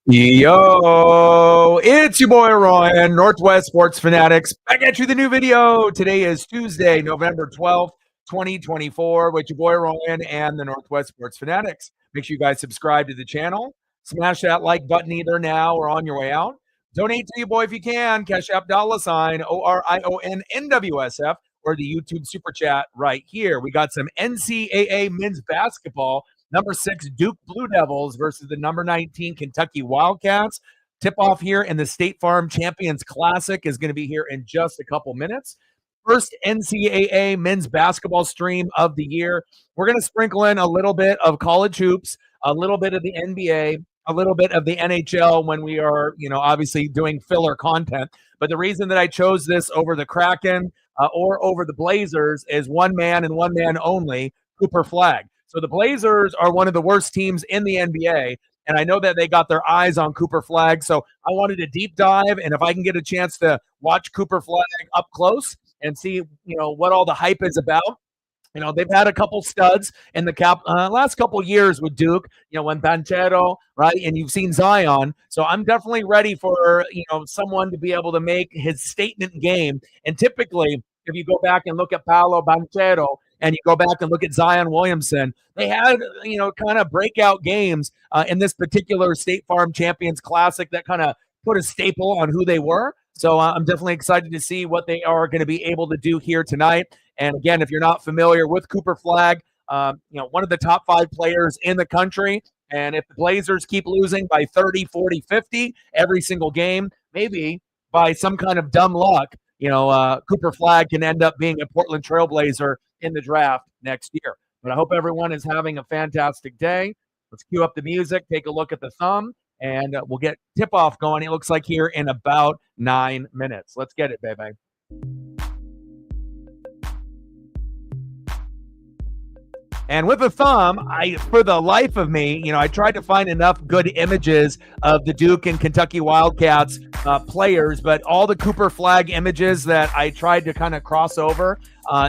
Yo, it's your boy Ryan, Northwest Sports Fanatics. Back at you with a new video. Today is Tuesday, November 12th, 2024, with your boy Ryan and the Northwest Sports Fanatics. Make sure you guys subscribe to the channel. Smash that like button either now or on your way out. Donate to your boy if you can. Cash App $sign ORIONNWSF or the YouTube Super Chat right here. We got some NCAA men's basketball. Number 6 Duke Blue Devils versus the number 19 Kentucky Wildcats. Tip-off here in the State Farm Champions Classic is going to be here in just a couple minutes. First NCAA men's basketball stream of the year. We're going to sprinkle in a little bit of college hoops, a little bit of the NBA, a little bit of the NHL when we are, obviously doing filler content. But the reason that I chose this over the Kraken or over the Blazers is one man and one man only, Cooper Flagg. So the Blazers are one of the worst teams in the NBA, and I know that they got their eyes on Cooper Flagg, so I wanted to deep dive, and if I can get a chance to watch Cooper Flagg up close and see, what all the hype is about. They've had a couple studs in the last couple years with Duke, when Banchero, right, and you've seen Zion. So I'm definitely ready for, someone to be able to make his statement game. And typically, if you go back and look at Paolo Banchero, and you go back and look at Zion Williamson, they had, kind of breakout games in this particular State Farm Champions Classic that kind of put a staple on who they were. So I'm definitely excited to see what they are going to be able to do here tonight. And again, if you're not familiar with Cooper Flagg, one of the top 5 players in the country. And if the Blazers keep losing by 30, 40, 50 every single game, maybe by some kind of dumb luck, Cooper Flagg can end up being a Portland Trailblazer in the draft next year. But I hope everyone is having a fantastic day. Let's cue up the music, take a look at the thumb, and we'll get tip-off going, it looks like, here in about 9 minutes. Let's get it, baby. And with the thumb, for the life of me, I tried to find enough good images of the Duke and Kentucky Wildcats players, but all the Cooper Flagg images that I tried to kind of cross over,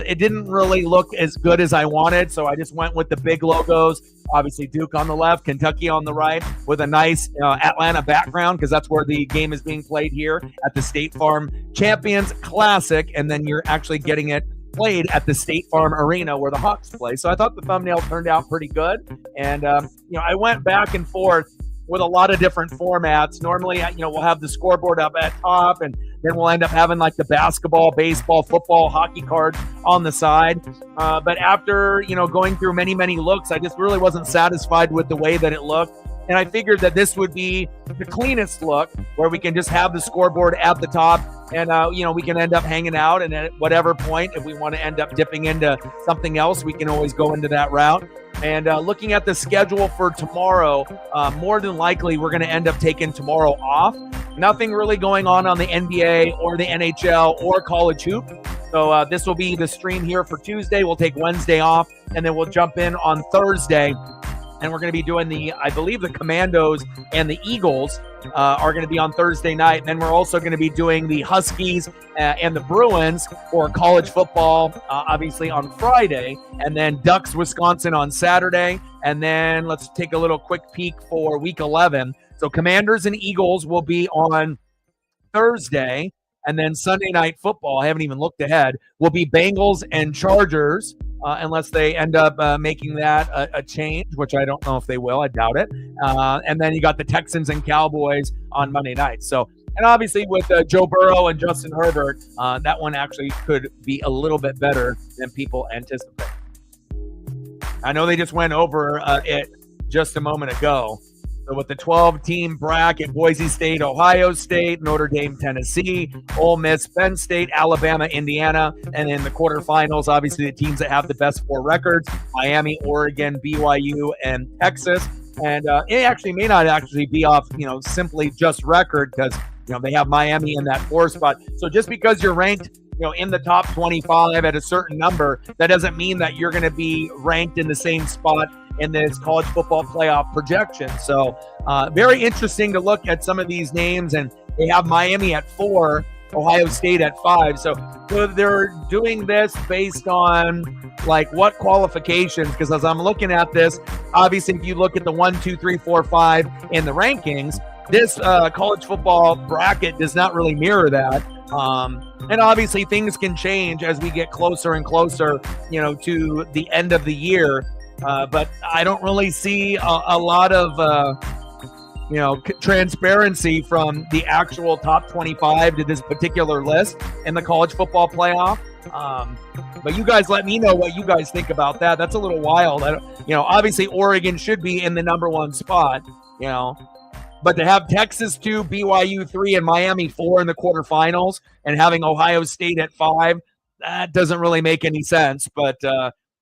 it didn't really look as good as I wanted, so I just went with the big logos. Obviously, Duke on the left, Kentucky on the right, with a nice Atlanta background, because that's where the game is being played here at the State Farm Champions Classic, and then you're actually getting it played at the State Farm Arena where the Hawks play. So I thought the thumbnail turned out pretty good. And, I went back and forth with a lot of different formats. Normally, we'll have the scoreboard up at top, and then we'll end up having like the basketball, baseball, football, hockey card on the side. But after, going through many, many looks, I just really wasn't satisfied with the way that it looked. And I figured that this would be the cleanest look, where we can just have the scoreboard at the top, and we can end up hanging out, and at whatever point, if we want to end up dipping into something else, we can always go into that route. And looking at the schedule for tomorrow, more than likely we're going to end up taking tomorrow off. Nothing really going on the NBA or the NHL or college hoop. So this will be the stream here for Tuesday. We'll take Wednesday off, and then we'll jump in on Thursday. And we're going to be doing I believe the Commandos and the Eagles are going to be on Thursday night. And then we're also going to be doing the Huskies and the Bruins for college football, obviously on Friday. And then Ducks, Wisconsin on Saturday. And then let's take a little quick peek for Week 11. So Commanders and Eagles will be on Thursday. And then Sunday Night Football, I haven't even looked ahead, will be Bengals and Chargers. Unless they end up making that a change, which I don't know if they will. I doubt it. And then you got the Texans and Cowboys on Monday night. So, and obviously with Joe Burrow and Justin Herbert, that one actually could be a little bit better than people anticipate. I know they just went over it just a moment ago. So with the 12-team bracket, Boise State, Ohio State, Notre Dame, Tennessee, Ole Miss, Penn State, Alabama, Indiana, and in the quarterfinals, obviously the teams that have the best 4 records, Miami, Oregon, BYU, and Texas. And it actually may not actually be off, simply just record, because, they have Miami in that 4 spot. So just because you're ranked, in the top 25 at a certain number, that doesn't mean that you're going to be ranked in the same spot in this college football playoff projection. So very interesting to look at some of these names, and they have Miami at 4, Ohio State at 5. So they're doing this based on like what qualifications? Because as I'm looking at this, obviously if you look at the 1, 2, 3, 4, 5 in the rankings, this college football bracket does not really mirror that. And obviously things can change as we get closer and closer, to the end of the year. But I don't really see a lot of, transparency from the actual top 25 to this particular list in the college football playoff. But you guys let me know what you guys think about that. That's a little wild. Obviously Oregon should be in the number 1 spot, but to have Texas 2, BYU 3, and Miami 4 in the quarterfinals and having Ohio State at 5, that doesn't really make any sense. But,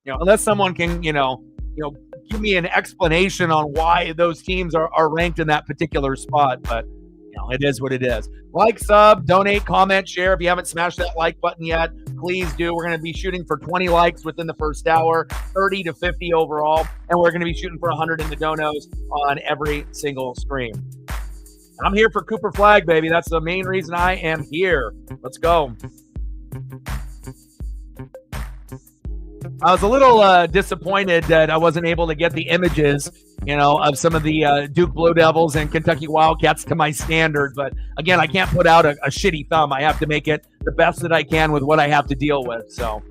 unless someone can, give me an explanation on why those teams are ranked in that particular spot. But, it is what it is. Like, sub, donate, comment, share. If you haven't smashed that like button yet, please do. We're going to be shooting for 20 likes within the first hour, 30 to 50 overall, and we're going to be shooting for 100 in the donos on every single stream. I'm here for Cooper Flag, baby. That's the main reason I am here. Let's go. I was a little disappointed that I wasn't able to get the images, of some of the Duke Blue Devils and Kentucky Wildcats to my standard. But again, I can't put out a shitty thumb. I have to make it the best that I can with what I have to deal with. So,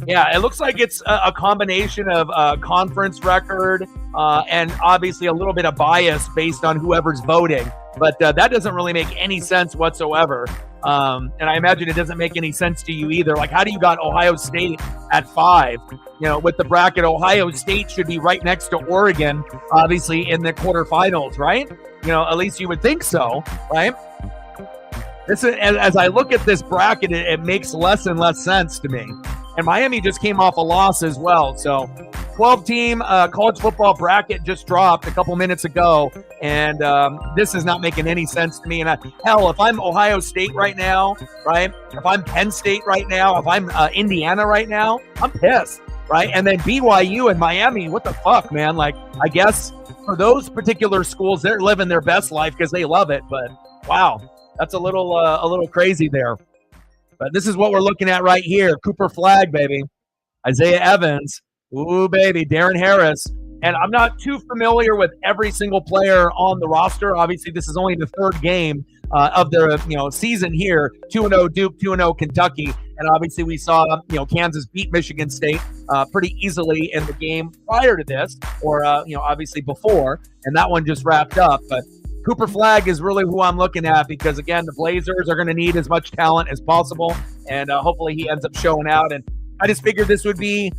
yeah, it looks like it's a combination of conference record and obviously a little bit of bias based on whoever's voting. But that doesn't really make any sense whatsoever. And I imagine it doesn't make any sense to you either. Like, how do you got Ohio State at 5? With the bracket, Ohio State should be right next to Oregon, obviously, in the quarterfinals, right? At least you would think so, right? This is, as I look at this bracket, it makes less and less sense to me. And Miami just came off a loss as well. So 12-team college football bracket just dropped a couple minutes ago, and this is not making any sense to me. And hell, if I'm Ohio State right now, right? If I'm Penn State right now, if I'm Indiana right now, I'm pissed, right? And then BYU and Miami, what the fuck, man? Like, I guess for those particular schools, they're living their best life because they love it. But wow, that's a little crazy there. But this is what we're looking at right here. Cooper Flag, baby. Isaiah Evans. Ooh, baby. Darren Harris. And I'm not too familiar with every single player on the roster. Obviously, this is only the 3rd game of the season here. 2-0 Duke, 2-0 Kentucky. And obviously we saw Kansas beat Michigan State pretty easily in the game prior to this, or obviously before. And that one just wrapped up. But Cooper Flag is really who I'm looking at because, again, the Blazers are going to need as much talent as possible, and hopefully he ends up showing out. And I just figured this would be,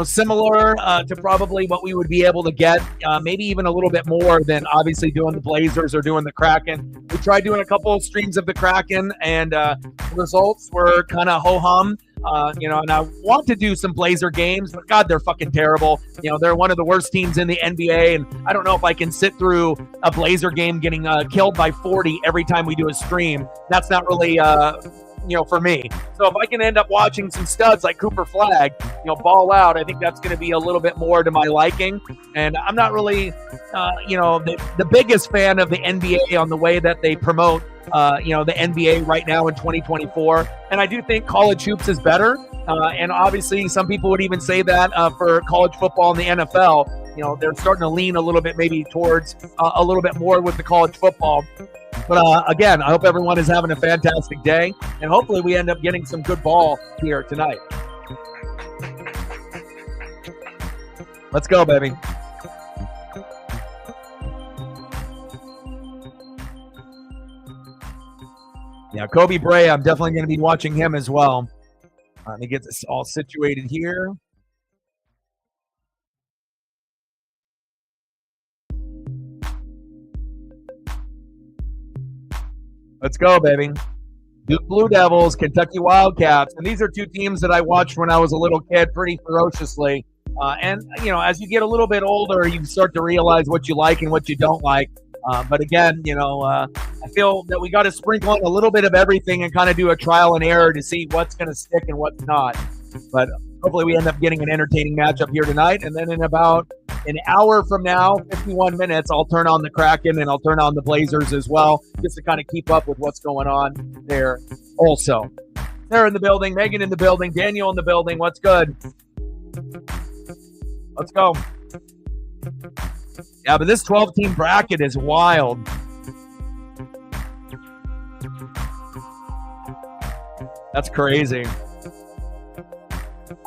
similar to probably what we would be able to get, maybe even a little bit more than obviously doing the Blazers or doing the Kraken. We tried doing a couple of streams of the Kraken, and results were kind of ho-hum. And I want to do some Blazer games, but God, they're fucking terrible. They're one of the worst teams in the NBA, and I don't know if I can sit through a Blazer game getting killed by 40 every time we do a stream. That's not really, for me. So if I can end up watching some studs like Cooper Flag, ball out, I think that's going to be a little bit more to my liking. And I'm not really, the biggest fan of the NBA on the way that they promote the NBA right now in 2024. And I do think college hoops is better. And obviously some people would even say that for college football in the NFL, they're starting to lean a little bit maybe towards a little bit more with the college football. But again, I hope everyone is having a fantastic day. And hopefully we end up getting some good ball here tonight. Let's go, baby. Yeah, Kobe Bray, I'm definitely going to be watching him as well. Let me get this all situated here. Let's go, baby. Duke Blue Devils, Kentucky Wildcats. And these are two teams that I watched when I was a little kid pretty ferociously. And, as you get a little bit older, you start to realize what you like and what you don't like. But again, I feel that we got to sprinkle in a little bit of everything and kind of do a trial and error to see what's going to stick and what's not. But hopefully we end up getting an entertaining matchup here tonight. And then in about an hour from now, 51 minutes, I'll turn on the Kraken and I'll turn on the Blazers as well, just to kind of keep up with what's going on there also. Sarah in the building, Megan in the building, Daniel in the building. What's good? Let's go. Yeah, but this 12-team bracket is wild. That's crazy.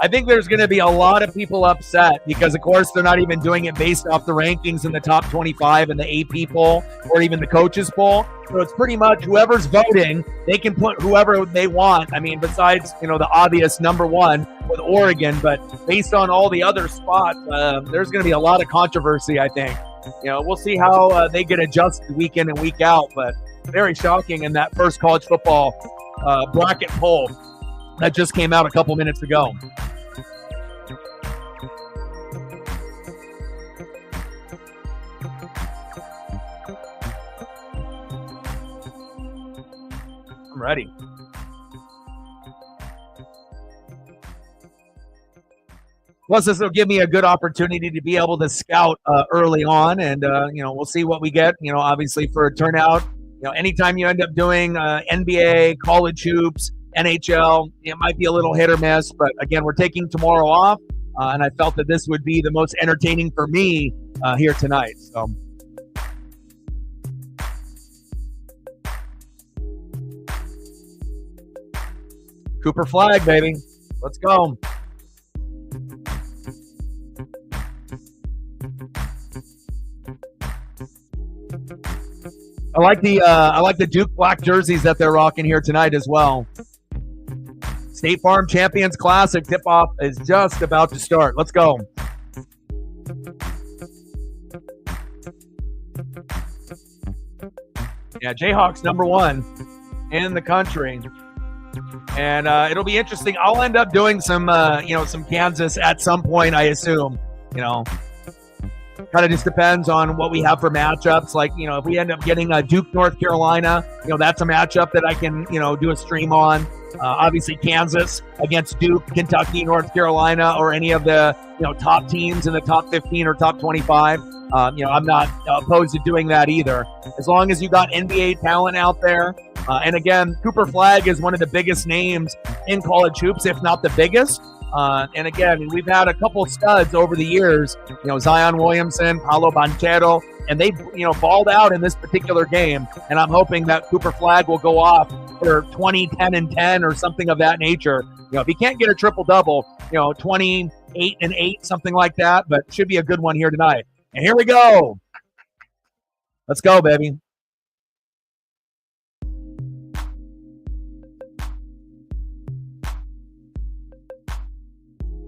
I think there's going to be a lot of people upset because, of course, they're not even doing it based off the rankings in the top 25 in the AP poll or even the coaches poll. So it's pretty much whoever's voting, they can put whoever they want. I mean, besides, the obvious number one with Oregon, but based on all the other spots, there's going to be a lot of controversy, I think. We'll see how they get adjusted week in and week out, but very shocking in that first college football bracket poll that just came out a couple minutes ago. I'm ready. Plus, this will give me a good opportunity to be able to scout early on, and we'll see what we get. Obviously for a turnout. Anytime you end up doing NBA, college hoops, NHL, it might be a little hit or miss. But again, we're taking tomorrow off, and I felt that this would be the most entertaining for me here tonight. So. Cooper Flag, baby. Let's go. I like the Duke black jerseys that they're rocking here tonight as well. State Farm Champions Classic tip-off is just about to start. Let's go. Yeah, Jayhawks number one in the country. And it'll be interesting. I'll end up doing some Kansas at some point, I assume. Kind of just depends on what we have for matchups. Like, if we end up getting a Duke, North Carolina, that's a matchup that I can, do a stream on. Obviously, Kansas against Duke, Kentucky, North Carolina, or any of the, top teams in the top 15 or top 25. I'm not opposed to doing that either. As long as you got NBA talent out there. And again, Cooper Flag is one of the biggest names in college hoops, if not the biggest. And again, we've had a couple studs over the years, Zion Williamson, Paolo Banchero, and they, balled out in this particular game. And I'm hoping that Cooper Flag will go off for 20, 10, and 10 or something of that nature. If he can't get a triple-double, 28 and 8, something like that, but it should be a good one here tonight. And here we go. Let's go, baby.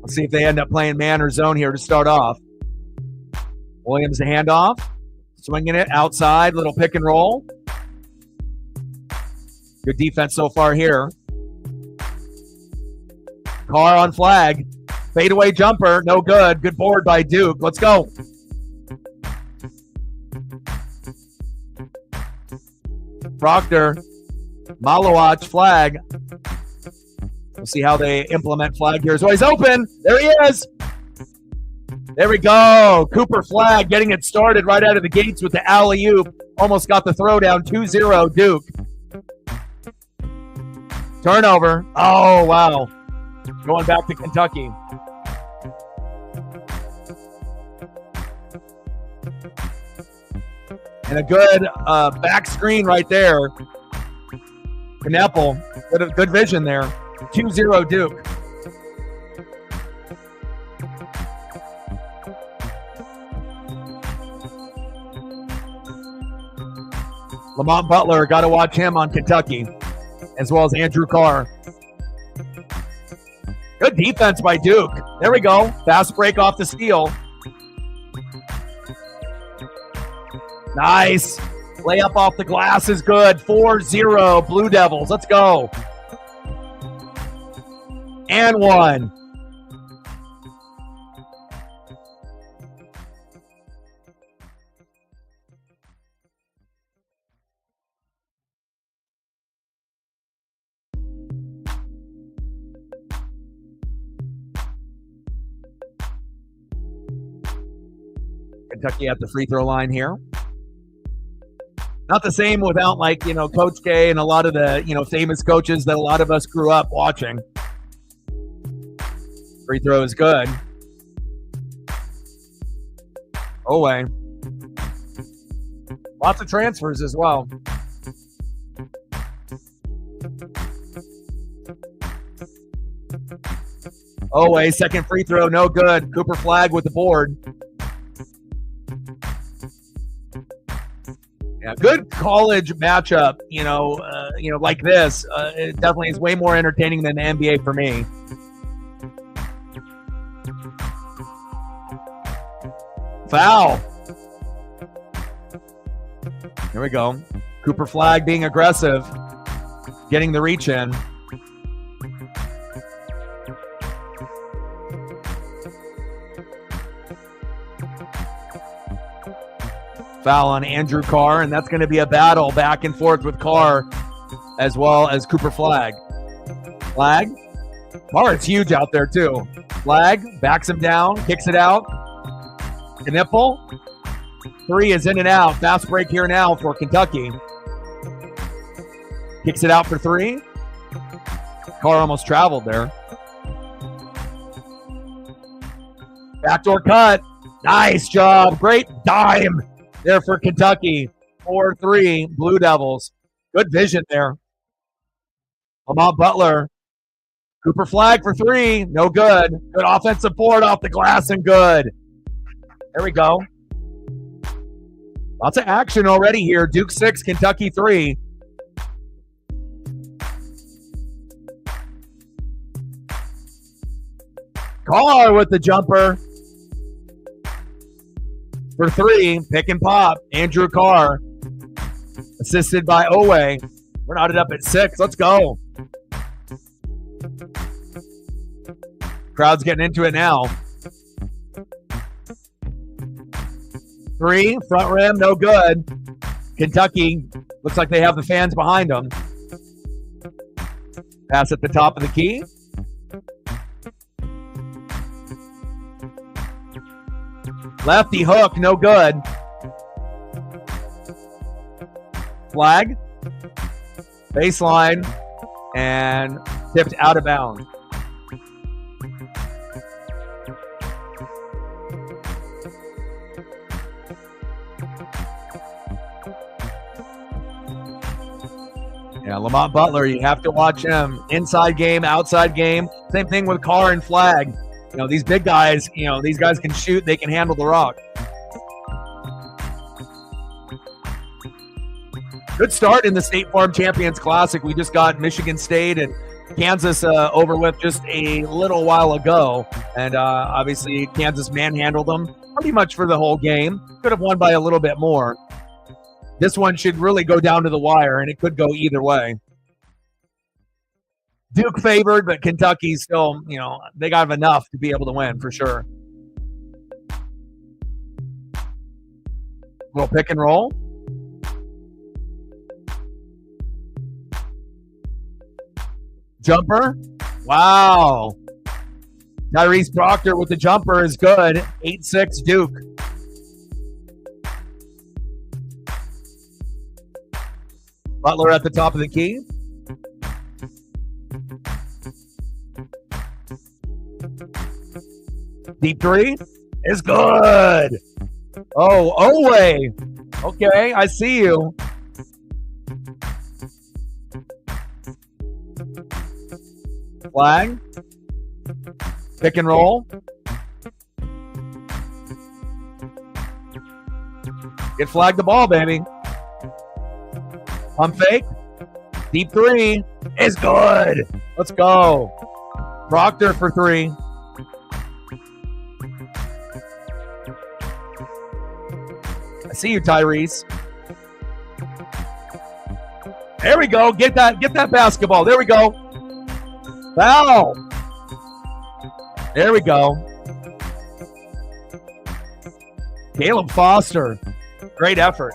Let's see if they end up playing man or zone here to start off. Williams the handoff. Swinging it outside. Little pick and roll. Good defense so far here. Carr on Flag. Fadeaway jumper. No good. Good board by Duke. Let's go. Proctor. Malowacz. Flag. We'll see how they implement Flag here. So he's open. There he is. There we go. Cooper Flag getting it started right out of the gates with the alley-oop. Almost got the throwdown. 2-0 Duke. Turnover. Oh, wow. Going back to Kentucky. And a good back screen right there. Kneppel. Good vision there. 2-0 Duke. Lamont Butler, got to watch him on Kentucky, as well as Andrew Carr. Good defense by Duke. There we go. Fast break off the steal. Nice. Layup off the glass is good. 4-0 Blue Devils. Let's go. And one. Kentucky at the free throw line here. Not the same without, like, Coach K and a lot of the, famous coaches that a lot of us grew up watching. Free throw is good. Away. Lots of transfers as well. Away, second free throw, no good. Cooper Flagg with the board. Yeah, good college matchup, like this. It definitely is way more entertaining than the NBA for me. Foul. Here we go. Cooper Flagg being aggressive, getting the reach in. Foul on Andrew Carr, and that's going to be a battle back and forth with Carr as well as Cooper Flagg. Flagg. Carr is huge out there too. Flagg backs him down, kicks it out. Knipple. Three is in and out. Fast break here now for Kentucky. Kicks it out for three. Carr almost traveled there. Backdoor cut. Nice job. Great dime there for Kentucky. 4-3 Blue Devils. Good vision there. Lamont Butler. Cooper Flagg for three. No good. Good offensive board off the glass and good. There we go. Lots of action already here. Duke 6, Kentucky 3. Carr with the jumper. For three, pick and pop. Andrew Carr. Assisted by Owe. We're knotted up at 6. Let's go. Crowd's getting into it now. Three, front rim, no good. Kentucky, looks like they have the fans behind them. Pass at the top of the key. Lefty hook, no good. Flag. Baseline. And tipped out of bounds. Yeah, Lamont Butler, you have to watch him. Inside game, outside game. Same thing with Carr and Flagg. These big guys, these guys can shoot. They can handle the rock. Good start in the State Farm Champions Classic. We just got Michigan State and Kansas over with just a little while ago. And obviously Kansas manhandled them pretty much for the whole game. Could have won by a little bit more. This one should really go down to the wire, and it could go either way. Duke favored, but Kentucky still, they got enough to be able to win for sure. Little pick and roll. Jumper. Wow. Tyrese Proctor with the jumper is good. 8-6 Duke. Butler at the top of the key. Deep three is good. Oh, Owe. Okay, I see you. Flag. Pick and roll. Get Flag the ball, baby. Pump fake. Deep three is good. Let's go. Proctor for three. I see you, Tyrese. There we go. Get that basketball. There we go. Foul. There we go. Caleb Foster. Great effort.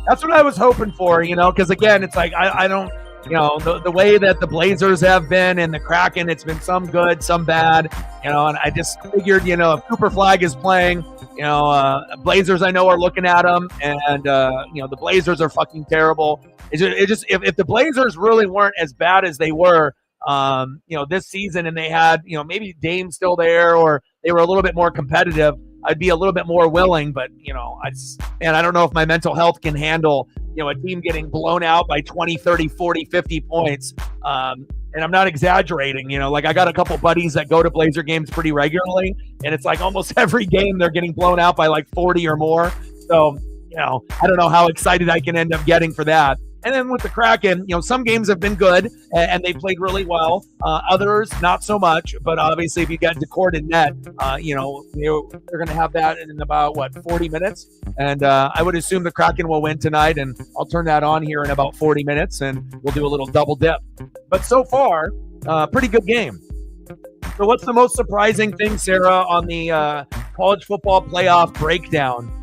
That's what I was hoping for, because again, it's like I don't, the way that the Blazers have been and the Kraken, it's been some good, some bad, and I just figured, if Cooper Flagg is playing, Blazers I know are looking at them, and the Blazers are fucking terrible. It just if the Blazers really weren't as bad as they were, this season, and they had maybe Dame still there, or they were a little bit more competitive, I'd be a little bit more willing. But I don't know if my mental health can handle a team getting blown out by 20, 30, 40, 50 points. And I'm not exaggerating, I got a couple buddies that go to Blazer games pretty regularly, and it's like almost every game they're getting blown out by like 40 or more. So, I don't know how excited I can end up getting for that. And then with the Kraken, some games have been good and they played really well. Others, not so much. But obviously, if you got Decord and net, they're going to have that in about, 40 minutes? And I would assume the Kraken will win tonight. And I'll turn that on here in about 40 minutes and we'll do a little double dip. But so far, pretty good game. So what's the most surprising thing, Sarah, on the college football playoff breakdown?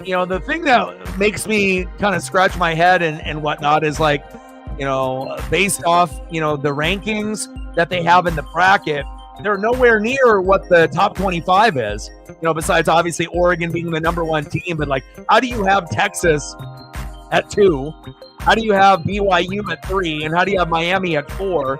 The thing that makes me kind of scratch my head and whatnot is based off, the rankings that they have in the bracket, they're nowhere near what the top 25 is, besides obviously Oregon being the number one team. But how do you have Texas at 2? How do you have BYU at 3? And how do you have Miami at 4?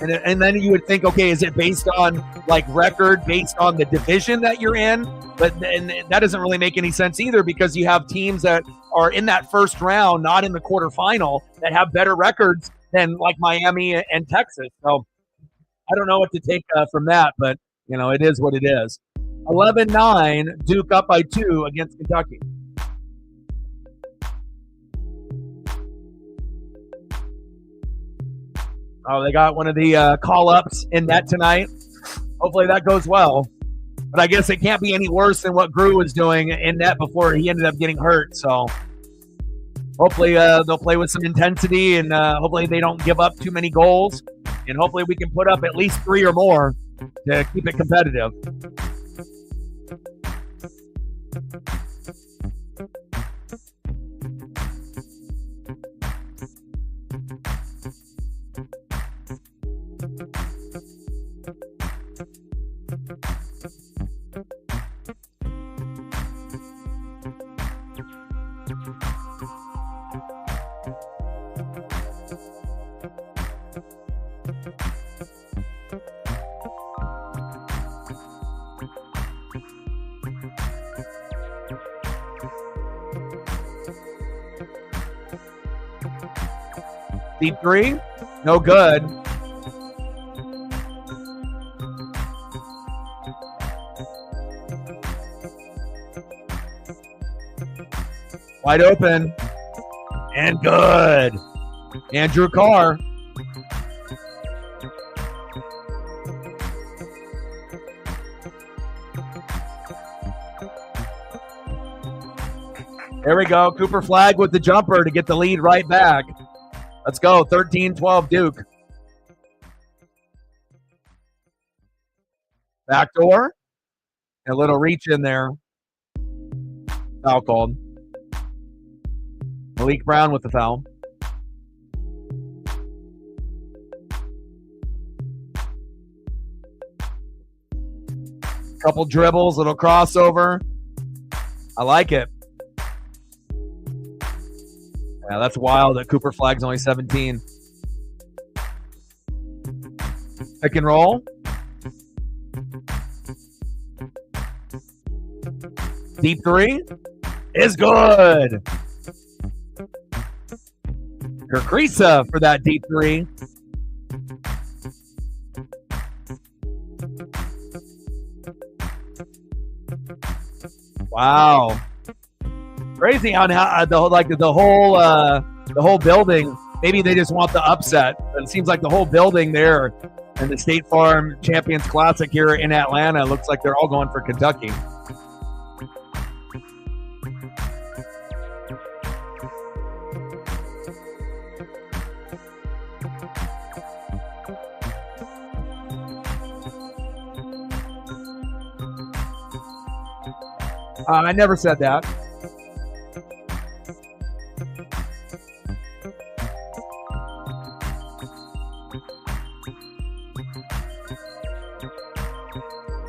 And then you would think, okay, is it based on record, based on the division that you're in? But that doesn't really make any sense either, because you have teams that are in that first round, not in the quarterfinal, that have better records than Miami and Texas. So I don't know what to take from that, but it is what it is. 11-9, Duke up by 2 against Kentucky. Oh, they got one of the call-ups in net tonight. Hopefully that goes well. But I guess it can't be any worse than what Grew was doing in net before he ended up getting hurt. So hopefully they'll play with some intensity, and hopefully they don't give up too many goals. And hopefully we can put up at least 3 or more to keep it competitive. Deep 3, no good. Wide open and good. Andrew Carr. There we go. Cooper Flagg with the jumper to get the lead right back. Let's go. 13-12 Duke. Backdoor. A little reach in there. Foul called. Malik Brown with the foul. Couple dribbles, little crossover. I like it. Yeah, that's wild that Cooper Flagg's only 17. Pick and roll. Deep 3 is good. Kerkrisa for that deep 3. Wow. Crazy on how the whole building. Maybe they just want the upset, but it seems like the whole building there and the State Farm Champions Classic here in Atlanta looks like they're all going for Kentucky. I never said that.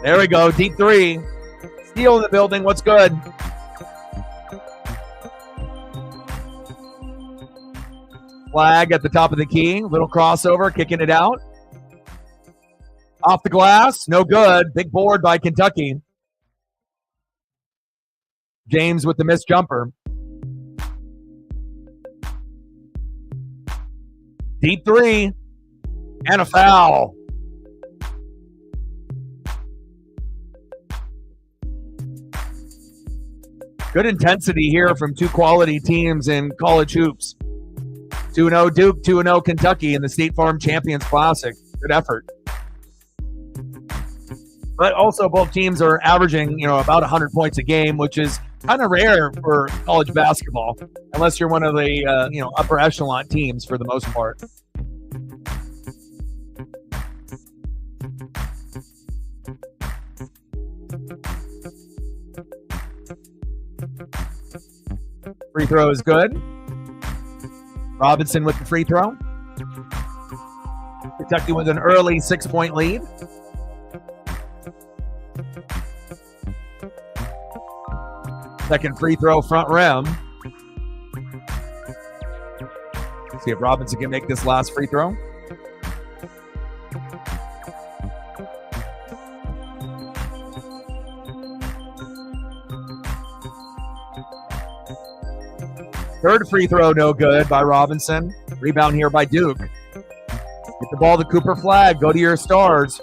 There we go. Deep three. Steele in the building. What's good? Flag at the top of the key. Little crossover. Kicking it out. Off the glass. No good. Big board by Kentucky. James with the missed jumper. Deep three. And a foul. Good intensity here from two quality teams in college hoops. 2-0 Duke, 2-0 Kentucky in the State Farm Champions Classic. Good effort. But also both teams are averaging, about 100 points a game, which is kind of rare for college basketball, unless you're one of the, upper echelon teams for the most part. Free throw is good. Robinson with the free throw. Kentucky with an early 6-point lead. Second free throw, front rim. See if Robinson can make this last free throw. Third free throw, no good by Robinson. Rebound here by Duke. Get the ball to Cooper Flag. Go to your stars.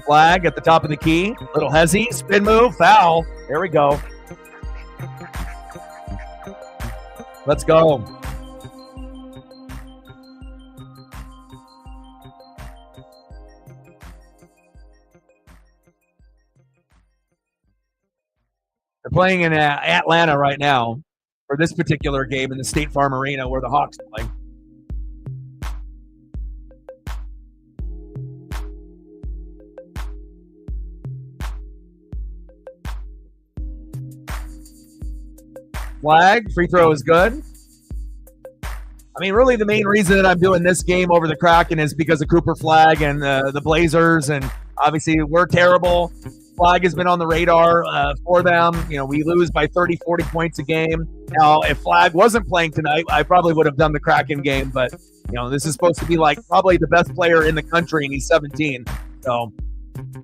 Flag at the top of the key. Little hezzy, spin move, foul. There we go. Let's go. They're playing in Atlanta right now for this particular game in the State Farm Arena where the Hawks play. Flag, free throw is good. I mean, really the main reason that I'm doing this game over the Kraken is because of Cooper Flag and the Blazers, and obviously we're terrible. Flag has been on the radar for them. We lose by 30, 40 points a game. Now, if Flag wasn't playing tonight, I probably would have done the Kraken game, but, this is supposed to be like probably the best player in the country, and he's 17. So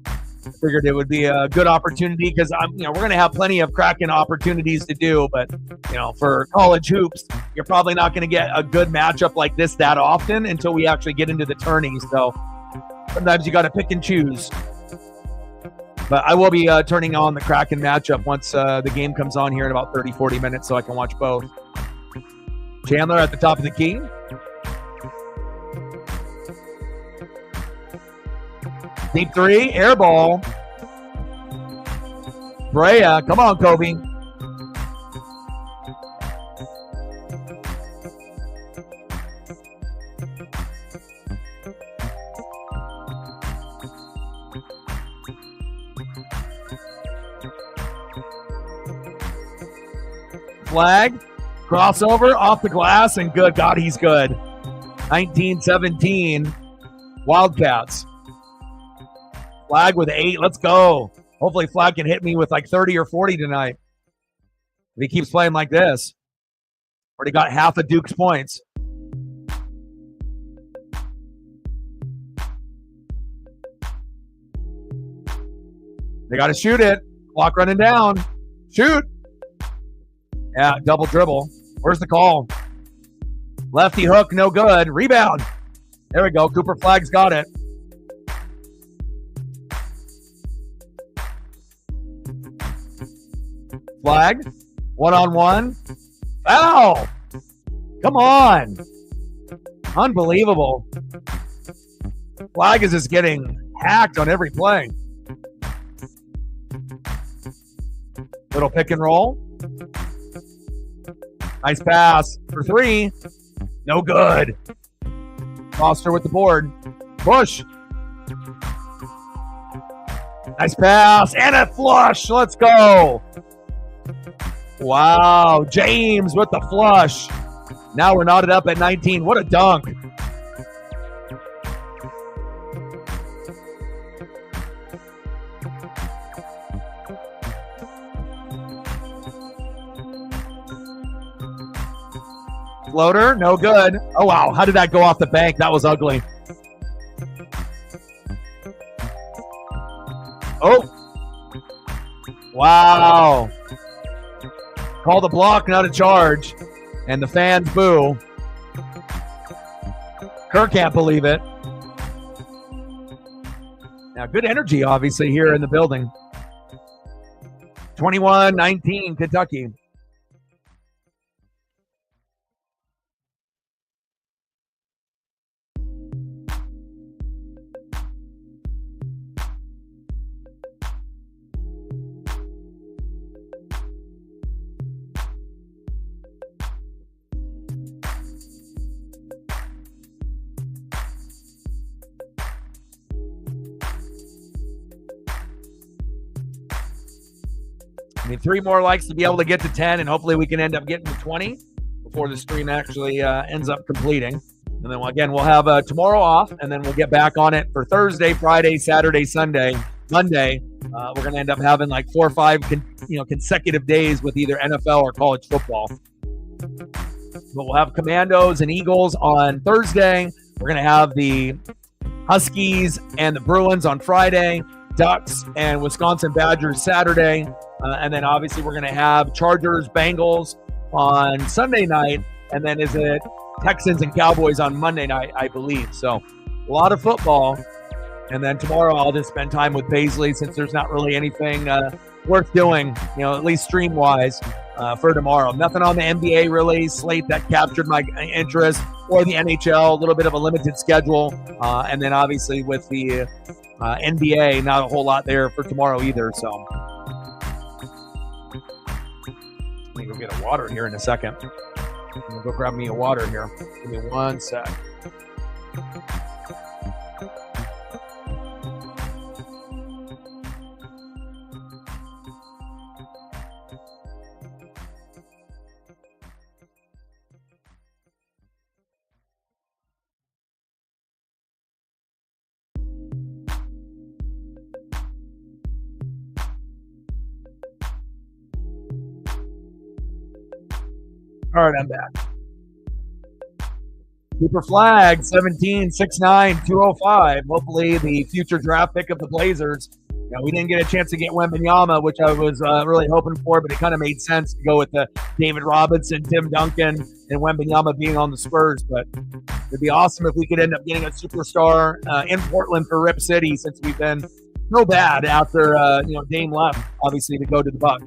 I figured it would be a good opportunity because we're going to have plenty of Kraken opportunities to do, but for college hoops, you're probably not going to get a good matchup like this that often until we actually get into the tourney. So sometimes you got to pick and choose. But I will be turning on the Kraken matchup once the game comes on here in about 30, 40 minutes so I can watch both. Chandler at the top of the key. Deep three, air ball. Brea, come on, Kobe. Flag, crossover, off the glass, and good. God, he's good. 19-17, Wildcats. Flag with 8. Let's go. Hopefully Flag can hit me with like 30 or 40 tonight. If he keeps playing like this. Already got half of Duke's points. They got to shoot it. Clock running down. Shoot. Yeah, double dribble. Where's the call? Lefty hook, no good. Rebound. There we go. Cooper Flag's got it. Flag. One-on-one. Foul. Come on. Unbelievable. Flag is just getting hacked on every play. Little pick and roll. Nice pass for 3. No good. Foster with the board. Push. Nice pass and a flush. Let's go. Wow, James with the flush. Now we're knotted up at 19. What a dunk. Floater, no good. Oh, wow. How did that go off the bank? That was ugly. Oh. Wow. Call the block, not a charge. And the fans boo. Kerr can't believe it. Now, good energy, obviously, here in the building. 21-19, Kentucky. I mean, 3 more likes to be able to get to 10, and hopefully we can end up getting to 20 before the stream actually ends up completing. And then, again, we'll have tomorrow off, and then we'll get back on it for Thursday, Friday, Saturday, Sunday, Monday. We're going to end up having like 4 or 5 consecutive days with either NFL or college football. But we'll have Commandos and Eagles on Thursday. We're going to have the Huskies and the Bruins on Friday, Ducks and Wisconsin Badgers Saturday. And then obviously we're going to have Chargers, Bengals on Sunday night. And then is it Texans and Cowboys on Monday night, I believe. So a lot of football. And then tomorrow I'll just spend time with Paisley since there's not really anything worth doing, at least stream-wise for tomorrow. Nothing on the NBA really slate that captured my interest, or the NHL, a little bit of a limited schedule. And then obviously with the NBA, not a whole lot there for tomorrow either. So let me go get a water here in a second. I'm going to go grab me a water here. Give me 1 sec. All right, I'm back. Cooper Flag, 17, 6'9", 205. Hopefully the future draft pick of the Blazers. We didn't get a chance to get Wembanyama, which I was really hoping for, but it kind of made sense to go with the David Robinson, Tim Duncan, and Wembanyama being on the Spurs. But it'd be awesome if we could end up getting a superstar in Portland for Rip City, since we've been so bad after Dame left, obviously, to go to the Bucks.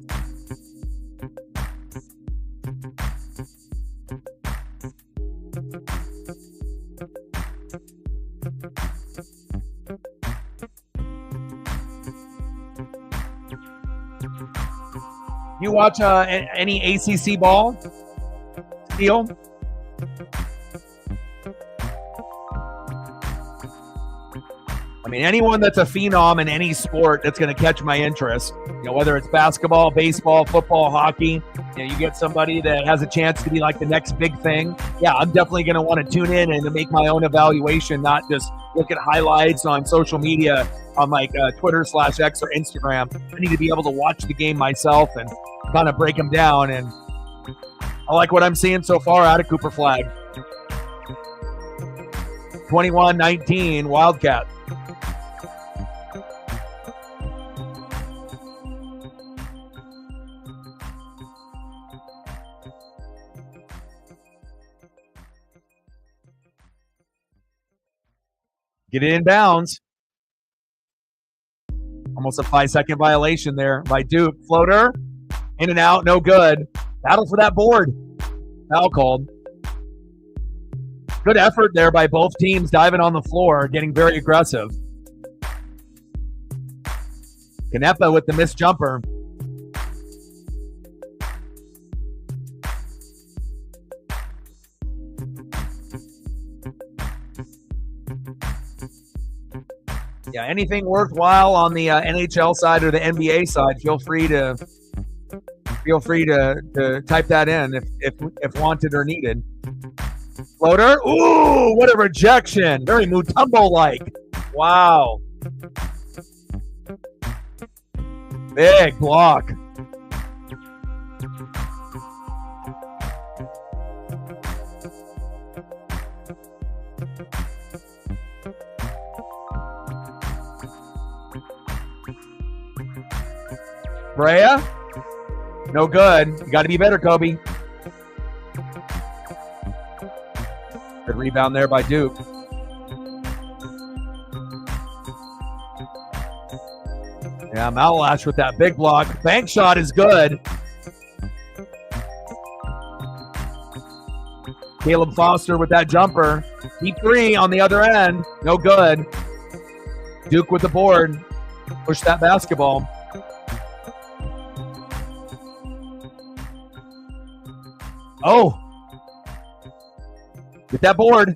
You watch any ACC ball, Steele? I mean, anyone that's a phenom in any sport that's going to catch my interest, whether it's basketball, baseball, football, hockey, you get somebody that has a chance to be like the next big thing. Yeah, I'm definitely going to want to tune in and to make my own evaluation, not just look at highlights on social media on like Twitter/X or Instagram. I need to be able to watch the game myself and kind of break them down. And I like what I'm seeing so far out of Cooper Flag. 21-19 Wildcats. Get it in bounds. Almost a 5-second violation there by Duke. Floater. In and out. No good. Battle for that board. Foul called. Good effort there by both teams diving on the floor, getting very aggressive. Canepa with the missed jumper. Yeah, anything worthwhile on the NHL side or the NBA side, feel free to type that in if wanted or needed. Floater. Ooh, what a rejection. Very Mutombo-like. Wow. Big block. Brea? No good. You got to be better, Kobe. Good rebound there by Duke. Yeah, Malalash with that big block. Bank shot is good. Caleb Foster with that jumper. Deep three on the other end. No good. Duke with the board. Push that basketball. Oh. Get that board.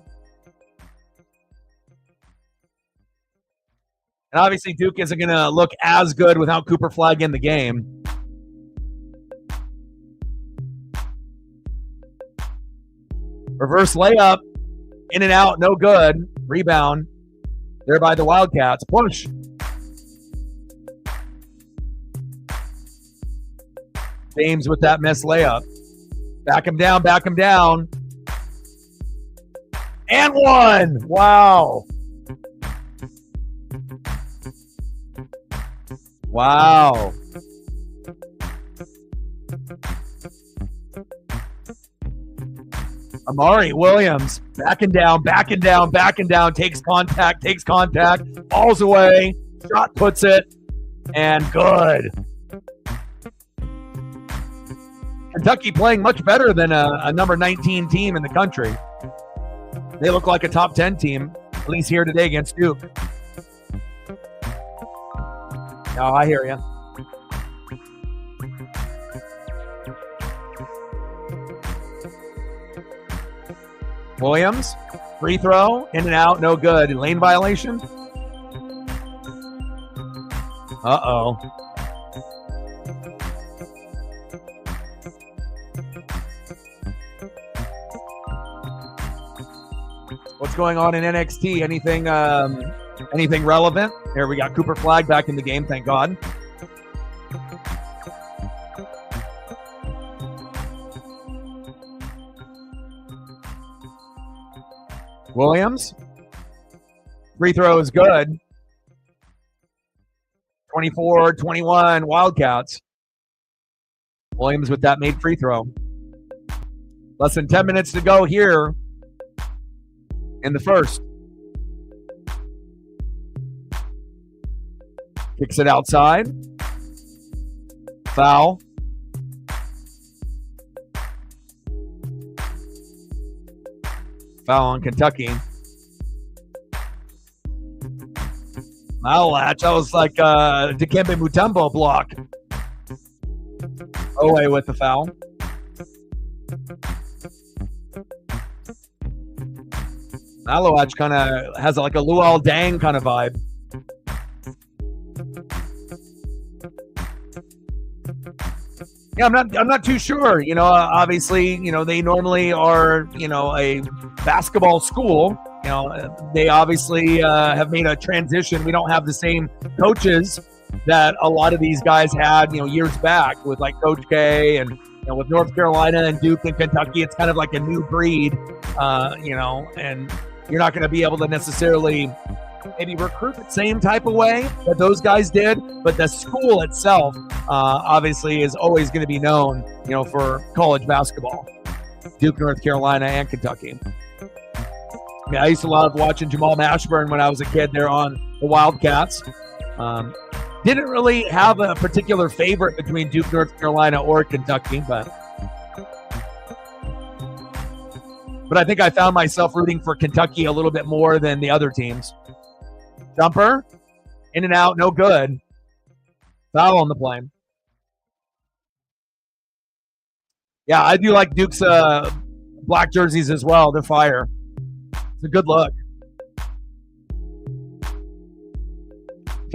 And obviously Duke isn't going to look as good without Cooper Flagg in the game. Reverse layup. In and out. No good. Rebound. There by the Wildcats. Push. James with that missed layup. Back him down. Back him down. And one. Wow. Wow. Amari Williams backing down, takes contact, falls away, shot puts it, and good. Kentucky playing much better than a number 19 team in the country. They look like a top 10 team, at least here today against Duke. No, I hear you. Williams, free throw, in and out, no good. Lane violation? Uh-oh. What's going on in NXT? Anything relevant? Here we got Cooper Flagg back in the game, thank God. Williams. Free throw is good. 24-21 Wildcats. Williams with that made free throw. Less than 10 minutes to go here in the first. Kicks it outside. Foul. Foul on Kentucky. Malalash, that was like Dikembe Mutombo block. Away with the foul. Malalash kind of has like a Luol Deng kind of vibe. Yeah, I'm not too sure. You know, obviously, you know, they normally are, you know, a basketball school. You know, they obviously have made a transition. We don't have the same coaches that a lot of these guys had, you know, years back with like Coach K and, you know, with North Carolina and Duke and Kentucky. It's kind of like a new breed, you know, and you're not going to be able to necessarily maybe recruit the same type of way that those guys did, but the school itself obviously is always going to be known, you know, for college basketball. Duke, North Carolina, and Kentucky. I mean, I used to love watching Jamal Mashburn when I was a kid there on the Wildcats. Didn't really have a particular favorite between Duke, North Carolina, or Kentucky, but I think I found myself rooting for Kentucky a little bit more than the other teams. Jumper, in and out, no good. Foul on the play. Yeah, I do like Duke's black jerseys as well. They're fire. It's a good look.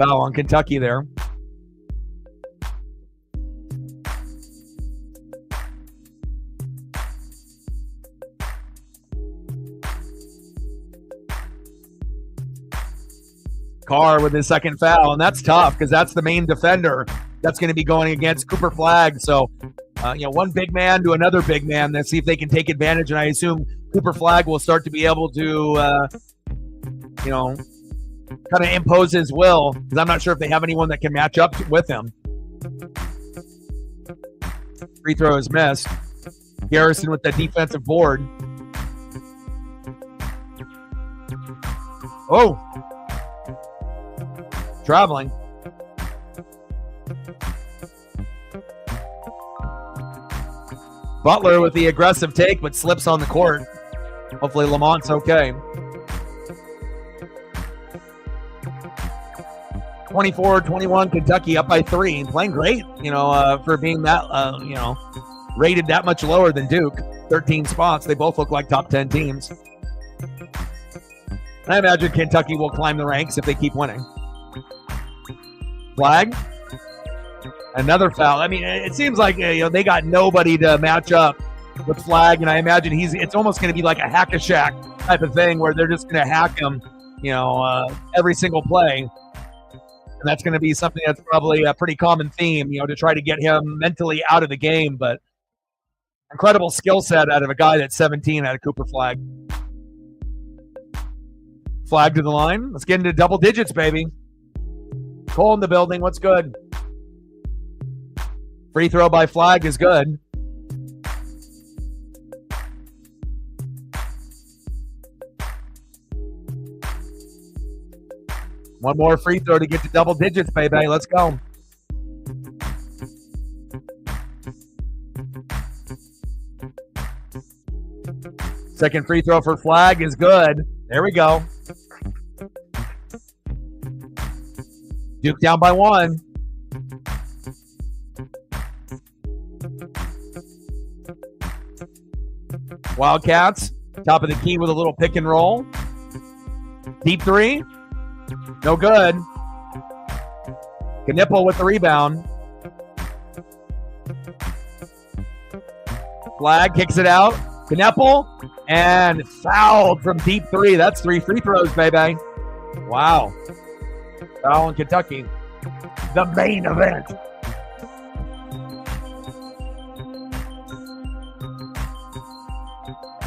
Foul on Kentucky there. Carr with his second foul, and that's tough because that's the main defender that's going to be going against Cooper Flagg. So, one big man to another big man. Let's see if they can take advantage, and I assume Cooper Flagg will start to be able to, kind of impose his will, because I'm not sure if they have anyone that can match up with him. Free throw is missed. Garrison with the defensive board. Oh! Traveling. Butler with the aggressive take, but slips on the court. Hopefully Lamont's okay. 24-21, Kentucky up by 3. Playing great, for being that, rated that much lower than Duke. 13 spots. They both look like top 10 teams. I imagine Kentucky will climb the ranks if they keep winning. Flagg. Another foul. I mean, it seems like they got nobody to match up with Flagg, and I imagine it's almost going to be like a hack-a-shack type of thing where they're just going to hack him, every single play. And that's going to be something that's probably a pretty common theme, to try to get him mentally out of the game. But incredible skill set out of a guy that's 17 out of Cooper Flagg. Flagg to the line. Let's get into double digits, baby. Cole in the building. What's good? Free throw by Flagg is good. One more free throw to get to double digits, baby. Let's go. Second free throw for Flagg is good. There we go. Duke down by 1. Wildcats, top of the key with a little pick and roll. Deep 3. No good. Knipple with the rebound. Flagg kicks it out. Knipple and fouled from deep 3. That's 3 free throws, baby. Wow. Foul in Kentucky. The main event.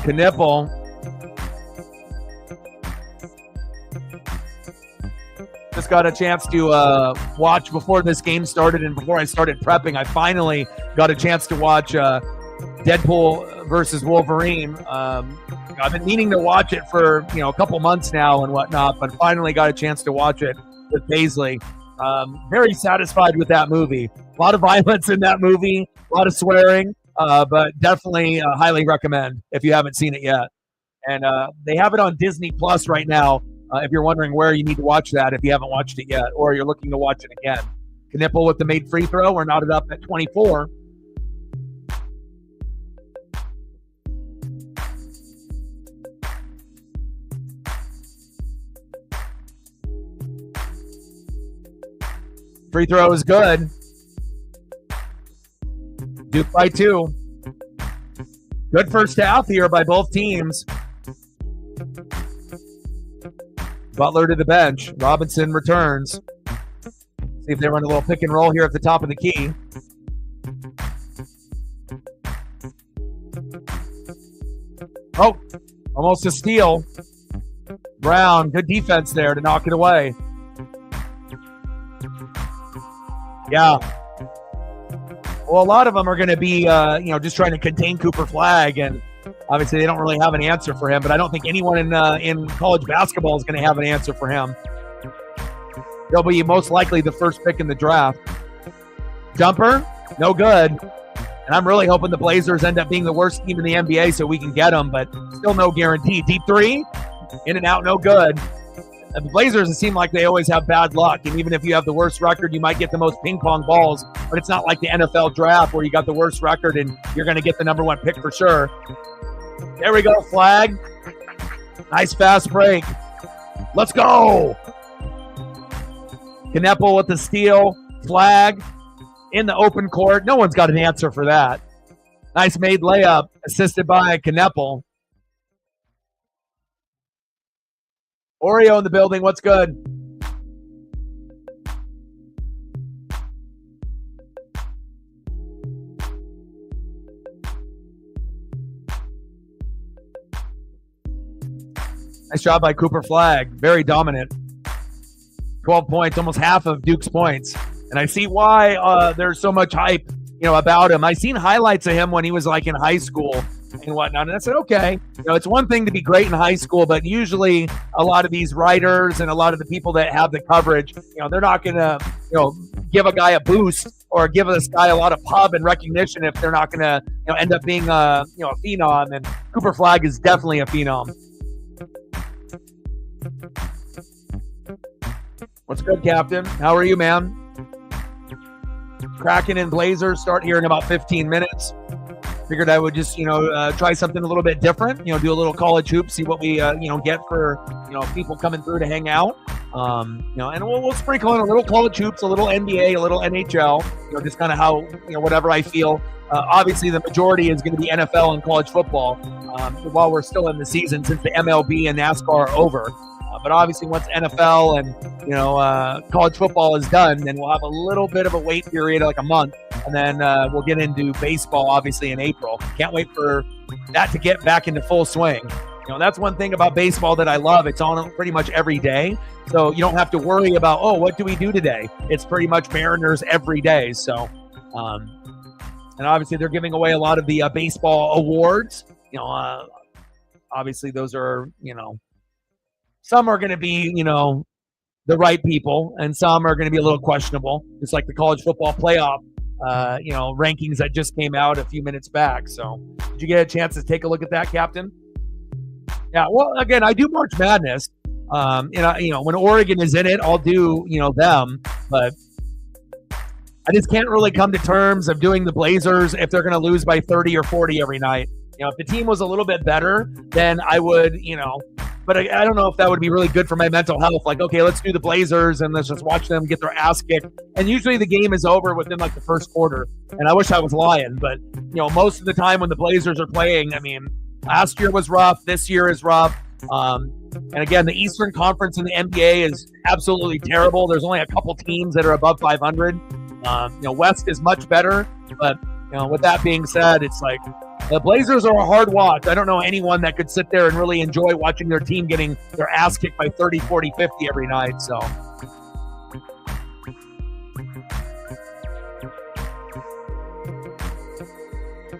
Knipple. Just got a chance to watch before this game started and before I started prepping. I finally got a chance to watch Deadpool versus Wolverine. I've been meaning to watch it for a couple months now and whatnot, but finally got a chance to watch it with Paisley. Very satisfied with that movie. A lot of violence in that movie, a lot of swearing, but definitely highly recommend if you haven't seen it yet. And they have it on Disney Plus right now. If you're wondering where you need to watch that, if you haven't watched it yet, or you're looking to watch it again. Knipple with the made free throw. We're knotted up at 24. Free throw is good. Duke by 2. Good first half here by both teams. Butler to the bench. Robinson returns. See if they run a little pick and roll here at the top of the key. Oh, almost a steal. Brown, good defense there to knock it away. Yeah. Well, a lot of them are going to be, just trying to contain Cooper Flagg, and obviously they don't really have an answer for him, but I don't think anyone in college basketball is going to have an answer for him. He'll be most likely the first pick in the draft. Jumper, no good. And I'm really hoping the Blazers end up being the worst team in the NBA so we can get them, but still no guarantee. Deep 3, in and out, no good. And the Blazers, it seems like they always have bad luck. And even if you have the worst record, you might get the most ping pong balls. But it's not like the NFL draft where you got the worst record and you're going to get the number 1 pick for sure. There we go, Flagg. Nice fast break. Let's go. Knepel with the steal. Flag in the open court. No one's got an answer for that. Nice made layup, assisted by Knepel. Oreo in the building. What's good? Nice job by Cooper Flag. Very dominant. 12 points, almost half of Duke's points. And I see why there's so much hype, about him. I seen highlights of him when he was like in high school and whatnot. And I said, okay, it's one thing to be great in high school, but usually a lot of these writers and a lot of the people that have the coverage, they're not going to, give a guy a boost or give this guy a lot of pub and recognition if they're not going to, end up being a phenom. And Cooper Flag is definitely a phenom. What's good, Captain? How are you, man? Kraken and Blazers start here in about 15 minutes. Figured I would just, try something a little bit different. Do a little college hoops, see what we, get for, people coming through to hang out. And we'll sprinkle in a little college hoops, a little NBA, a little NHL. Just kind of how, whatever I feel. Obviously, the majority is going to be NFL and college football while we're still in the season, since the MLB and NASCAR are over. But obviously, once NFL and college football is done, then we'll have a little bit of a wait period, like a month, and then we'll get into baseball, obviously, in April. Can't wait for that to get back into full swing. That's one thing about baseball that I love. It's on pretty much every day, so you don't have to worry about, what do we do today? It's pretty much Mariners every day. So, and obviously, they're giving away a lot of the baseball awards. Obviously, those are, some are going to be, the right people, and some are going to be a little questionable, just like the college football playoff, rankings that just came out a few minutes back. So did you get a chance to take a look at that, Captain? Yeah, well, again, I do March Madness. When Oregon is in it, I'll do, them, but I just can't really come to terms of doing the Blazers if they're going to lose by 30 or 40 every night. If the team was a little bit better, then I would, but I don't know if that would be really good for my mental health. Like, okay, let's do the Blazers and let's just watch them get their ass kicked. And usually the game is over within like the first quarter. And I wish I was lying, but most of the time when the Blazers are playing, last year was rough. This year is rough. And again, the Eastern Conference in the NBA is absolutely terrible. There's only a couple teams that are above 500. West is much better, but with that being said, it's like the Blazers are a hard watch. I don't know anyone that could sit there and really enjoy watching their team getting their ass kicked by 30, 40, 50 every night. So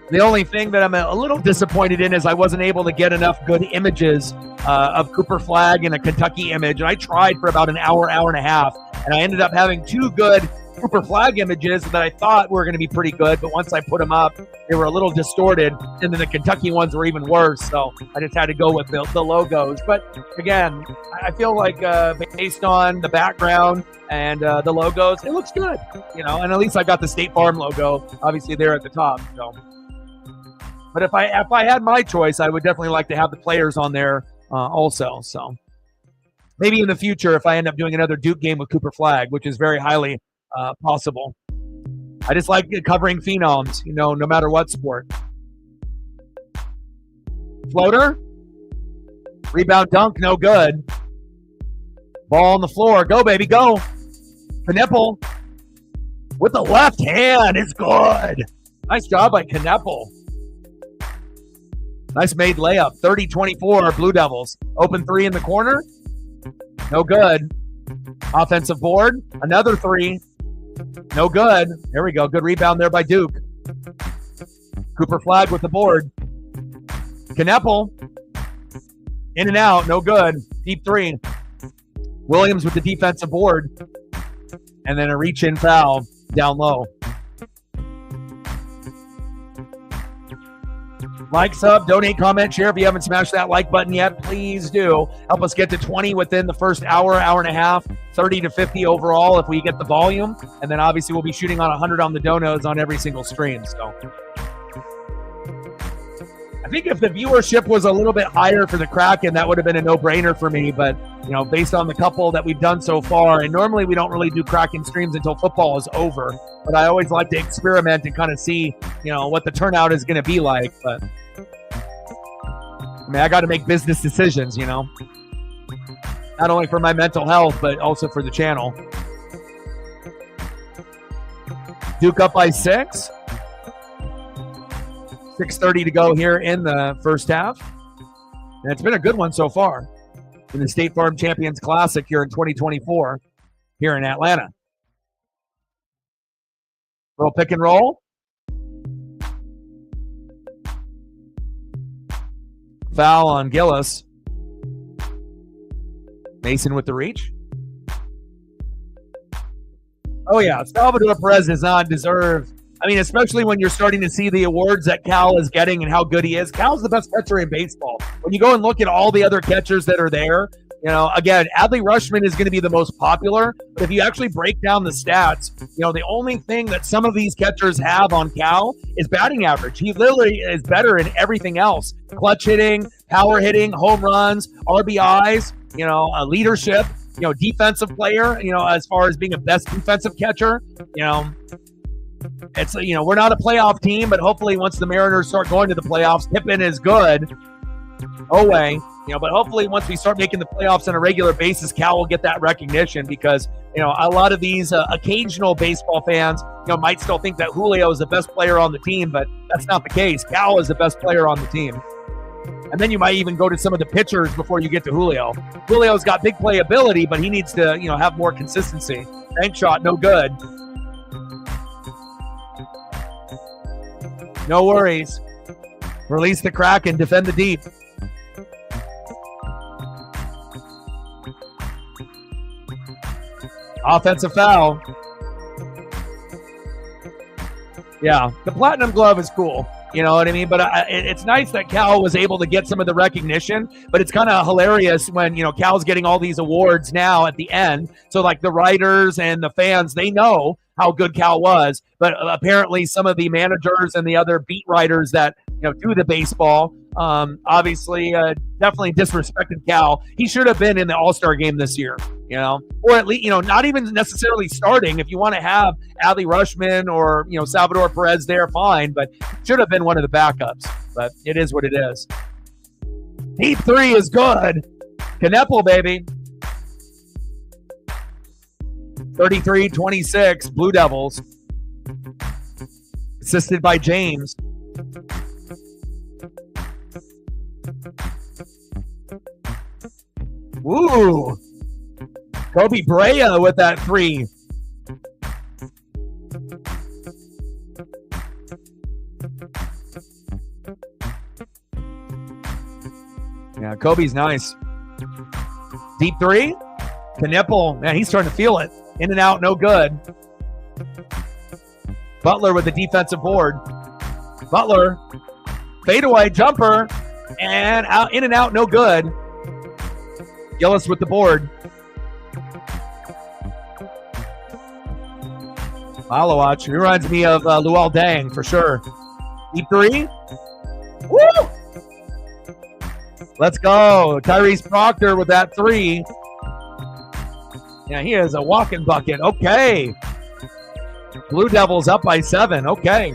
the only thing that I'm a little disappointed in is I wasn't able to get enough good images of Cooper Flag and a Kentucky image. And I tried for about an hour, hour and a half, and I ended up having two good Cooper Flag images that I thought were going to be pretty good, but once I put them up, they were a little distorted, and then the Kentucky ones were even worse, so I just had to go with the logos. But again, I feel like based on the background and the logos, it looks good, and at least I got the State Farm logo, obviously, there at the top. So, but if I had my choice, I would definitely like to have the players on there also. So maybe in the future, if I end up doing another Duke game with Cooper Flag, which is very highly possible. I just like covering phenoms, no matter what sport. Floater. Rebound dunk, no good. Ball on the floor. Go, baby, go. Knepel with the left hand. It's good. Nice job by Knepel. Nice made layup. 30-24, Blue Devils. Open three in the corner. No good. Offensive board. Another three. No good. There we go. Good rebound there by Duke. Cooper Flag with the board. Knepel. In and out. No good. Deep three. Williams with the defensive board. And then a reach-in foul down low. Like, sub, donate, comment, share. If you haven't smashed that like button yet, please do. Help us get to 20 within the first hour, hour and a half, 30 to 50 overall if we get the volume. And then obviously we'll be shooting on 100 on the donos on every single stream. So I think if the viewership was a little bit higher for the Kraken, that would have been a no-brainer for me. But, based on the couple that we've done so far, and normally we don't really do Kraken streams until football is over. But I always like to experiment and kind of see, what the turnout is going to be like. But, I got to make business decisions, not only for my mental health, but also for the channel. Duke up by 6. 6:30 to go here in the first half. And it's been a good one so far in the State Farm Champions Classic here in 2024 here in Atlanta. Little pick and roll. Foul on Gillis. Mason with the reach. Oh, yeah. Salvador Perez does not deserve, especially when you're starting to see the awards that Cal is getting and how good he is. Cal's the best catcher in baseball. When you go and look at all the other catchers that are there, again, Adley Rutschman is going to be the most popular. But if you actually break down the stats, the only thing that some of these catchers have on Cal is batting average. He literally is better in everything else. Clutch hitting, power hitting, home runs, RBIs, leadership, defensive player, as far as being a best defensive catcher, it's, we're not a playoff team, but hopefully once the Mariners start going to the playoffs, Pippen is good. But hopefully once we start making the playoffs on a regular basis, Cal will get that recognition because, a lot of these occasional baseball fans, might still think that Julio is the best player on the team, but that's not the case. Cal is the best player on the team. And then you might even go to some of the pitchers before you get to Julio. Julio's got big playability, but he needs to, have more consistency. Bank shot, no good. No worries. Release the Kraken, defend the deep. Offensive foul. Yeah, the platinum glove is cool. You know what I mean? But it's nice that Cal was able to get some of the recognition, but it's kind of hilarious when, Cal's getting all these awards now at the end. So like the writers and the fans, they know how good Cal was, but apparently some of the managers and the other beat writers that, do the baseball, obviously definitely disrespected Cal. He should have been in the All-Star game this year, or at least, not even necessarily starting. If you want to have Adley Rutschman or, Salvador Perez there, fine, but should have been one of the backups, but it is what it is. Deep three is good. Knepel, baby. 33-26, Blue Devils. Assisted by James. Woo! Kobe Brea with that three. Yeah, Kobe's nice. Deep three. Knepel, man, he's starting to feel it. In and out, no good. Butler with the defensive board. Butler, fadeaway jumper, and out, in and out, no good. Gillis with the board. Malawach reminds me of Luol Deng for sure. Deep three. Woo! Let's go. Tyrese Proctor with that three. Yeah, he is a walking bucket. Okay. Blue Devils up by 7. Okay.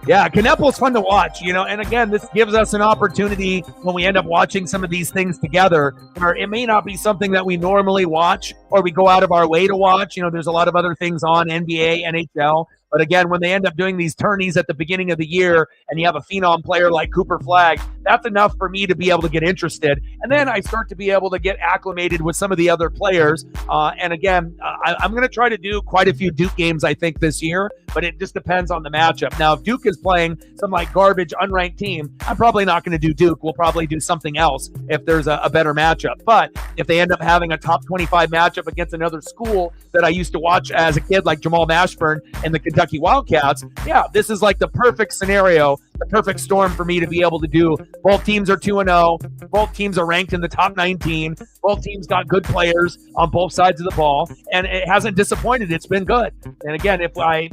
Yeah, Knepel's fun to watch, and again, this gives us an opportunity when we end up watching some of these things together, or it may not be something that we normally watch or we go out of our way to watch. There's a lot of other things on NBA, NHL. But again, when they end up doing these tourneys at the beginning of the year and you have a phenom player like Cooper Flagg, that's enough for me to be able to get interested. And then I start to be able to get acclimated with some of the other players. And again, I'm going to try to do quite a few Duke games, I think, this year, but it just depends on the matchup. Now, if Duke is playing some like garbage, unranked team, I'm probably not going to do Duke. We'll probably do something else if there's a better matchup. But if they end up having a top 25 matchup against another school that I used to watch as a kid, like Jamal Mashburn and the Kentucky Wildcats, yeah, this is like the perfect scenario, the perfect storm for me to be able to do. Both teams are 2-0. Both teams are ranked in the top 19. Both teams got good players on both sides of the ball, and it hasn't disappointed. It's been good. And again, if I,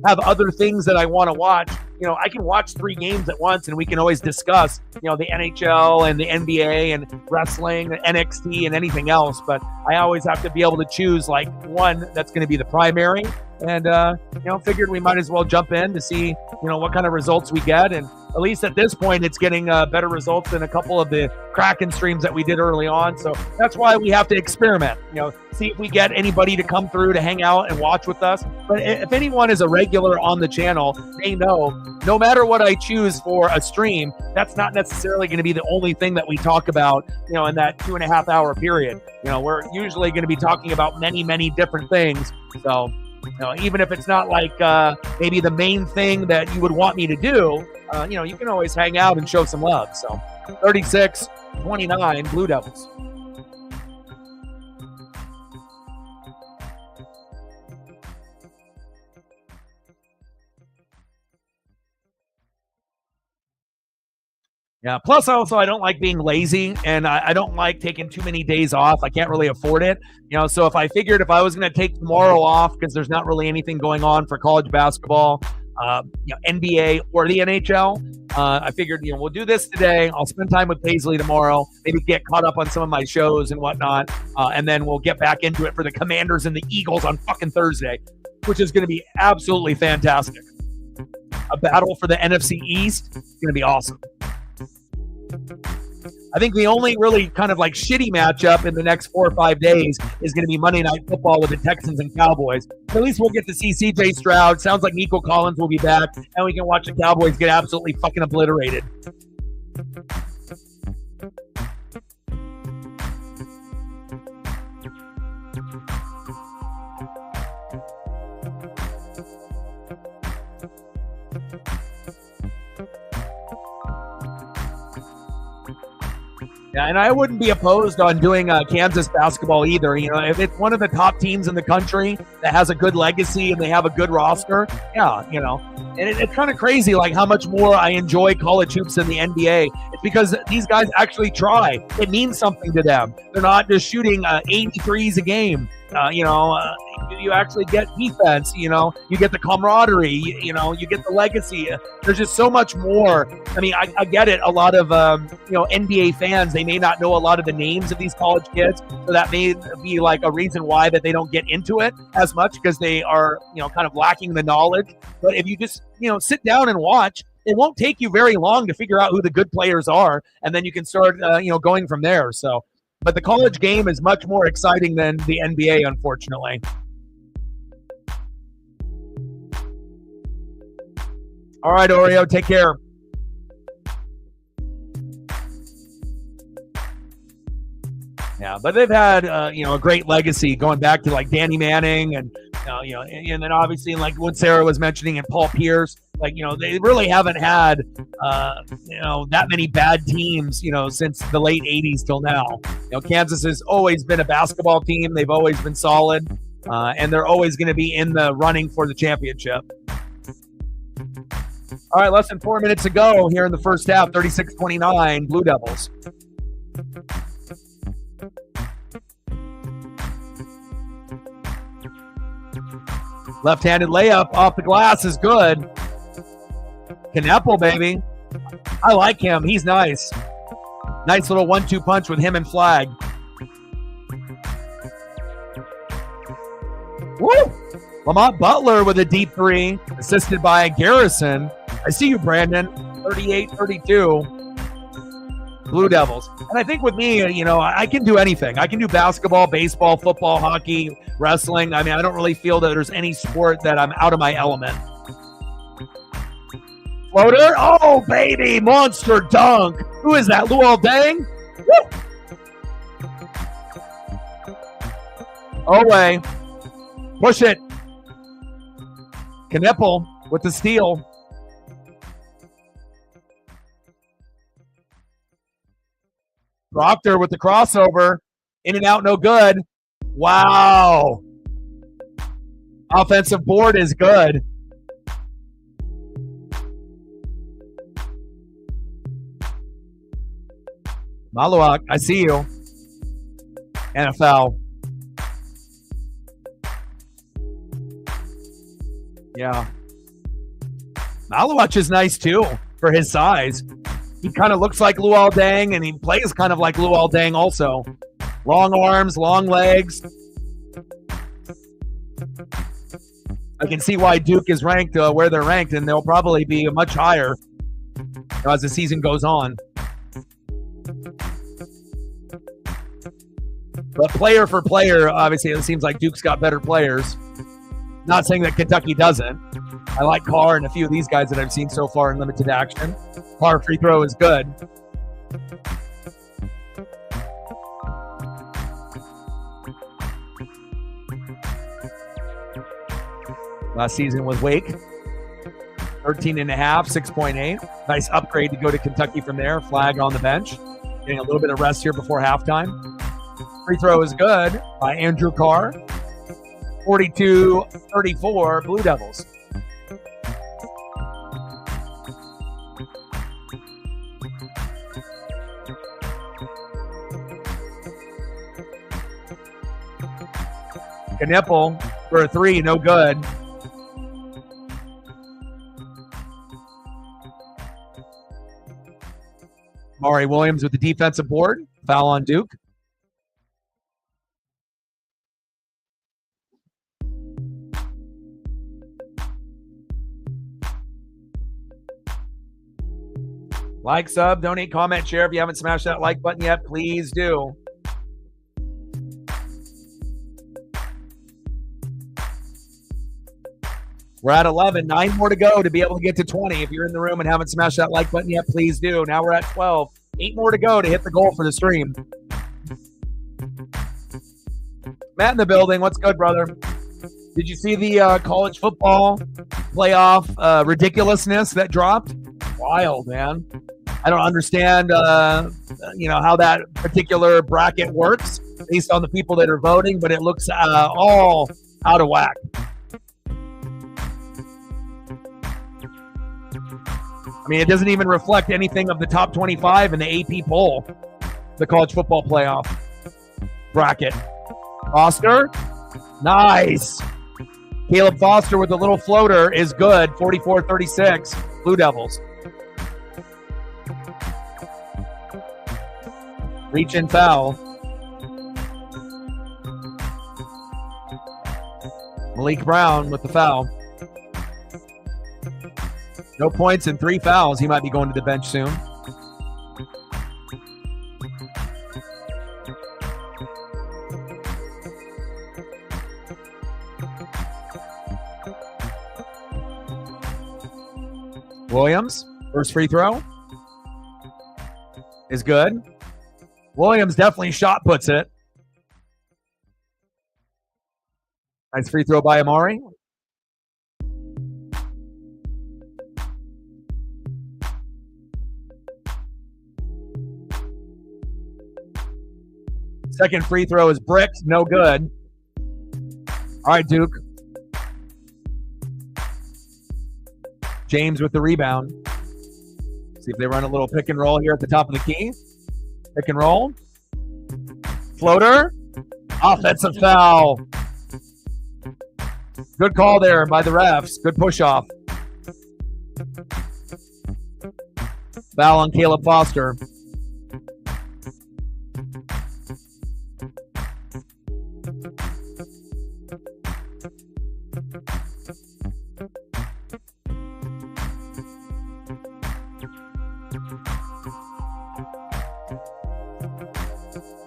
have other things that I want to watch, I can watch 3 games at once, and we can always discuss, the NHL and the NBA and wrestling, NXT, and anything else. But I always have to be able to choose like one that's going to be the primary. And, figured we might as well jump in to see, what kind of results we get. And at least at this point, it's getting better results than a couple of the Kraken streams that we did early on. So that's why we have to experiment, see if we get anybody to come through to hang out and watch with us. But if anyone is a regular on the channel, they know no matter what I choose for a stream, that's not necessarily going to be the only thing that we talk about, in that 2.5 hour period. We're usually going to be talking about many, many different things. So, even if it's not like maybe the main thing that you would want me to do, you can always hang out and show some love. So 36-29 Blue Devils. Yeah. Plus, also, I don't like being lazy, and I don't like taking too many days off. I can't really afford it. So if I figured if I was going to take tomorrow off because there's not really anything going on for college basketball, NBA or the NHL, I figured, we'll do this today. I'll spend time with Paisley tomorrow, maybe get caught up on some of my shows and whatnot, and then we'll get back into it for the Commanders and the Eagles on fucking Thursday, which is going to be absolutely fantastic. A battle for the NFC East is going to be awesome. I think the only really kind of like shitty matchup in the next 4 or 5 days is going to be Monday Night Football with the Texans and Cowboys. But at least we'll get to see CJ Stroud. Sounds like Nico Collins will be back, and we can watch the Cowboys get absolutely fucking obliterated. Yeah, and I wouldn't be opposed on doing Kansas basketball either. If it's one of the top teams in the country that has a good legacy and they have a good roster, yeah, and it's kind of crazy, like how much more I enjoy college hoops than the NBA. It's because these guys actually try. It means something to them. They're not just shooting 83s a game. You actually get defense, you get the camaraderie, you get the legacy. There's just so much more. I mean, I get it. A lot of, NBA fans, they may not know a lot of the names of these college kids. So that may be like a reason why that they don't get into it as much because they are, kind of lacking the knowledge. But if you just, sit down and watch, it won't take you very long to figure out who the good players are. And then you can start, going from there. So, but the college game is much more exciting than the NBA, unfortunately. All right, Oreo, take care. Yeah, but they've had, a great legacy going back to like Danny Manning and, and then obviously like what Sarah was mentioning and Paul Pierce, like, they really haven't had, that many bad teams, since the late 80s till now. Kansas has always been a basketball team. They've always been solid, and they're always going to be in the running for the championship. All right, less than 4 minutes to go here in the first half, 36-29, Blue Devils. Left-handed layup off the glass is good. Kneppel, baby. I like him. He's nice. Nice little 1-2 punch with him and Flag. Woo! Lamont Butler with a deep three, assisted by Garrison. I see you, Brandon. 38-32. Blue Devils. And I think with me, I can do anything. I can do basketball, baseball, football, hockey, wrestling. I mean, I don't really feel that there's any sport that I'm out of my element. Floater. Oh, baby. Monster dunk. Who is that? Luol Deng? Woo! Away. Push it. Kneppel with the steal. Proctor with the crossover. In and out, no good. Wow. Offensive board is good. Maluak, I see you. And a foul. Yeah. Malawach is nice too for his size. He kind of looks like Luol Deng, and he plays kind of like Luol Deng also. Long arms, long legs. I can see why Duke is ranked where they're ranked, and they'll probably be much higher as the season goes on. But player for player, obviously, it seems like Duke's got better players. Not saying that Kentucky doesn't. I like Carr and a few of these guys that I've seen so far in limited action. Carr free throw is good. Last season with Wake. 13.5, 6.8. Nice upgrade to go to Kentucky from there. Flag on the bench. Getting a little bit of rest here before halftime. Free throw is good by Andrew Carr. 42-34 Blue Devils. Knipple for a three, no good. Maury Williams with the defensive board. Foul on Duke. Like, sub, donate, comment, share. If you haven't smashed that like button yet, please do. We're at 11. 9 more to go to be able to get to 20. If you're in the room and haven't smashed that like button yet, please do. Now we're at 12. 8 more to go to hit the goal for the stream. Matt in the building. What's good, brother? Did you see the college football playoff ridiculousness that dropped? Wild, man. I don't understand, how that particular bracket works based on the people that are voting, but it looks all out of whack. I mean, it doesn't even reflect anything of the top 25 in the AP poll, the college football playoff bracket. Foster, nice. Caleb Foster with the little floater is good. 44-36, Blue Devils. Reach and foul. Malik Brown with the foul. No points and 3 fouls. He might be going to the bench soon. Williams, first free throw is good. Williams definitely shot puts it. Nice free throw by Amari. Second free throw is bricked, no good. All right, Duke. James with the rebound. See if they run a little pick and roll here at the top of the key. Pick and roll. Floater. Offensive foul. Good call there by the refs. Good push off. Foul on Caleb Foster.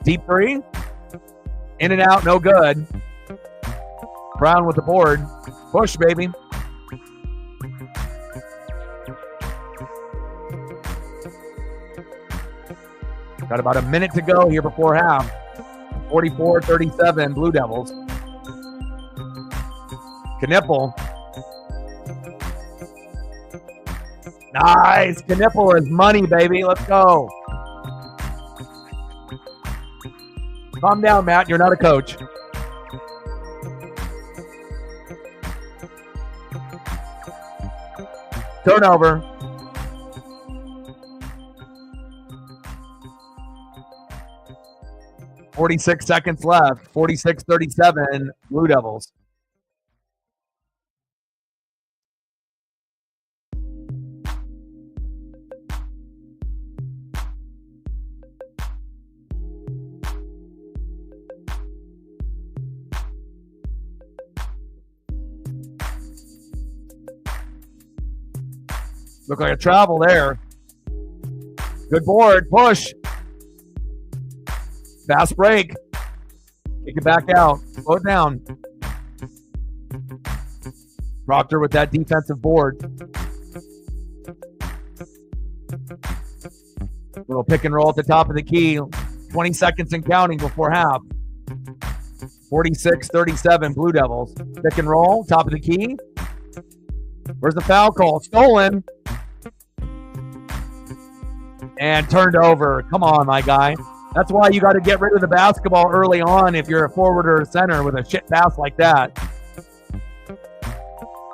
Deep three. In and out, no good. Brown with the board. Push, baby. Got about a minute to go here before half. 44-37, Blue Devils. Knipple. Nice. Knipple is money, baby. Let's go. Calm down, Matt. You're not a coach. Turnover. .46 seconds left. 46-37, Blue Devils. Look like a travel there. Good board. Push. Fast break. Kick it back out. Slow it down. Proctor with that defensive board. Little pick and roll at the top of the key. 20 seconds and counting before half. 46-37 Blue Devils. Pick and roll, top of the key. Where's the foul call? Stolen. And turned over. Come on, my guy. That's why you got to get rid of the basketball early on if you're a forward or a center with a shit pass like that.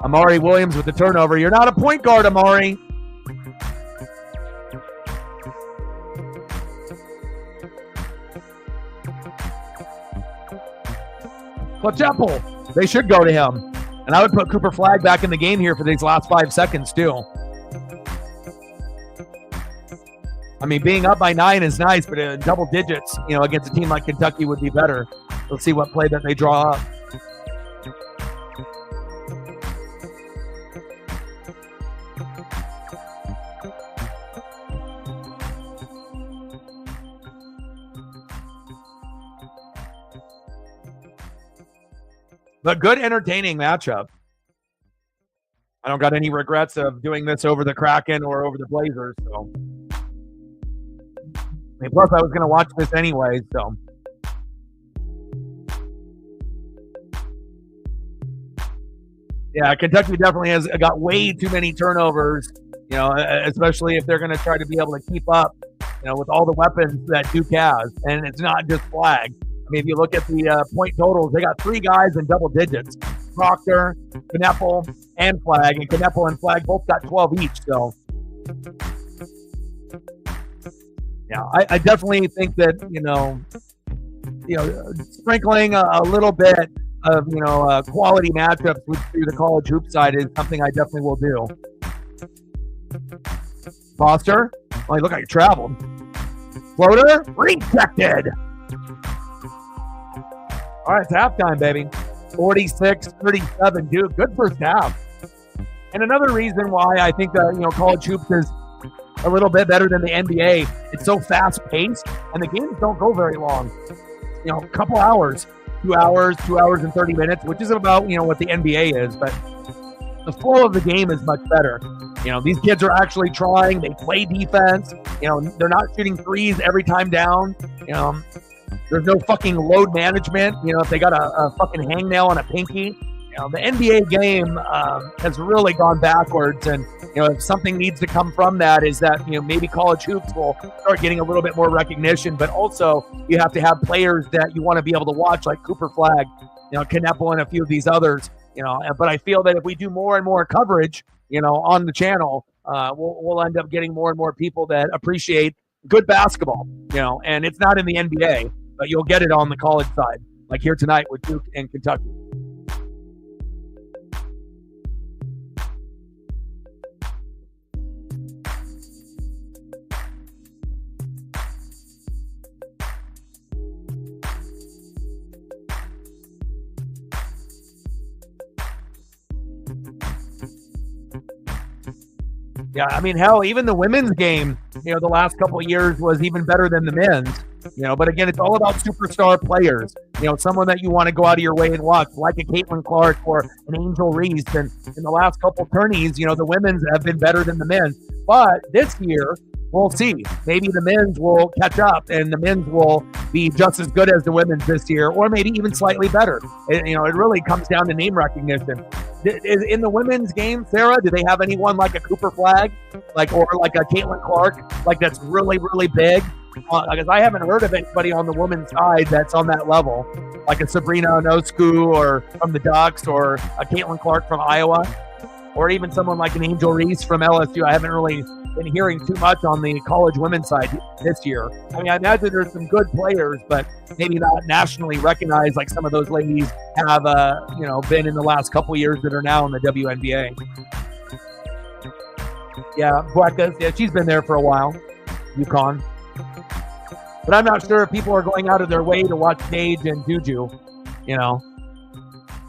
Amari Williams with the turnover. You're not a point guard, Amari. Klachepel. They should go to him. And I would put Cooper Flagg back in the game here for these last 5 seconds, too. I mean, being up by 9 is nice, but in double digits, against a team like Kentucky would be better. Let's see what play that they draw up. But good, entertaining matchup. I don't got any regrets of doing this over the Kraken or over the Blazers. So, plus I was going to watch this anyway. So, yeah, Kentucky definitely has got way too many turnovers. Especially if they're going to try to be able to keep up, with all the weapons that Duke has, and it's not just Flagg. I mean, if you look at the point totals, they got 3 guys in double digits. Proctor, Knepel, and Flagg. And Knepel and Flagg both got 12 each. So, yeah, I definitely think that, sprinkling a little bit of, quality matchups through the college hoop side is something I definitely will do. Foster, look how you traveled. Floater, rejected. All right, it's halftime, baby. 46-37, Duke. Good first half. And another reason why I think that, college hoops is a little bit better than the NBA. It's so fast-paced, and the games don't go very long. A couple hours, 2 hours, 2 hours and 30 minutes, which is about, what the NBA is. But the flow of the game is much better. These kids are actually trying. They play defense. They're not shooting threes every time down. There's no fucking load management. If they got a fucking hangnail on a pinky. The NBA game has really gone backwards. And, if something needs to come from that is that, maybe college hoops will start getting a little bit more recognition. But also, you have to have players that you want to be able to watch, like Cooper Flagg, Knepel, and a few of these others. But I feel that if we do more and more coverage, on the channel, we'll end up getting more and more people that appreciate good basketball, and it's not in the NBA, but you'll get it on the college side, like here tonight with Duke and Kentucky. Yeah, I mean, hell, even the women's game, the last couple of years was even better than the men's, but again, it's all about superstar players, someone that you want to go out of your way and watch, like a Caitlin Clark or an Angel Reese. And in the last couple of tourneys, the women's have been better than the men's. But this year, we'll see. Maybe the men's will catch up and the men's will be just as good as the women's this year, or maybe even slightly better. It really comes down to name recognition. In the women's game, Sarah, do they have anyone like a Cooper Flagg, or like a Caitlin Clark, that's really, really big? Because I haven't heard of anybody on the women's side that's on that level, like a Sabrina Onosku or from the Ducks, or a Caitlin Clark from Iowa, or even someone like an Angel Reese from LSU. I haven't really been hearing too much on the college women's side this year. I mean, I imagine there's some good players, but maybe not nationally recognized like some of those ladies have, been in the last couple years that are now in the WNBA. Yeah, Buekas, yeah, she's been there for a while, UConn. But I'm not sure if people are going out of their way to watch Gage and Juju,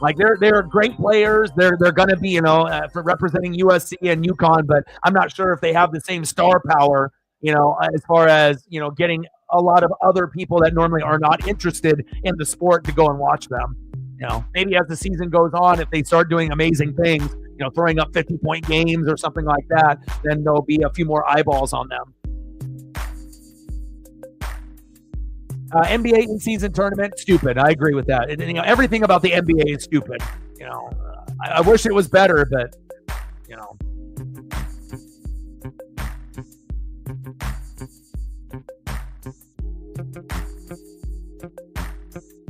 Like they're great players. They're going to be for representing USC and UConn, but I'm not sure if they have the same star power. As far as getting a lot of other people that normally are not interested in the sport to go and watch them. Maybe as the season goes on, if they start doing amazing things, throwing up 50-point games or something like that, then there'll be a few more eyeballs on them. NBA in-season tournament, stupid. I agree with that. Everything about the NBA is stupid. I wish it was better, but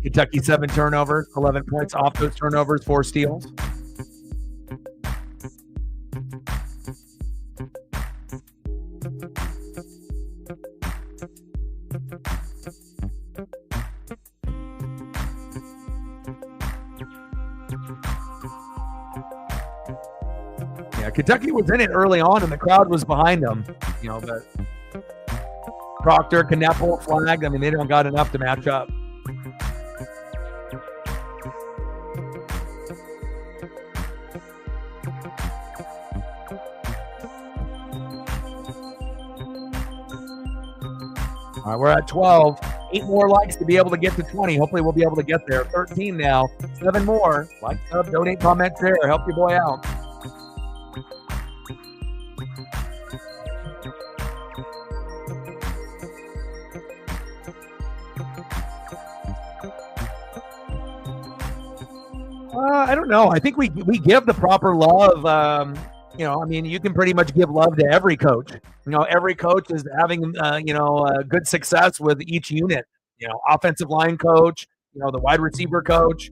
Kentucky 7 turnovers, 11 points off those turnovers, 4 steals. Yeah, Kentucky was in it early on, and the crowd was behind them. But Proctor, Kneppel, flagged. I mean, they don't got enough to match up. All right, we're at 12. 8 more likes to be able to get to 20. Hopefully we'll be able to get there. 13 now. 7 more. Like, sub, donate, comment, share. Help your boy out. I don't know. I think we give the proper love. You can pretty much give love to every coach. Every coach is having, good success with each unit. Offensive line coach, the wide receiver coach,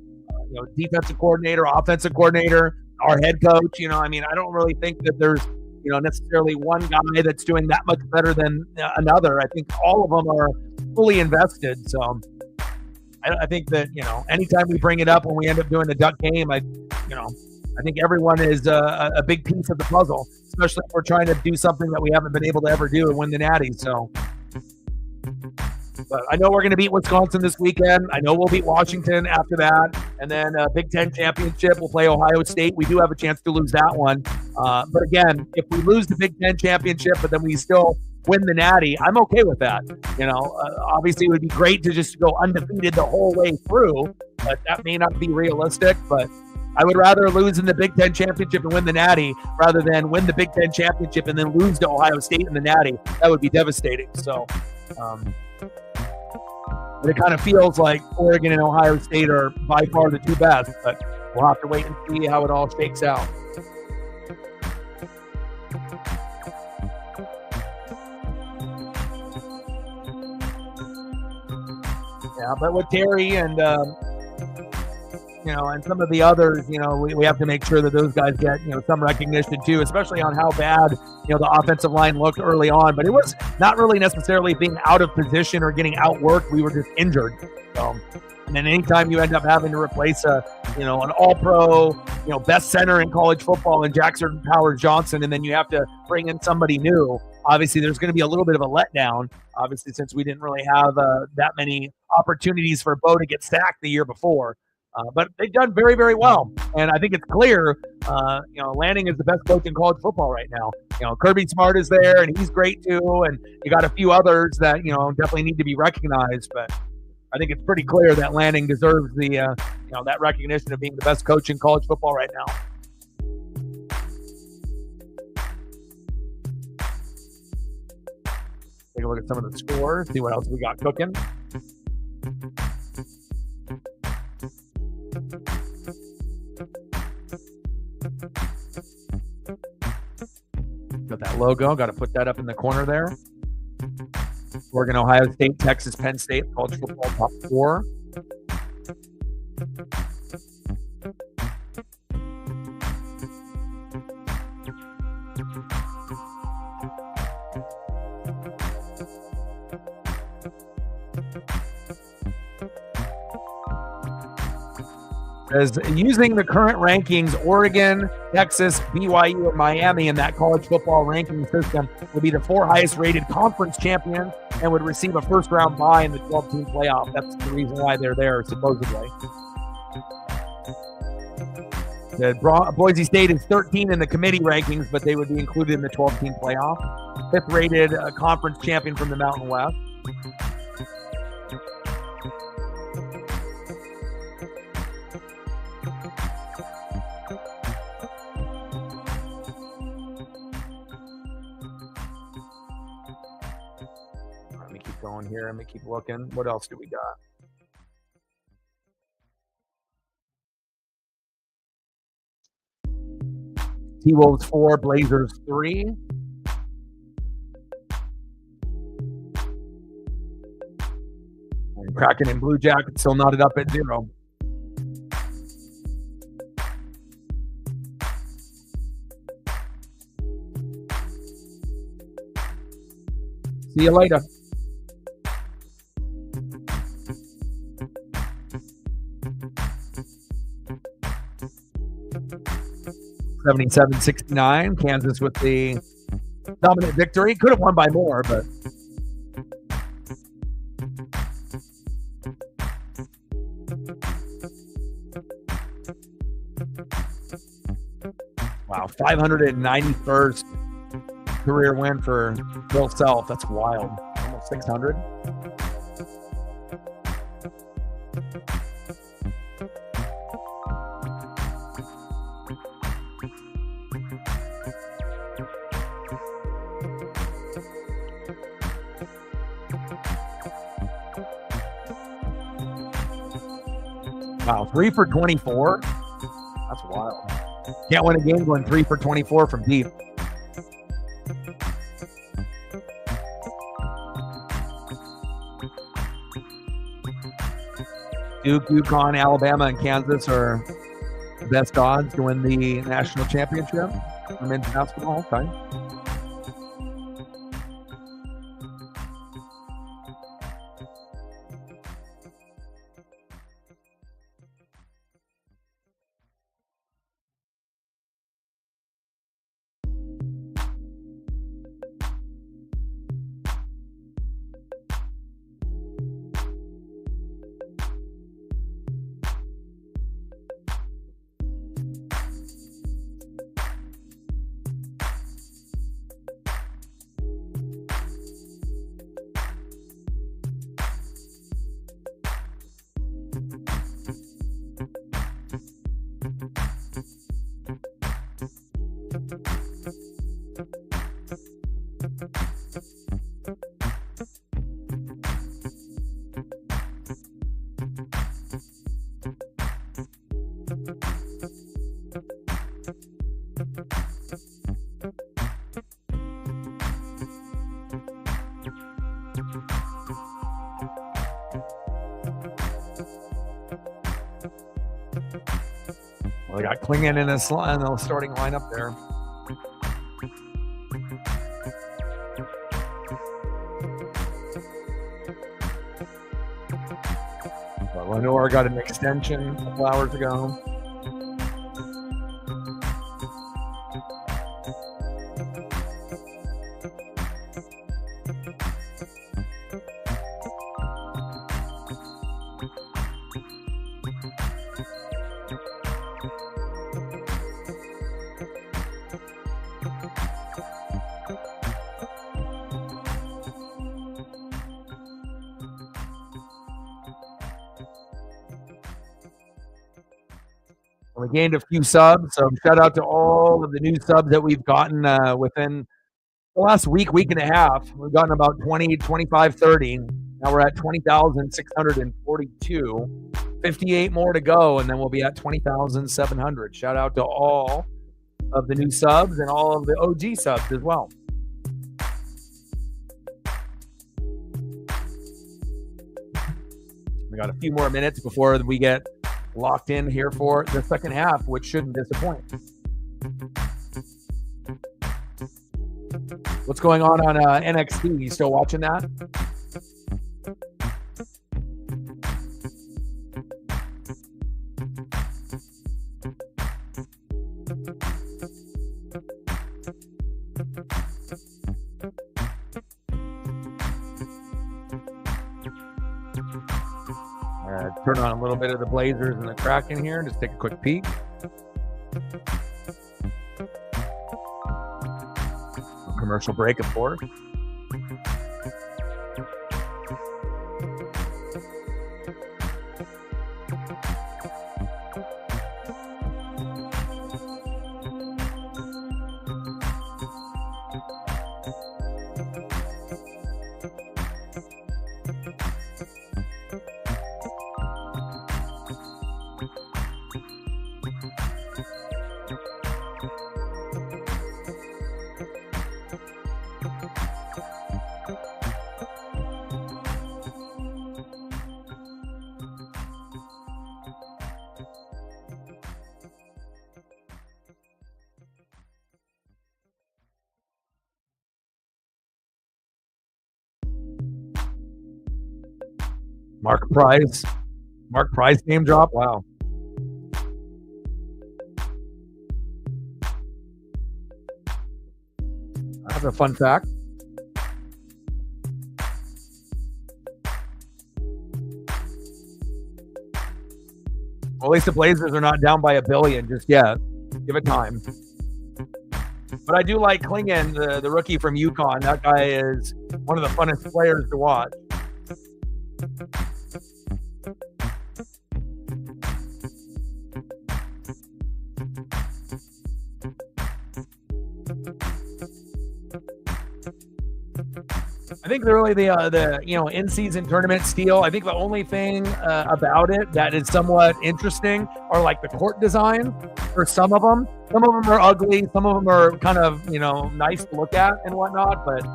defensive coordinator, offensive coordinator, our head coach. I don't really think that there's, necessarily one guy that's doing that much better than another. I think all of them are fully invested. So I think that, anytime we bring it up when we end up doing the Duck game, I think everyone is a big piece of the puzzle, especially if we're trying to do something that we haven't been able to ever do and win the Natty. So, but I know we're going to beat Wisconsin this weekend. I know we'll beat Washington after that. And then Big Ten championship, we'll play Ohio State. We do have a chance to lose that one. But again, if we lose the Big Ten championship, but then we still win the Natty, I'm okay with that. Obviously it would be great to just go undefeated the whole way through, but that may not be realistic. But I would rather lose in the Big Ten championship and win the Natty rather than win the Big Ten championship and then lose to Ohio State in the Natty. That would be devastating. So, but it kind of feels like Oregon and Ohio State are by far the two best, but we'll have to wait and see how it all shakes out. Yeah, but with Terry and and some of the others, we have to make sure that those guys get, some recognition too, especially on how bad, the offensive line looked early on. But it was not really necessarily being out of position or getting outworked. We were just injured. So, and then anytime you end up having to replace an all-pro, best center in college football in Jackson Powers Johnson, and then you have to bring in somebody new, obviously there's going to be a little bit of a letdown, obviously, since we didn't really have that many opportunities for Bo to get sacked the year before. But they've done very, very well. And I think it's clear, Lanning is the best coach in college football right now. Kirby Smart is there, and he's great too. And you got a few others that, definitely need to be recognized. But I think it's pretty clear that Lanning deserves the, that recognition of being the best coach in college football right now. Take a look at some of the scores, see what else we got cooking. Got that logo. Got to put that up in the corner there. Oregon, Ohio State, Texas, Penn State, college football top 4. As using the current rankings, Oregon, Texas, BYU, and Miami in that college football ranking system would be the 4 highest rated conference champions and would receive a first round bye in the 12-team playoff. That's the reason why they're there, supposedly. Boise State is 13 in the committee rankings, but they would be included in the 12-team playoff. Fifth-rated conference champion from the Mountain West. Let me keep going here. Let me keep looking. What else do we got? T-Wolves 4, Blazers 3. And Kraken and Blue Jackets still knotted up at 0. See you later. $77-69. Kansas with the dominant victory. Could have won by more, but wow, 591st career win for Bill Self. That's wild. Almost 600. Wow, 3 for 24. That's wild. Can't win a game going 3 for 24 from deep. Duke, UConn, Alabama, and Kansas are the best odds to win the national championship for men's basketball. Okay. Well, they got Klingon in the starting lineup there. Well, Lenore got an extension a couple hours ago. We gained a few subs, so shout out to all of the new subs that we've gotten within the last week and a half. We've gotten about 20, 25, 30. Now we're at 20,642. 58 more to go, and then we'll be at 20,700. Shout out to all of the new subs and all of the OG subs as well. We got a few more minutes before we get locked in here for the second half, which shouldn't disappoint. What's going on NXT? You still watching that? Turn on a little bit of the Blazers and the Kraken here. Just take a quick peek. commercial break, of course. Mark Price name drop. Wow. That's a fun fact. Well, at least the Blazers are not down by $1 billion just yet. Give it time. But I do like Klingon, the rookie from UConn. That guy is one of the funnest players to watch. I think really the in-season tournament steal. I think the only thing about it that is somewhat interesting are like the court design for some of them. Some of them are ugly. Some of them are kind of nice to look at and whatnot. But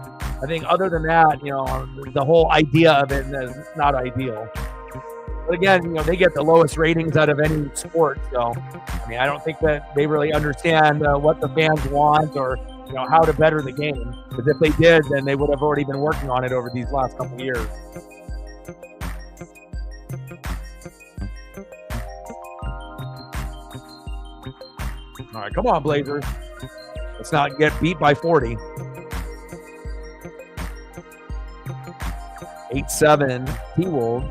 I think other than that, the whole idea of it is not ideal. But again, they get the lowest ratings out of any sport. So I mean, I don't think that they really understand what the fans want or how to better the game. Because if they did, then they would have already been working on it over these last couple of years. All right, come on, Blazers. Let's not get beat by 40. 8-7 T-Wolves.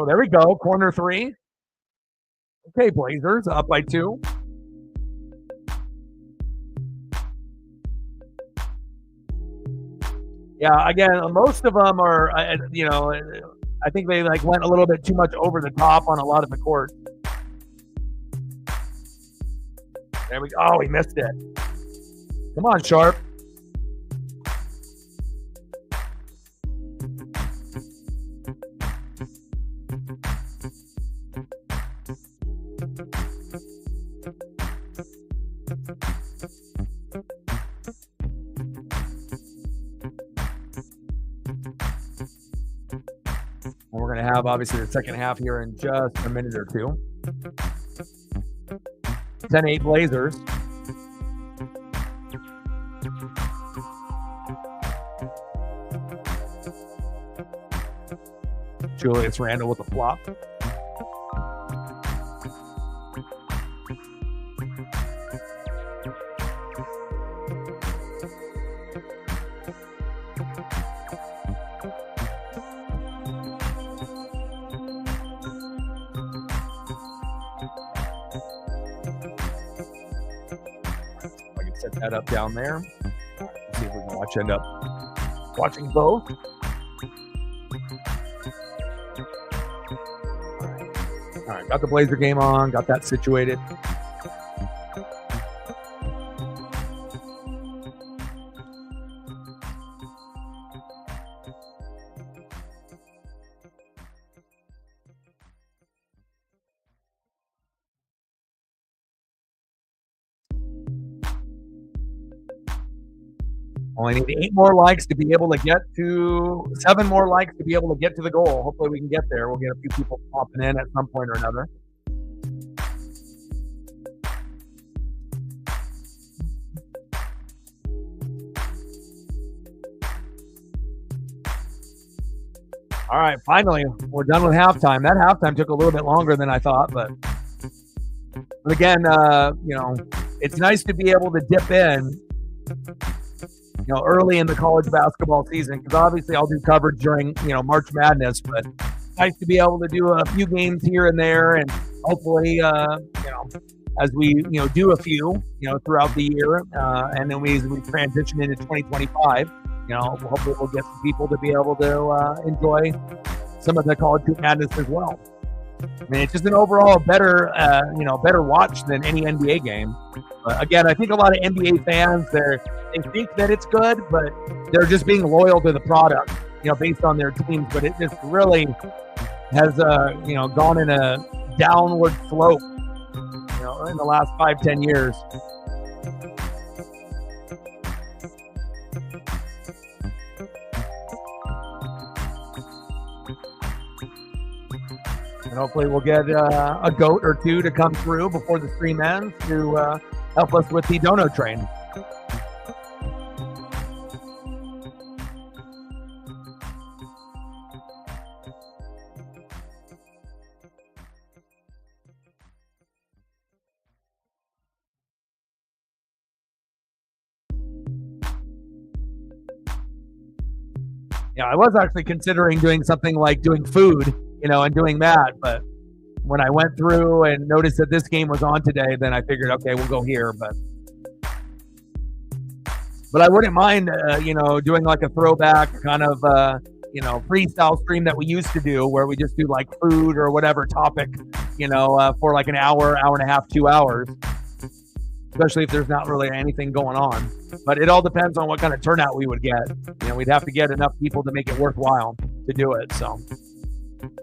Oh, there we go. Corner 3. Okay, Blazers up by 2. Yeah, again, most of them are, I think they went a little bit too much over the top on a lot of the court. There we go. Oh, he missed it. Come on, Sharp. We're going to have, obviously, the second half here in just a minute or two. 10-8 Blazers. Julius Randle with the flop. Set that up down there. Let's see if we can end up watching both. All right, got the Blazer game on, got that situated. Only need 8 more likes to be able to get to 7 more likes to be able to get to the goal. Hopefully we can get there. We'll get a few people popping in at some point or another. All right, finally, we're done with halftime. That halftime took a little bit longer than I thought, but again, it's nice to be able to dip in early in the college basketball season, because obviously I'll do coverage during, March Madness, but nice to be able to do a few games here and there, and hopefully, as we, do a few, throughout the year, and then as we transition into 2025, hopefully we'll get some people to be able to enjoy some of the college madness as well. I mean, it's just an overall better watch than any NBA game. Again, I think a lot of NBA fans, they think that it's good, but they're just being loyal to the product, based on their teams. But it just really has, gone in a downward slope, in the last 5-10 years. And hopefully we'll get a goat or two to come through before the stream ends to help us with the dono train. Yeah, I was actually considering doing something like doing food, and doing that. But when I went through and noticed that this game was on today, then I figured, okay, we'll go here. But I wouldn't mind, doing like a throwback kind of, freestyle stream that we used to do, where we just do like food or whatever topic, for like an hour and a half, 2 hours. Especially if there's not really anything going on. But it all depends on what kind of turnout we would get. We'd have to get enough people to make it worthwhile to do it. So,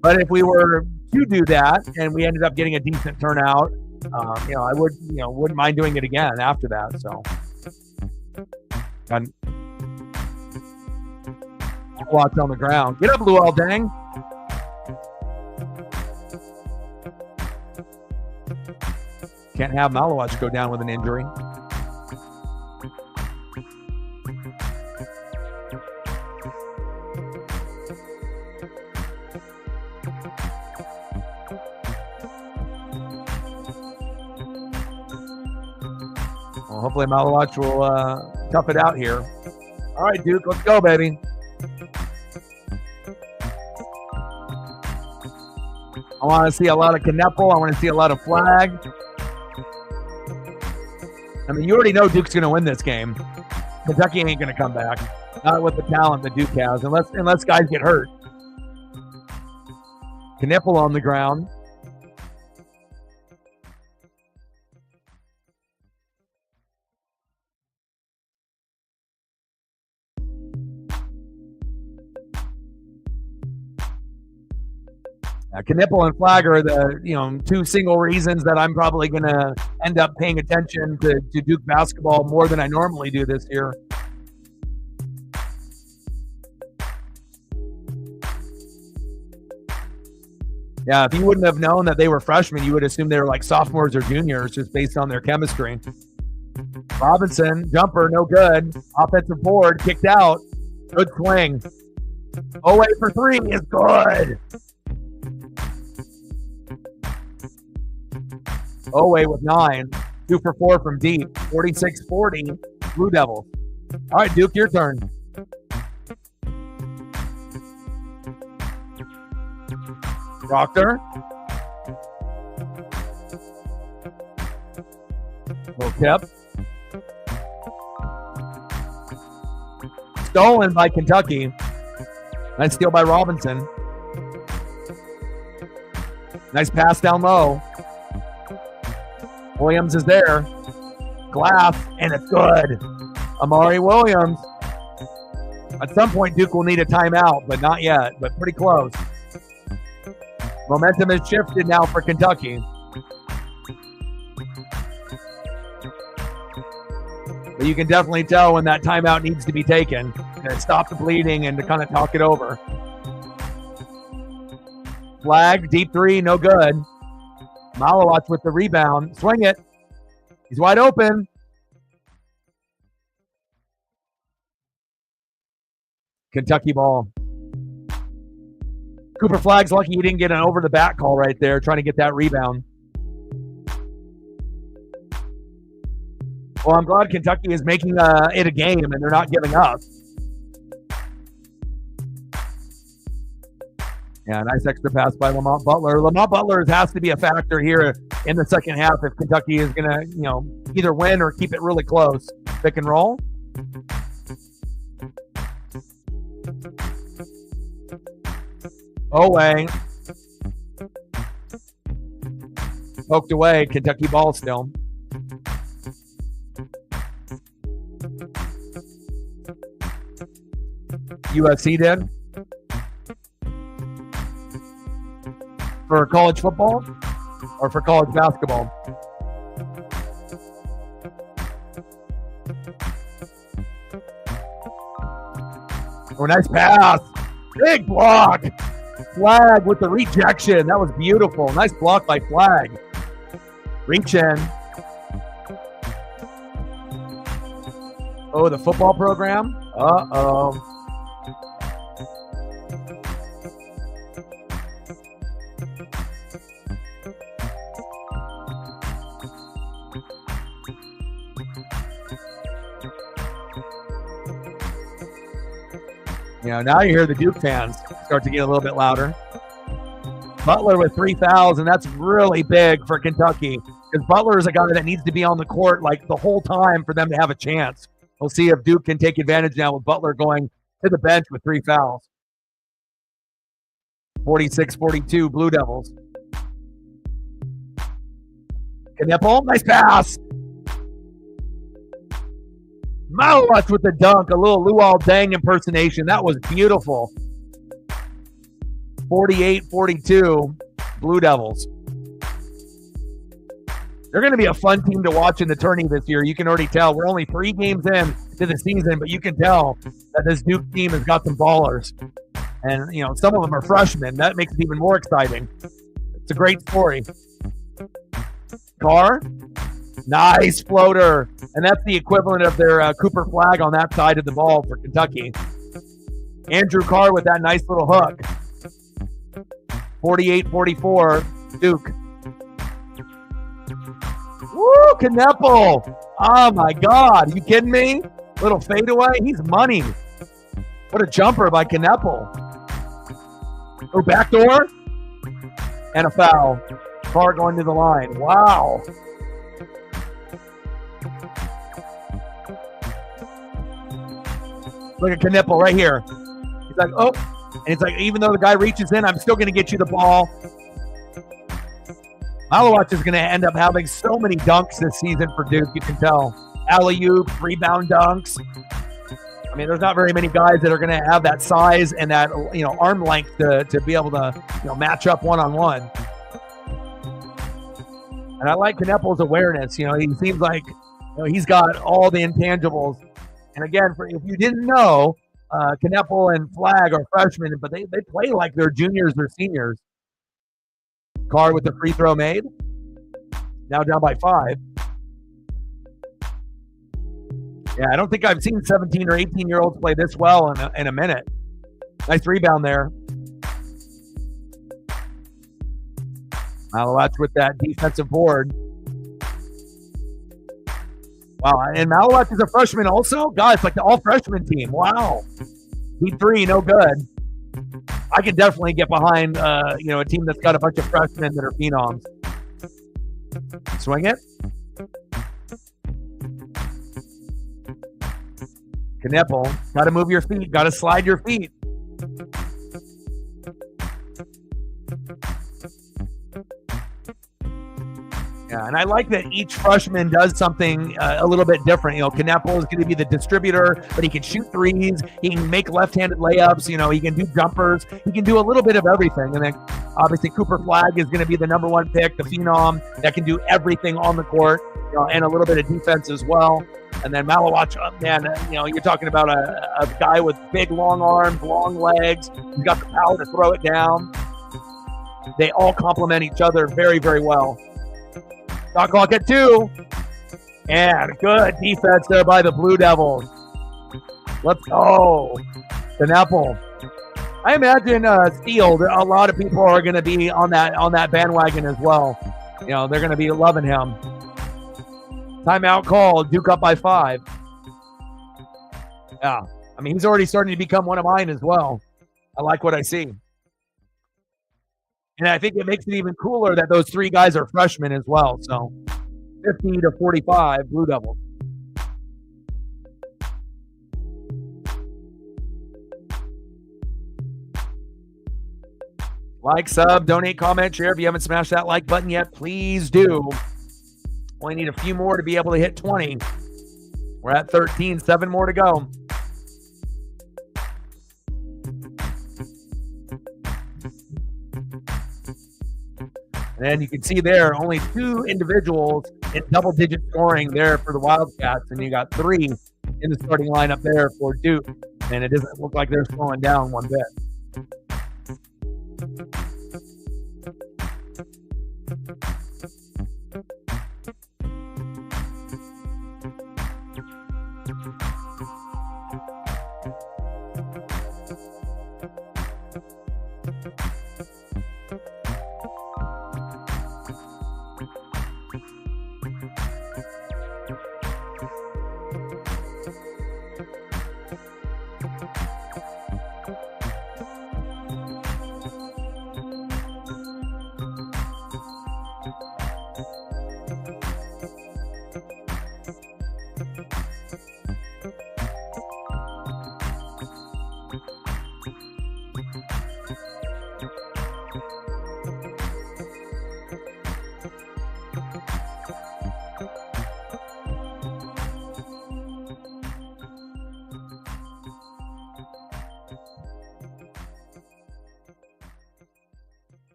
but if we were to do that and we ended up getting a decent turnout, I wouldn't mind doing it again after that. So, and watch on the ground. Get up, Luol Deng. Can't have Malawach go down with an injury. Well, hopefully Malawach will tough it out here. All right, Duke, let's go, baby. I want to see a lot of Knepel. I want to see a lot of flag. I mean, you already know Duke's going to win this game. Kentucky ain't going to come back. Not with the talent that Duke has, unless guys get hurt. Knepel on the ground. Knepel and Flag are the two single reasons that I'm probably going to end up paying attention to Duke basketball more than I normally do this year. Yeah, if you wouldn't have known that they were freshmen, you would assume they were like sophomores or juniors just based on their chemistry. Robinson, jumper, no good. Offensive board, kicked out. Good swing. Away for three is good. Oway with 9, 2 for 4 from deep, 46-40, Blue Devils. All right, Duke, your turn. Proctor. Little tip. Stolen by Kentucky. Nice steal by Robinson. Nice pass down low. Williams is there. Glass, and it's good. Amari Williams. At some point, Duke will need a timeout, but not yet, but pretty close. Momentum has shifted now for Kentucky. But you can definitely tell when that timeout needs to be taken to stop the bleeding and to kind of talk it over. Flag, deep three, no good. Malawach with the rebound. Swing it. He's wide open. Kentucky ball. Cooper Flag's lucky he didn't get an over the back call right there, trying to get that rebound. Well, I'm glad Kentucky is making it a game and they're not giving up. Yeah, nice extra pass by Lamont Butler. Lamont Butler has to be a factor here in the second half if Kentucky is going to, either win or keep it really close. Pick and roll. Away. Poked away. Kentucky ball still. USC did. For college football or for college basketball? Oh, nice pass. Big block. Flag with the rejection. That was beautiful. Nice block by Flag. Reach in. Oh, the football program? Uh-oh. Now you hear the Duke fans start to get a little bit louder. Butler with 3 fouls, and that's really big for Kentucky because Butler is a guy that needs to be on the court like the whole time for them to have a chance. We'll see if Duke can take advantage now with Butler going to the bench with 3 fouls. 46-42, Blue Devils. Knippel, nice pass. Malowitz with the dunk, a little Luol Deng impersonation. That was beautiful. 48-42, Blue Devils. They're going to be a fun team to watch in the tourney this year. You can already tell. We're only 3 games in to the season, but you can tell that this Duke team has got some ballers. And, some of them are freshmen. That makes it even more exciting. It's a great story. Carr. Nice floater. And that's the equivalent of their Cooper Flag on that side of the ball for Kentucky. Andrew Carr with that nice little hook. 48-44, Duke. Woo, Kneppel. Oh, my God. Are you kidding me? Little fadeaway. He's money. What a jumper by Kneppel. Oh, backdoor. And a foul. Carr going to the line. Wow. Look at Kneppel right here. He's like, oh. And it's like, even though the guy reaches in, I'm still going to get you the ball. Malowitz is going to end up having so many dunks this season for Duke, you can tell. Alley-oop, rebound dunks. I mean, there's not very many guys that are going to have that size and that, arm length to be able to, match up one-on-one. And I like Kneppel's awareness. He seems like he's got all the intangibles. And again, if you didn't know, Kneppel and Flag are freshmen, but they play like they're juniors or seniors. Carr with the free throw made. Now down by 5. Yeah, I don't think I've seen 17 or 18-year-olds play this well in a minute. Nice rebound there. Malowitz with that defensive board. Wow, and Malowitz is a freshman also? God, it's like the all-freshman team. Wow. P3, no good. I can definitely get behind, a team that's got a bunch of freshmen that are phenoms. Swing it. Kneppel, got to move your feet, got to slide your feet. Yeah, and I like that each freshman does something a little bit different. Kneppel is going to be the distributor, but he can shoot threes. He can make left-handed layups. He can do jumpers. He can do a little bit of everything. And then obviously Cooper Flag is going to be the number 1 pick, the phenom that can do everything on the court, and a little bit of defense as well. And then Malowitz, you're talking about a guy with big, long arms, long legs. He's got the power to throw it down. They all complement each other very, very well. Shot clock at 2. And good defense there by the Blue Devils. Let's go. Kneppel. I imagine Steele, a lot of people are going to be on that bandwagon as well. They're going to be loving him. Timeout called. Duke up by 5. Yeah. I mean, he's already starting to become one of mine as well. I like what I see. And I think it makes it even cooler that those 3 guys are freshmen as well. So 50-45, Blue Devils. Like, sub, donate, comment, share. If you haven't smashed that like button yet, please do. Only need a few more to be able to hit 20. We're at 13, 7 more to go. And you can see there, only 2 individuals in double-digit scoring there for the Wildcats, and you got 3 in the starting lineup there for Duke, and it doesn't look like they're slowing down one bit.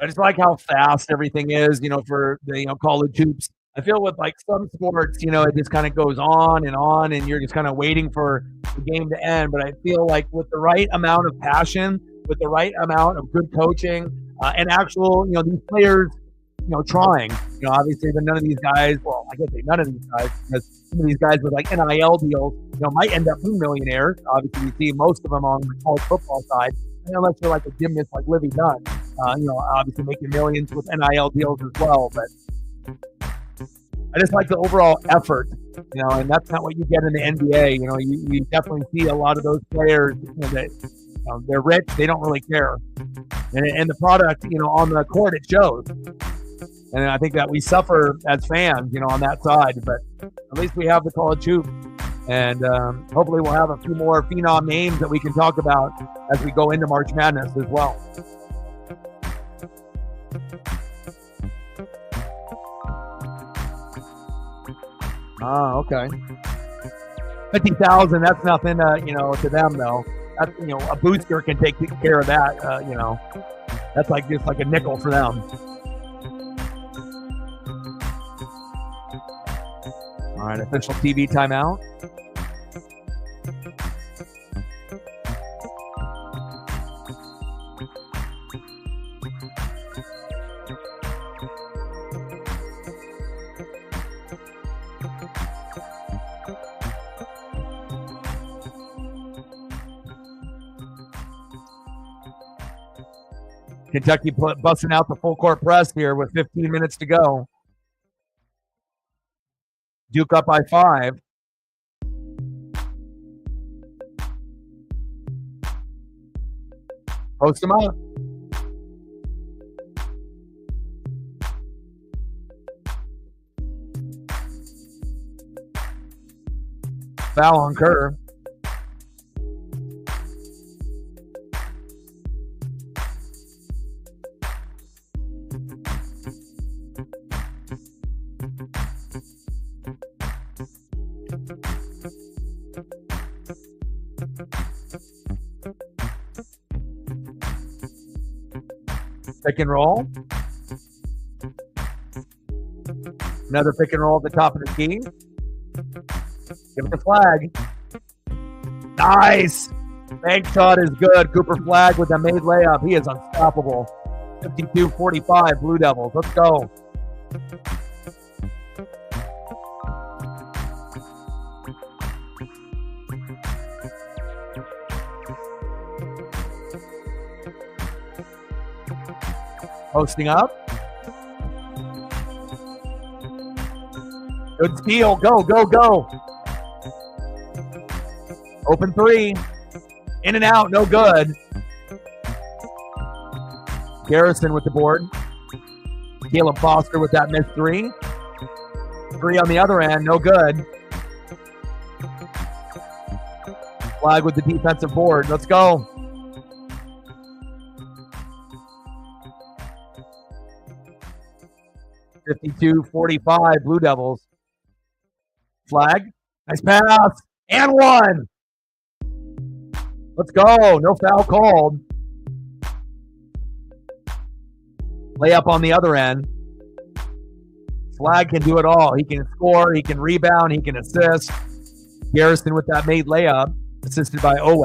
I just like how fast everything is, for the college hoops. I feel with like some sports, it just kind of goes on, and you're just kind of waiting for the game to end. But I feel like with the right amount of passion, with the right amount of good coaching, and actual, these players, trying. Obviously, none of these guys. Well, I guess none of these guys, because some of these guys with like NIL deals, might end up being millionaires. Obviously, we see most of them on the college football side, unless you're like a gymnast like Livy Dunn. Obviously making millions with NIL deals as well. But I just like the overall effort, and that's not what you get in the NBA. You definitely see a lot of those players that they're rich, they don't really care, and the product, on the court, it shows. And I think that we suffer as fans, on that side. But at least we have the college hoop, and hopefully we'll have a few more phenom names that we can talk about as we go into March Madness as well. Okay. 50,000. That's nothing, to them though. That's, a booster can take care of that. That's like just like a nickel for them. All right, official TV timeout. Kentucky busting out the full court press here with 15 minutes to go. Duke up by 5. Post them up. Foul on Kerr. Pick and roll. Another pick and roll at the top of the key. Give it the flag. Nice. Bank shot is good. Cooper Flagg with a made layup. He is unstoppable. 52-45 Blue Devils. Let's go. Posting up. Good steal. Go, go, go. Open three. In and out. No good. Garrison with the board. Caleb Foster with that missed three. Three on the other end. No good. Flag with the defensive board. Let's go. (52-45) Blue Devils. Flag. Nice pass. And one. Let's go. No foul called. Layup on the other end. Flag can do it all. He can score. He can rebound. He can assist. Garrison with that made layup. Assisted by Owe.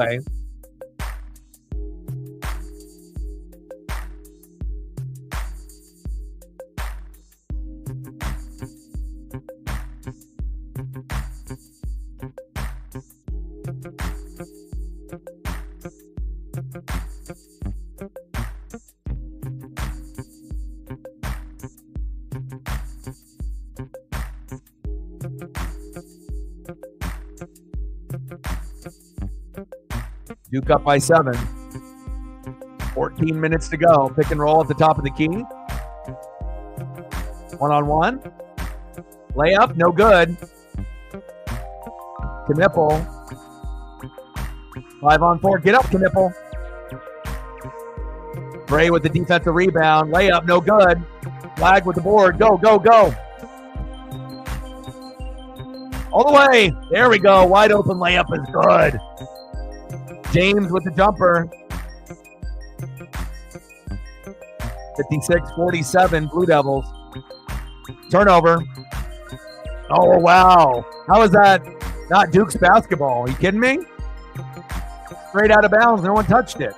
Duke up by 7. 14 minutes to go. Pick and roll at the top of the key. One-on-one. Layup, no good. Knipple. 5-on-4. Get up, Knipple. Bray with the defensive rebound. Layup, no good. Flag with the board. Go, go, go. All the way. There we go. Wide open layup is good. James with the jumper. 56-47 Blue Devils. Turnover. Oh, wow. How is that not Duke's basketball? Are you kidding me? Straight out of bounds. No one touched it.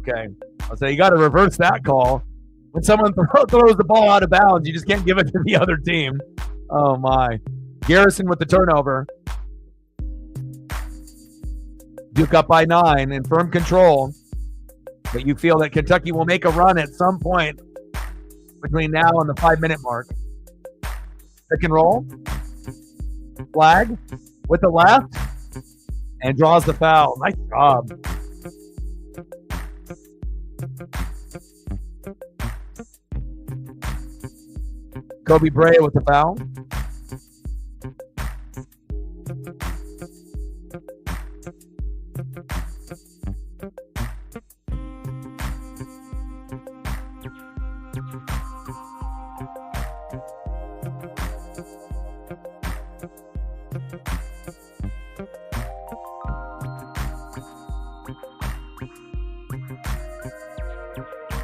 Okay, so you got to reverse that call. When someone throws the ball out of bounds, you just can't give it to the other team. Oh, my. Garrison with the turnover. Duke up by 9 in firm control. But you feel that Kentucky will make a run at some point between now and the 5-minute mark. Pick and roll. Flag with the left. And draws the foul. Nice job. Kobe Bray with the foul.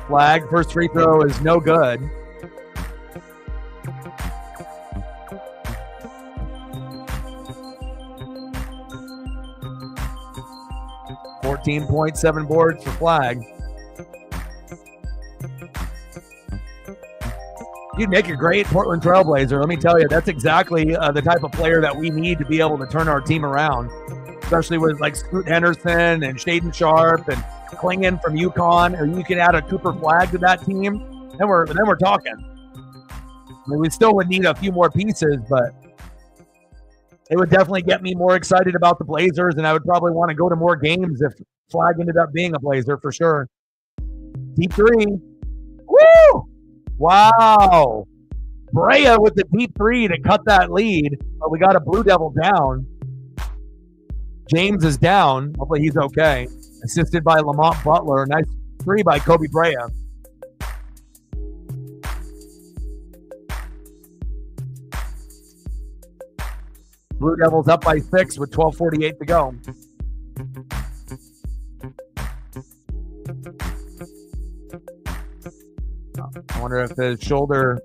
Flag. First free throw is no good. .7 boards for Flag. You'd make a great Portland Trailblazer. Let me tell you, that's exactly the type of player that we need to be able to turn our team around, especially with like Scoot Henderson and Shaden Sharp and Klingon from UConn. Or you can add a Cooper Flag to that team, then we're talking. I mean, we still would need a few more pieces, but it would definitely get me more excited about the Blazers, and I would probably want to go to more games if Flag ended up being a Blazer for sure. Deep three. Woo! Wow. Brea with the deep three to cut that lead, but we got a Blue Devil down. James is down. Hopefully he's okay. Assisted by Lamont Butler. Nice three by Kobe Brea. Blue Devils up by 6 with 12:48 to go. I wonder if his shoulder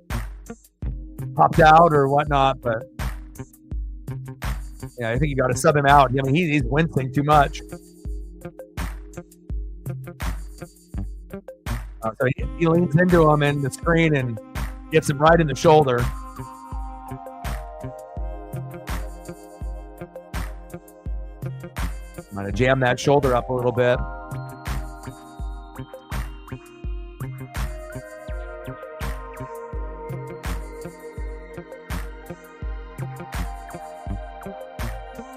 popped out or whatnot, but yeah, I think you got to sub him out. I mean, he's wincing too much. So he leans into him in the screen and gets him right in the shoulder. Kind of jam that shoulder up a little bit.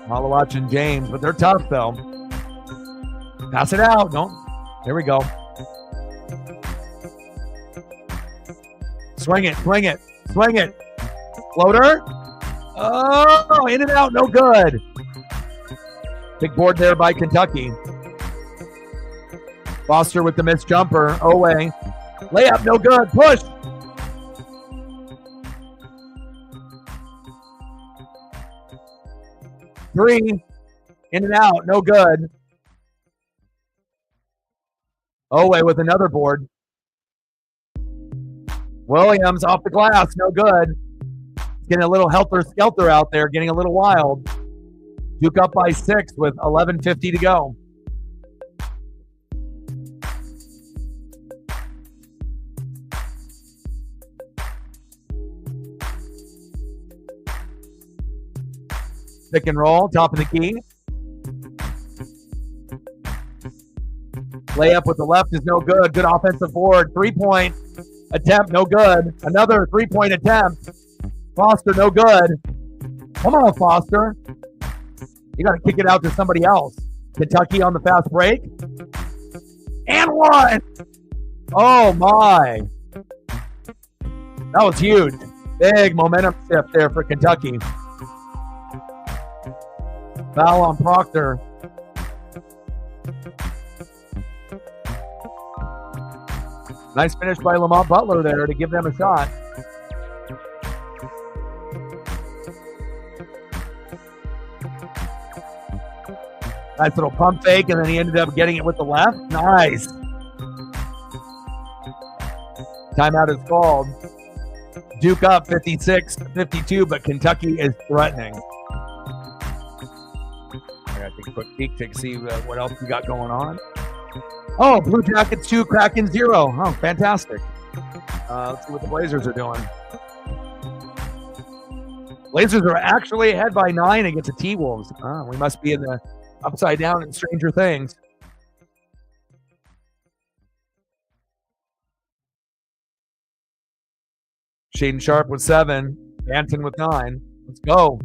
Malawach and James, but they're tough though. Pass it out. Don't. There we go. Swing it, swing it, swing it. Floater. Oh, in and out, no good. Big board there by Kentucky. Foster with the missed jumper. Owe. Layup, no good. Push. Three. In and out, no good. Owe with another board. Williams off the glass, no good. Getting a little helter-skelter out there, getting a little wild. Duke up by 6 with 11:50 to go. Pick and roll, top of the key. Layup with the left is no good. Good offensive board. 3-point attempt, no good. Another 3-point attempt. Foster, no good. Come on, Foster. You got to kick it out to somebody else. Kentucky on the fast break. And one. Oh, my. That was huge. Big momentum shift there for Kentucky. Foul on Proctor. Nice finish by Lamont Butler there to give them a shot. Nice little pump fake, and then he ended up getting it with the left. Nice. Timeout is called. Duke up 56-52, but Kentucky is threatening. I gotta take a quick peek to see what else we got going on. Oh, Blue Jackets 2, Kraken 0. Oh, fantastic. Let's see what the Blazers are doing. Blazers are actually ahead by 9 against the T-Wolves. We must be in the upside down in Stranger Things. Shaden Sharp with 7. Banton with 9. Let's go.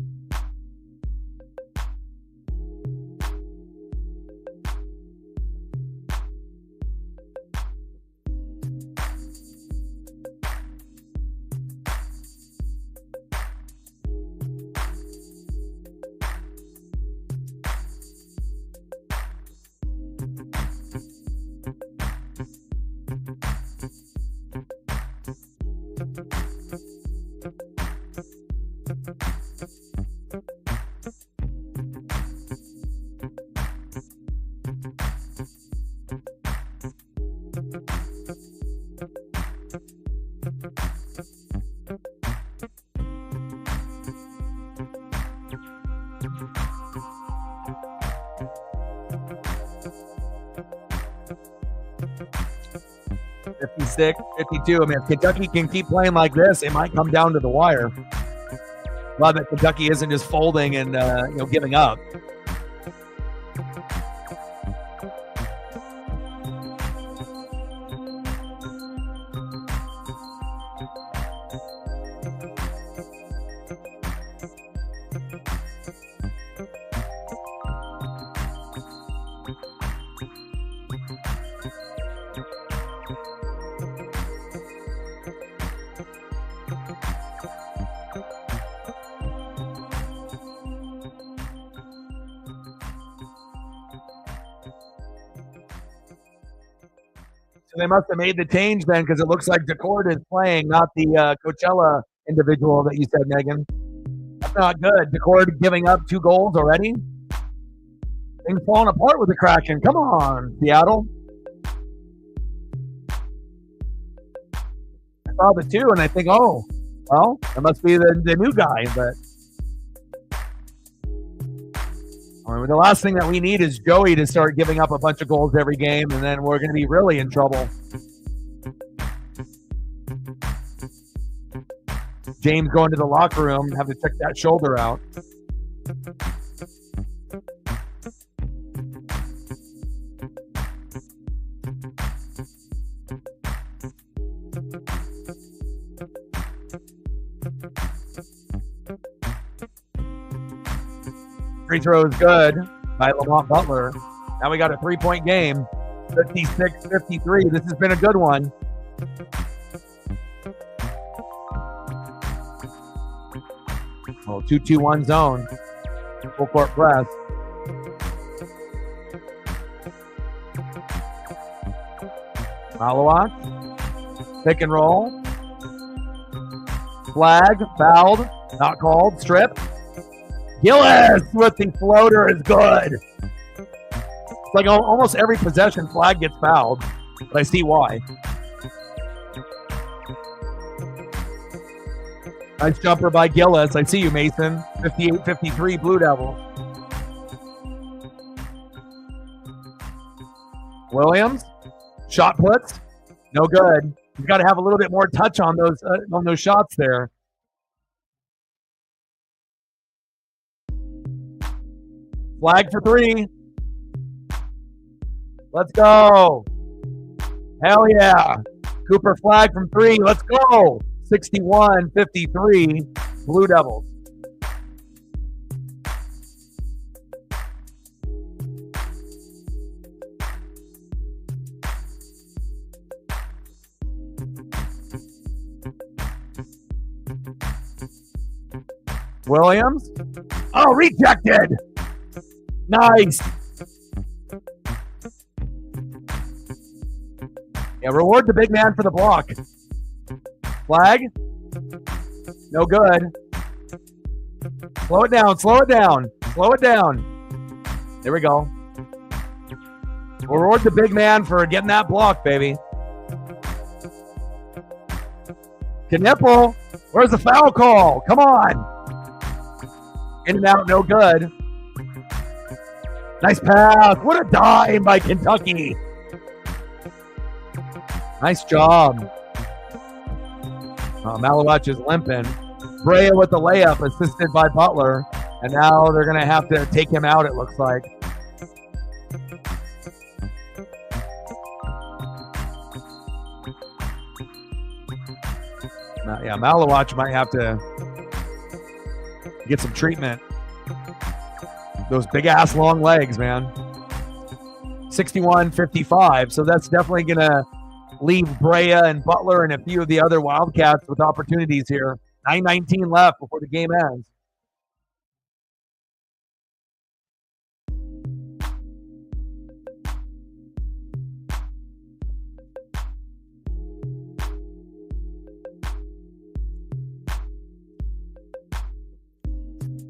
Six, 52. I mean, if Kentucky can keep playing like this, it might come down to the wire. Glad that Kentucky isn't just folding and giving up. They must have made the change then, because it looks like DeCord is playing, not the Coachella individual that you said, Megan. That's not good. DeCord giving up 2 goals already. Things falling apart with the Kraken. Come on, Seattle. I saw the 2, and I think, oh, well, that must be the new guy. But the last thing that we need is Joey to start giving up a bunch of goals every game, and then we're going to be really in trouble. James going to the locker room, have to check that shoulder out. Free throw is good by Lamont Butler. Now we got a 3-point game. 56-53. This has been a good one. Oh, 2-2-1 zone. Full court press. Malawat. Pick and roll. Flag. Fouled. Not called. Strip. Gillis with the floater is good. It's like almost every possession flag gets fouled, but I see why. Nice jumper by Gillis. I see you, Mason. 58-53 Blue Devils. Williams. Shot puts. No good. You've got to have a little bit more touch on those shots there. Flag for 3. Let's go. Hell yeah. Cooper flag from 3. Let's go. 61-53 Blue Devils. Williams. Oh, rejected. Nice. Yeah, reward the big man for the block. Flag. No good. Slow it down. Slow it down. Slow it down. There we go. Reward the big man for getting that block, baby. Knipple. Where's the foul call? Come on. In and out, no good. Nice pass. What a dime by Kentucky. Nice job. Malawat is limping. Brea with the layup, assisted by Butler. And now they're going to have to take him out, it looks like. Yeah, Malawat might have to get some treatment. Those big-ass long legs, man. 61-55. So that's definitely going to leave Brea and Butler and a few of the other Wildcats with opportunities here. 9:19 left before the game ends.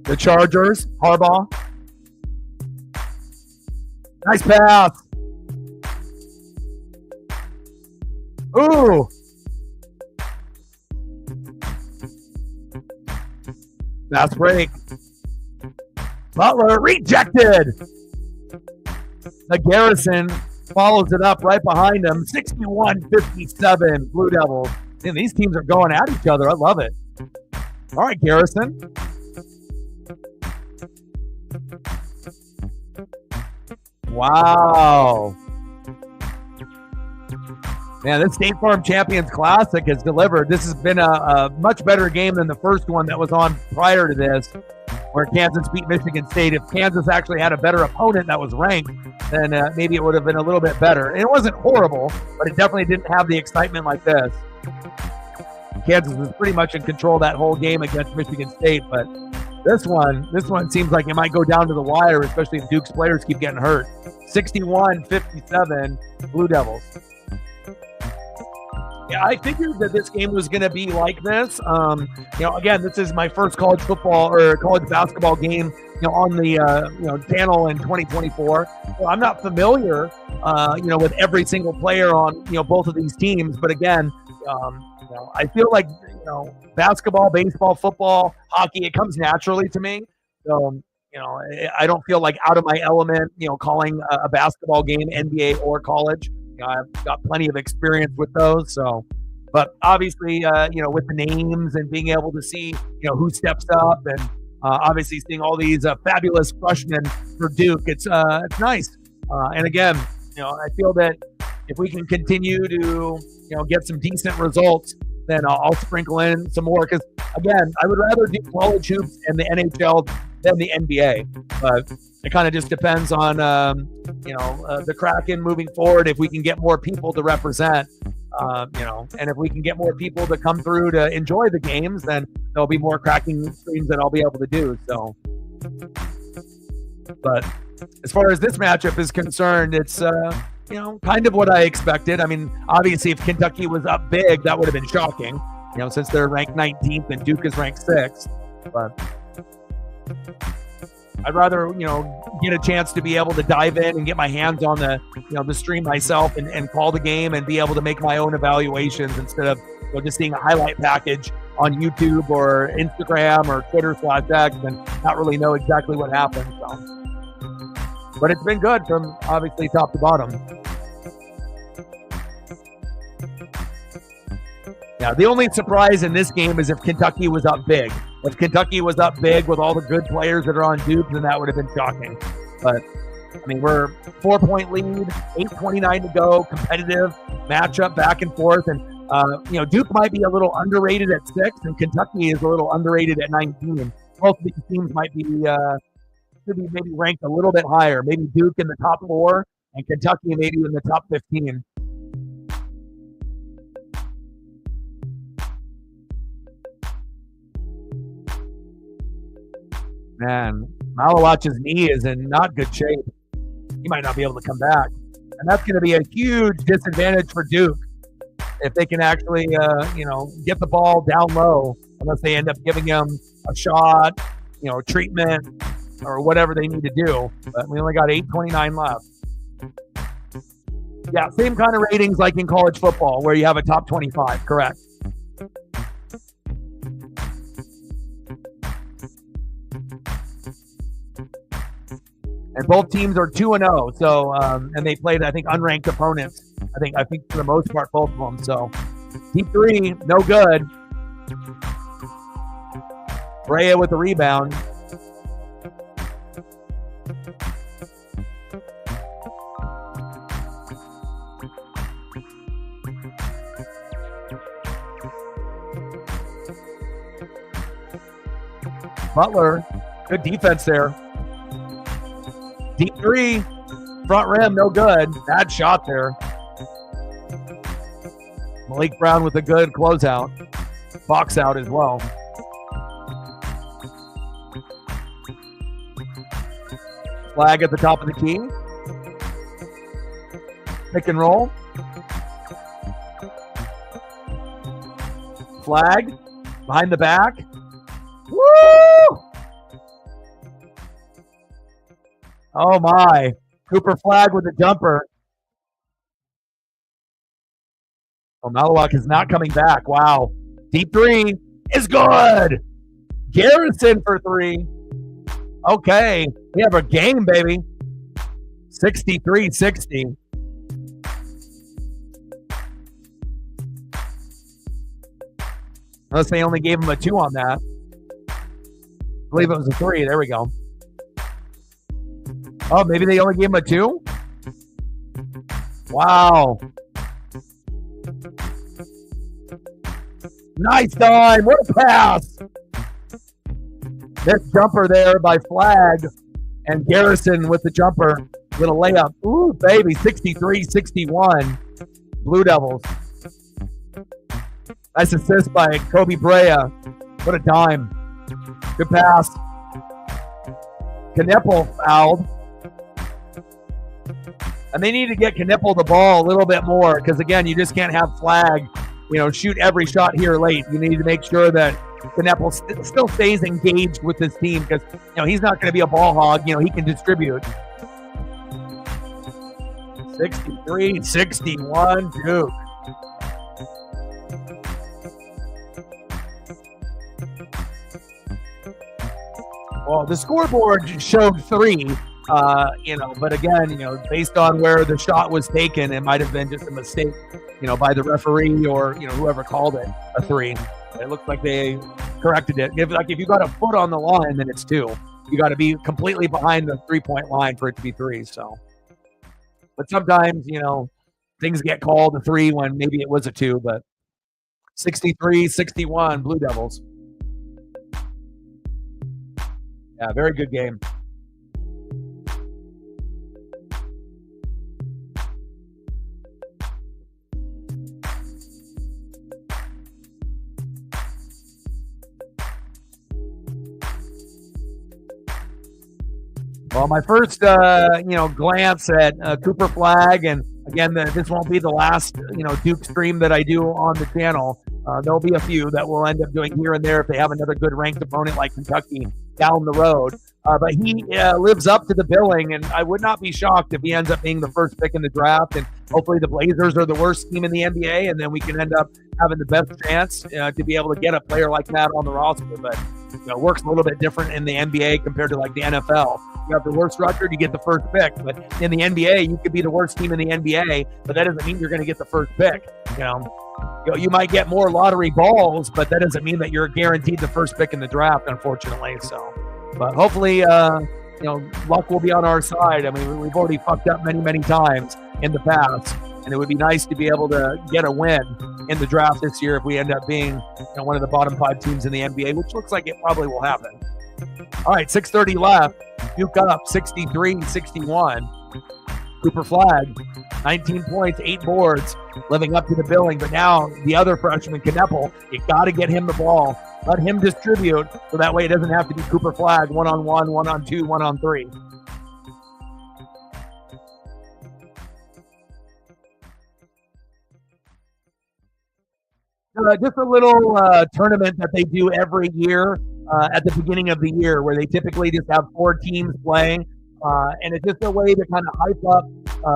The Chargers, Harbaugh. Nice pass. Ooh. Fast break. Butler rejected. The Garrison follows it up right behind him. 61-57 Blue Devils. Man, these teams are going at each other. I love it. All right, Garrison. Wow. Man, this State Farm Champions Classic has delivered. This has been a much better game than the first one that was on prior to this, where Kansas beat Michigan State. If Kansas actually had a better opponent that was ranked, then maybe it would have been a little bit better. And it wasn't horrible, but it definitely didn't have the excitement like this. Kansas was pretty much in control that whole game against Michigan State, but this one seems like it might go down to the wire, especially if Duke's players keep getting hurt. 61-57 Blue Devils. Yeah, I figured that this game was going to be like this. Again, this is my first college football or college basketball game, on the channel in 2024. So I'm not familiar, with every single player on both of these teams. But again, I feel like basketball, baseball, football, hockey, it comes naturally to me. So I don't feel like out of my element, calling a basketball game, NBA or college. I've got plenty of experience with those. So, but obviously, with the names and being able to see, who steps up, and obviously seeing all these fabulous freshmen for Duke, it's nice. And again, I feel that if we can continue to, get some decent results, then I'll sprinkle in some more, because again, I would rather do college hoops in the NHL than the NBA, but it kind of just depends on the Kraken moving forward. If we can get more people to represent, and if we can get more people to come through to enjoy the games, then there'll be more Kraken streams that I'll be able to do. So, but as far as this matchup is concerned, it's kind of what I expected. I mean, obviously, if Kentucky was up big, that would have been shocking. Since they're ranked 19th and Duke is ranked 6th. But I'd rather, get a chance to be able to dive in and get my hands on the stream myself and call the game and be able to make my own evaluations instead of just seeing a highlight package on YouTube or Instagram or Twitter/X and not really know exactly what happened. So, but it's been good from obviously top to bottom. Yeah, the only surprise in this game is if Kentucky was up big. If Kentucky was up big with all the good players that are on Duke, then that would have been shocking. But, I mean, we're 4-point lead, 8:29 to go, competitive matchup back and forth. And, Duke might be a little underrated at 6, and Kentucky is a little underrated at 19. Both of these teams might be, should be maybe ranked a little bit higher. Maybe Duke in the top 4 and Kentucky maybe in the top 15. Man, Malawach's knee is in not good shape. He might not be able to come back. And that's going to be a huge disadvantage for Duke if they can actually, get the ball down low, unless they end up giving him a shot, treatment, or whatever they need to do. But we only got 8:29 left. Yeah, same kind of ratings like in college football, where you have a top 25, correct. And both teams are 2-0. So, and they played, I think, unranked opponents. I think for the most part, both of them. So, Deep 3, no good. Brea with the rebound. Butler, good defense there. Deep 3, front rim, no good. Bad shot there. Malik Brown with a good closeout. Box out as well. Flag at the top of the key. Pick and roll. Flag behind the back. Woo! Oh my. Cooper Flag with a jumper. Oh, Malawach is not coming back. Wow. Deep 3 is good. Garrison for 3. Okay. We have a game, baby. 63-60. Unless they only gave him a 2 on that. I believe it was a 3. There we go. Oh, maybe they only gave him a 2? Wow. Nice time. What a pass. This jumper there by Flag and Garrison with the jumper. Little layup. Ooh, baby. 63-61. Blue Devils. Nice assist by Kobe Brea. What a dime. Good pass. Knipple fouled. And they need to get Knipple the ball a little bit more because, again, you just can't have Flag, shoot every shot here late. You need to make sure that Knipple still stays engaged with his team because, he's not going to be a ball hog. He can distribute. 63-61 Duke. Well, the scoreboard showed 3. But again, based on where the shot was taken, it might have been just a mistake, by the referee or, whoever called it a 3. It looks like they corrected it. If you got a foot on the line, then it's 2. You got to be completely behind the 3-point line for it to be 3. So, but sometimes, things get called a 3 when maybe it was a 2, but 63-61 Blue Devils. Yeah, very good game. Well, my first, glance at Cooper Flag, and again, this won't be the last, Duke stream that I do on the channel. There'll be a few that we'll end up doing here and there if they have another good ranked opponent like Kentucky down the road. But he lives up to the billing, and I would not be shocked if he ends up being the first pick in the draft. And hopefully the Blazers are the worst team in the NBA, and then we can end up having the best chance to be able to get a player like that on the roster. But it works a little bit different in the NBA compared to like the NFL. You have the worst record, you get the first pick. But in the NBA, you could be the worst team in the NBA, but that doesn't mean you're going to get the first pick. You might get more lottery balls, but that doesn't mean that you're guaranteed the first pick in the draft, unfortunately. So, but hopefully, luck will be on our side. I mean, we've already fucked up many, many times in the past, and it would be nice to be able to get a win in the draft this year if we end up being one of the bottom 5 teams in the NBA, which looks like it probably will happen. All right, 6:30 left. Duke up 63-61. Cooper Flag, 19 points, 8 boards, living up to the billing. But now the other freshman, Kneppel, you got to get him the ball. Let him distribute, so that way it doesn't have to be Cooper Flag 1-on-1, 1-on-2, 1-on-3. Just a little tournament that they do every year at the beginning of the year, where they typically just have 4 teams playing. And it's just a way to kind of hype up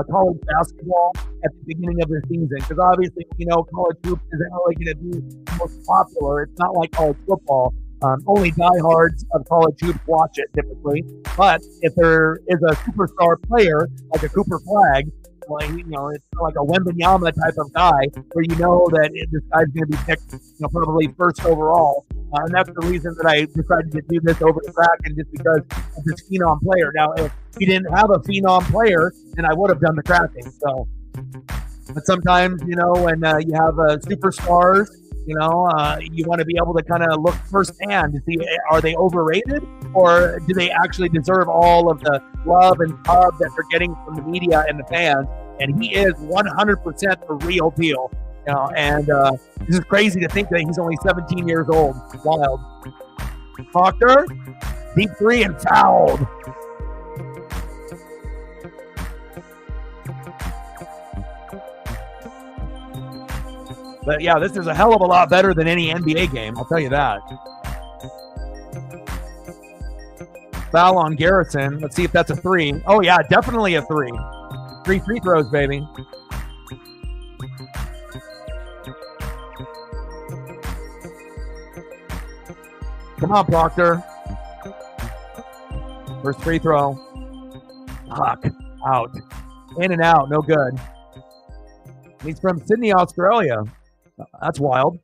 college basketball at the beginning of the season. Because obviously, college hoops isn't really going to be the most popular. It's not like college football. Only diehards of college hoops watch it typically. But if there is a superstar player like a Cooper Flag, well, it's like a Wembanyama type of guy where that this guy's going to be picked, probably first overall. And that's the reason that I decided to do this over the Kraken, just because of this phenom player. Now, if we didn't have a phenom player, then I would have done the Kraken. So, but sometimes, when you have superstars, you want to be able to kind of look firsthand to see, are they overrated, or do they actually deserve all of the love and pub that they're getting from the media and the fans? And he is 100% the real deal. And this is crazy to think that he's only 17 years old. Wild. Proctor, deep 3 and fouled. But yeah, this is a hell of a lot better than any NBA game, I'll tell you that. Foul on Garrison. Let's see if that's a 3. Oh yeah, definitely a 3. 3 free throws, baby. Come on, Proctor. First free throw. Fuck. Out. In and out. No good. He's from Sydney, Australia. That's wild.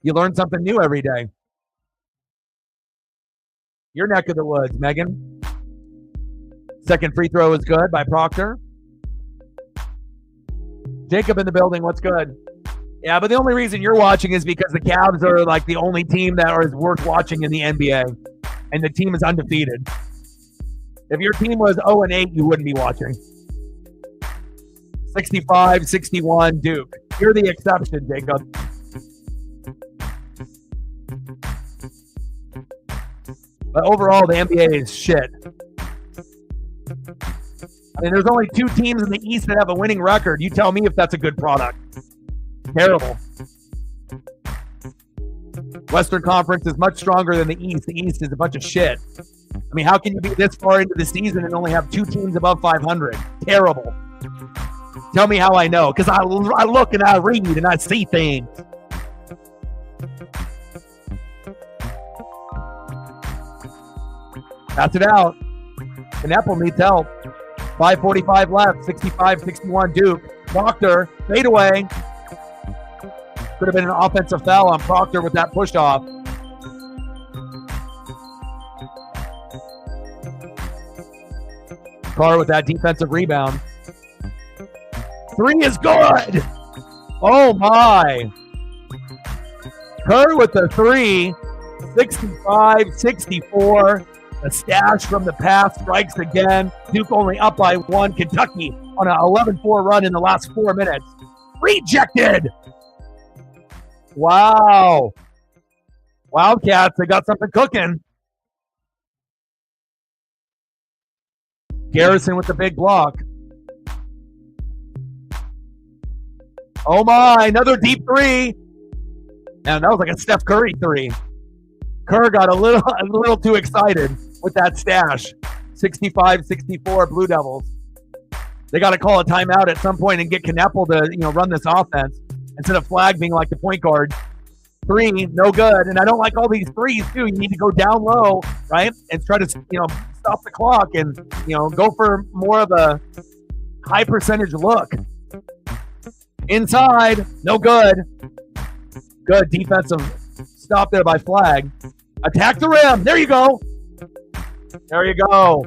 You learn something new every day. Your neck of the woods, Megan. Second free throw is good by Proctor. Jacob in the building. What's good? Yeah, but the only reason you're watching is because the Cavs are like the only team that is worth watching in the NBA, and the team is undefeated. If your team was 0-8, you wouldn't be watching. 65-61 Duke. You're the exception, Jacob. But overall, the NBA is shit. I mean, there's only 2 teams in the East that have a winning record. You tell me if that's a good product. Terrible. Western Conference is much stronger than the East. The East is a bunch of shit. I mean, how can you be this far into the season and only have 2 teams above 500? Terrible. Tell me how I know, because I look and I read and I see things. Pass it out. Kneppel needs help. 5:45 left. 65-61 Duke. Proctor, fade away. Could have been an offensive foul on Proctor with that push-off. Carr with that defensive rebound. 3 is good. Oh, my. Kerr with the 3. 65-64. The stash from the past strikes again. Duke only up by 1. Kentucky on an 11-4 run in the last 4 minutes. Rejected. Wow. Wildcats, they got something cooking. Garrison with the big block. Oh my, another deep 3. And that was like a Steph Curry 3. Kerr got a little too excited with that stash. 65-64 Blue Devils. They got to call a timeout at some point and get Knepel to run this offense instead of Flag being like the point guard. 3, no good. And I don't like all these threes too. You need to go down low, right, and try to stop the clock and go for more of a high percentage look. Inside, no good. Good defensive stop there by Flag. Attack the rim. There you go. There you go.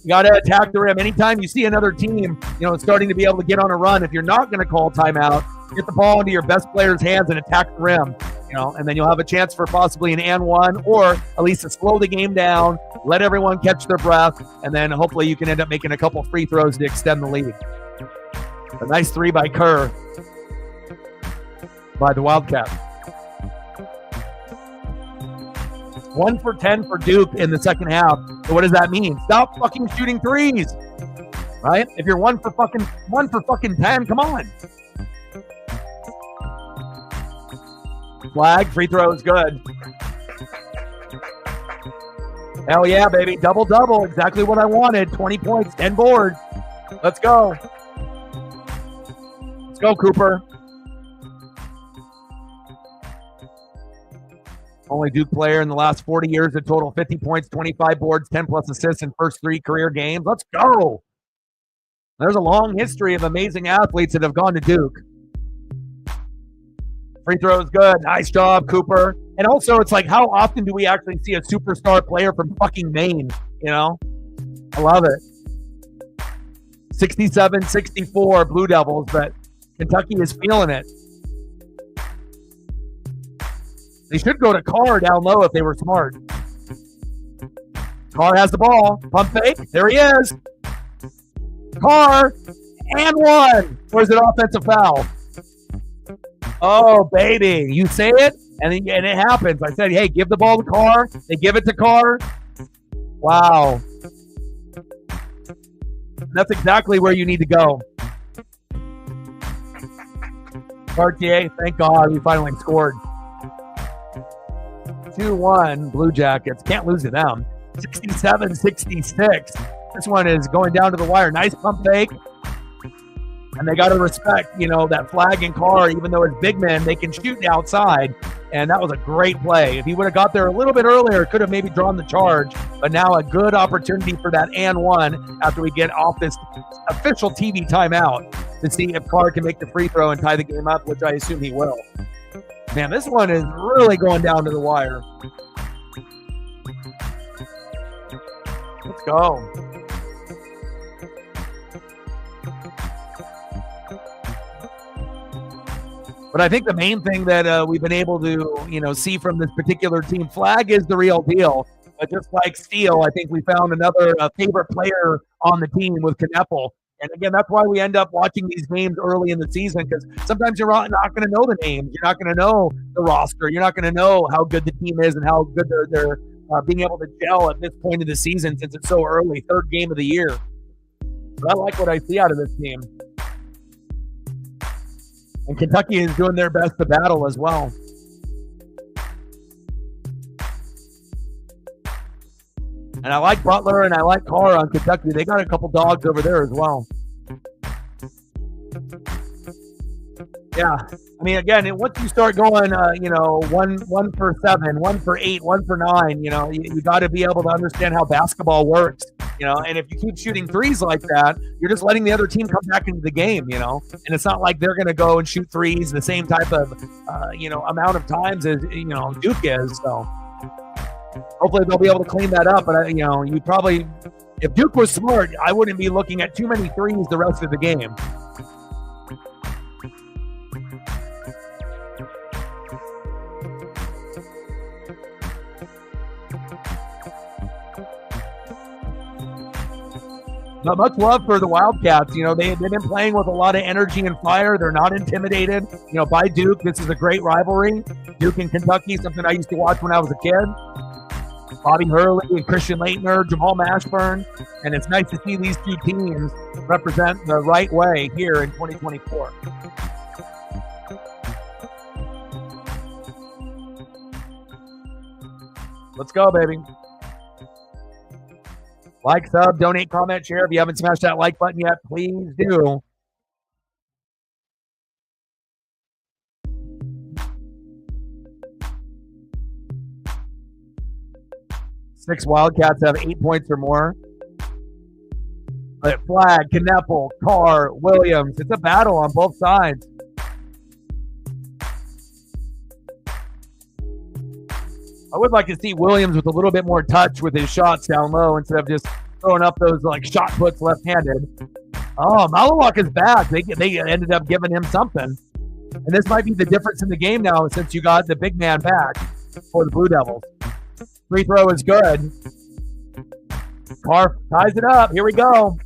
You got to attack the rim. Anytime you see another team, starting to be able to get on a run, if you're not going to call timeout, get the ball into your best player's hands and attack the rim. And then you'll have a chance for possibly an and one, or at least to slow the game down, let everyone catch their breath, and then hopefully you can end up making a couple free throws to extend the lead. A nice 3 by Kerr by the Wildcats. 1 for 10 for Duke in the second half. So what does that mean? Stop fucking shooting threes, right? If you're 1 for fucking 10, come on. Flag, free throw is good. Hell yeah, baby. Double-double. Exactly what I wanted. 20 points, 10 boards. Let's go. Let's go, Cooper. Only Duke player in the last 40 years to total 50 points, 25 boards, 10-plus assists in first 3 career games. Let's go. There's a long history of amazing athletes that have gone to Duke. Free throw is good. Nice job, Cooper. And also, it's like, how often do we actually see a superstar player from fucking Maine? I love it. 67-64 Blue Devils, but Kentucky is feeling it. They should go to Carr down low if they were smart. Carr has the ball. Pump fake. There he is. Carr. And 1. Or is it offensive foul? Oh, baby. You say it, and it happens. I said, hey, give the ball to Carr. They give it to Carr. Wow. That's exactly where you need to go. Cartier, thank God we finally scored. 2-1 Blue Jackets. Can't lose to them. 67-66. This one is going down to the wire. Nice pump fake. And they got to respect, that Flag and Carr, even though it's big men, they can shoot the outside. And that was a great play. If he would have got there a little bit earlier, could have maybe drawn the charge. But now a good opportunity for that and 1 after we get off this official TV timeout to see if Carr can make the free throw and tie the game up, which I assume he will. Man, this one is really going down to the wire. Let's go. But I think the main thing that we've been able to, see from this particular team, Flag is the real deal. But just like Steele, I think we found another favorite player on the team with Knepel. And again, that's why we end up watching these games early in the season, because sometimes you're not going to know the names. You're not going to know the roster. You're not going to know how good the team is and how good they're being able to gel at this point of the season, since it's so early, 3rd game of the year. But I like what I see out of this team. And Kentucky is doing their best to battle as well. And I like Butler and I like Carr on Kentucky. They got a couple dogs over there as well. Yeah. I mean, again, once you start going, 1 for 7, 1 for 8, 1 for 9, you got to be able to understand how basketball works, and if you keep shooting threes like that, you're just letting the other team come back into the game, and it's not like they're going to go and shoot threes the same type of, amount of times as, Duke is. So hopefully they'll be able to clean that up. But, you probably, if Duke was smart, I wouldn't be looking at too many threes the rest of the game. But much love for the Wildcats. You know, they've been playing with a lot of energy and fire. They're not intimidated, you know, by Duke. This is a great rivalry. Duke and Kentucky, something I used to watch when I was a kid. Bobby Hurley and Christian Laettner, Jamal Mashburn. And it's nice to see these two teams represent the right way here in 2024. Let's go, baby. Like, sub, donate, comment, share. If you haven't smashed that like button yet, please do. Six Wildcats have 8 points or more. But Flag, Kneppel, Carr, Williams. It's a battle on both sides. I would like to see Williams with a little bit more touch with his shots down low instead of just throwing up those like shot puts left-handed. Oh, Malawak is back. They ended up giving him something. And this might be the difference in the game now since you got the big man back for the Blue Devils. Free throw is good. Carr ties it up. Here we go.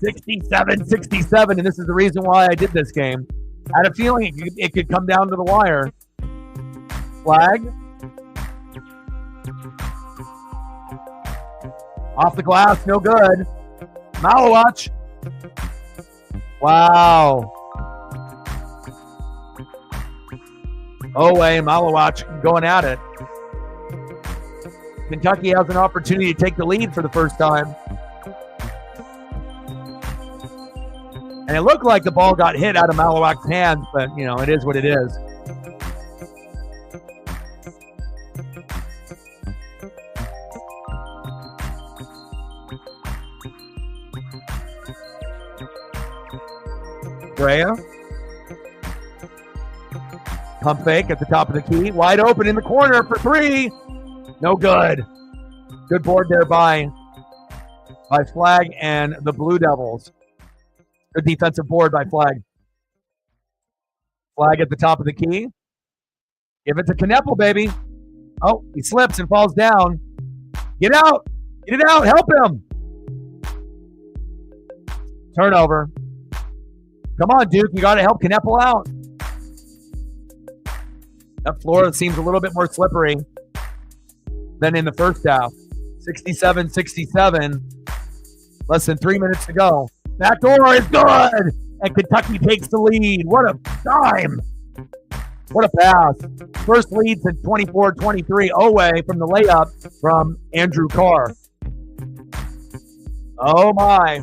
67-67, and this is the reason why I did this game. I had a feeling it could come down to the wire. Flag. Off the glass, no good. Malawak. Wow. Owe and Malawak going at it. Kentucky has an opportunity to take the lead for the first time. And it looked like the ball got hit out of Malawak's hands, but, you know, it is what it is. Brea. Pump fake at the top of the key. Wide open in the corner for three. No good. Good board there by Flag and the Blue Devils. Good defensive board by Flag. Flag at the top of the key. Give it to Kneppel, baby. Oh, he slips and falls down. Get out. Get it out. Help him. Turnover. Come on, Duke. You got to help Kneppel out. That floor seems a little bit more slippery than in the first half. 67-67. Less than 3 minutes to go. Back door is good. And Kentucky takes the lead. What a dime. What a pass. First lead since 24-23. Owe from the layup from Andrew Carr. Oh, my.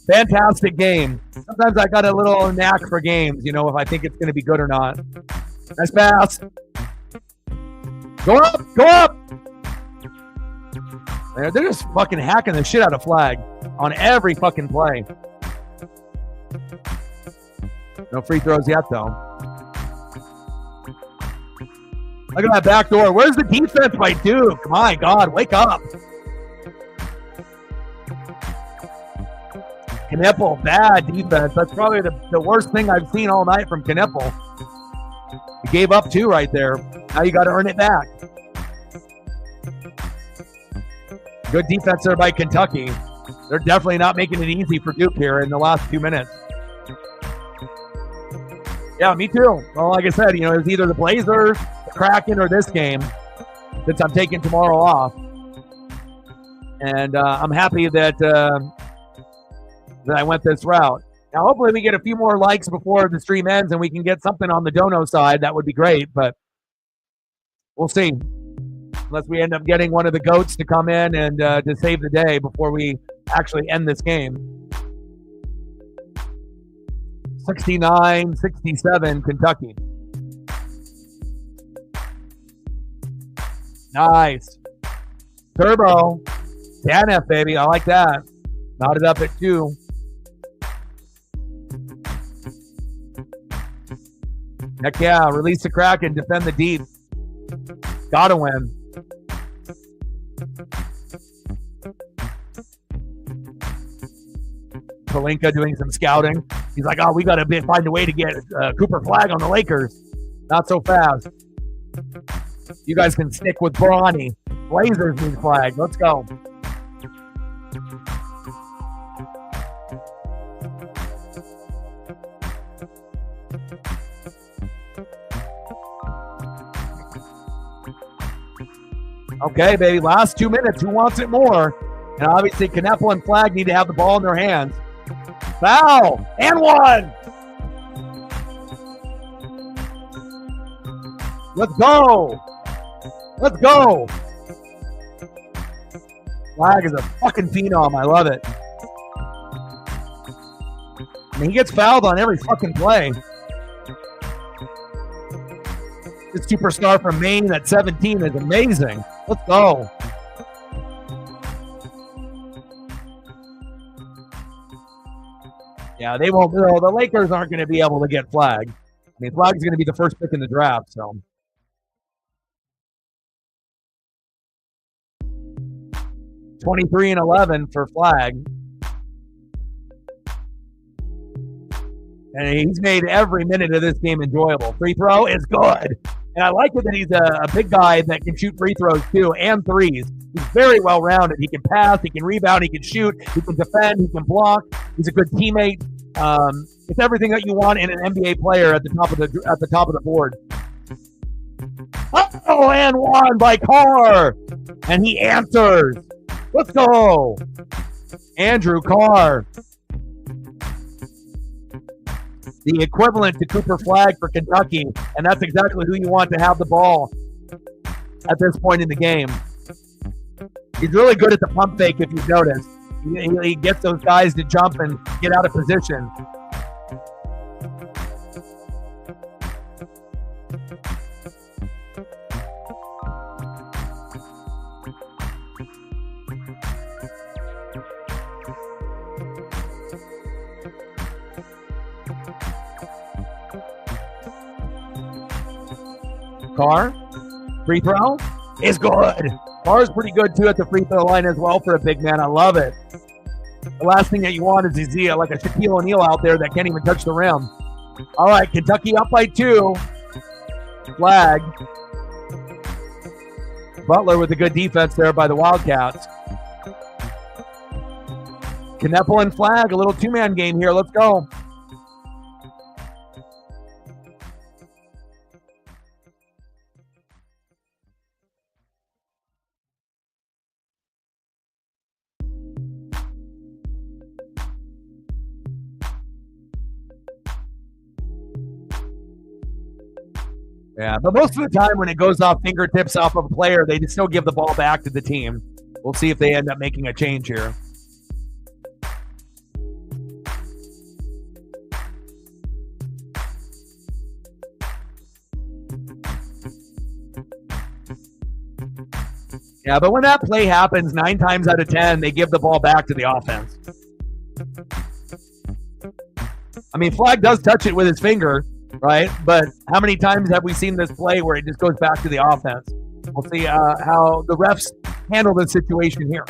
Fantastic game. Sometimes I got a little knack for games, you know, if I think it's going to be good or not. Nice pass. Go up. Go up. They're just fucking hacking the shit out of Flag on every fucking play. No free throws yet, though. Look at that back door. Where's the defense by Duke? My God, wake up. Kneppel, bad defense. That's probably the worst thing I've seen all night from Kneppel. He gave up two right there. Now you got to earn it back. Good defense there by Kentucky. They're definitely not making it easy for Duke here in the last 2 minutes. Yeah, me too. Well, like I said, you know, it's either the Blazers, the Kraken, or this game since I'm taking tomorrow off. And I'm happy that I went this route. Now, hopefully we get a few more likes before the stream ends and we can get something on the dono side. That would be great, but we'll see. Unless we end up getting one of the GOATs to come in and to save the day before we actually end this game. 69-67, Kentucky. Nice. Turbo. Tanev, baby. I like that. Knotted up at 2. Heck yeah. Release the Kraken. Defend the deep. Gotta win. Pelinka doing some scouting. He's like, oh, we got to find a way to get Cooper Flag on the Lakers. Not so fast. You guys can stick with Bronny. Blazers need Flag. Let's go. Okay, baby, last 2 minutes. Who wants it more? And obviously, Kneppel and Flag need to have the ball in their hands. Foul! And one! Let's go! Let's go! Flag is a fucking phenom. I love it. I mean, he gets fouled on every fucking play. This superstar from Maine at 17 is amazing. Let's go. Yeah, they won't. No, the Lakers aren't going to be able to get Flag. I mean, Flag's going to be the first pick in the draft, so. $23-11 for Flag. And he's made every minute of this game enjoyable. Free throw is good. And I like it that he's a big guy that can shoot free throws too and threes. He's very well rounded. He can pass, he can rebound, he can shoot, he can defend, he can block. He's a good teammate. It's everything that you want in an NBA player at the top of the board. Oh, and one by Carr, and he answers. Let's go, Andrew Carr. The equivalent to Cooper Flag for Kentucky, and that's exactly who you want to have the ball at this point in the game. He's really good at the pump fake, if you've noticed. He gets those guys to jump and get out of position. Carr, free throw is good. Carr's pretty good too at the free throw line as well for a big man. I love it. The last thing that you want is Zia, like a Shaquille O'Neal out there that can't even touch the rim. All right, Kentucky up by 2. Flag. Butler with a good defense there by the Wildcats. Kneppel and Flag, a little two-man game here. Let's go. Yeah, but most of the time when it goes off fingertips off of a player, they still give the ball back to the team. We'll see if they end up making a change here. Yeah, but when that play happens, 9 times out of 10, they give the ball back to the offense. I mean, Flag does touch it with his finger, right? But how many times have we seen this play where it just goes back to the offense? We'll see how the refs handle the situation here.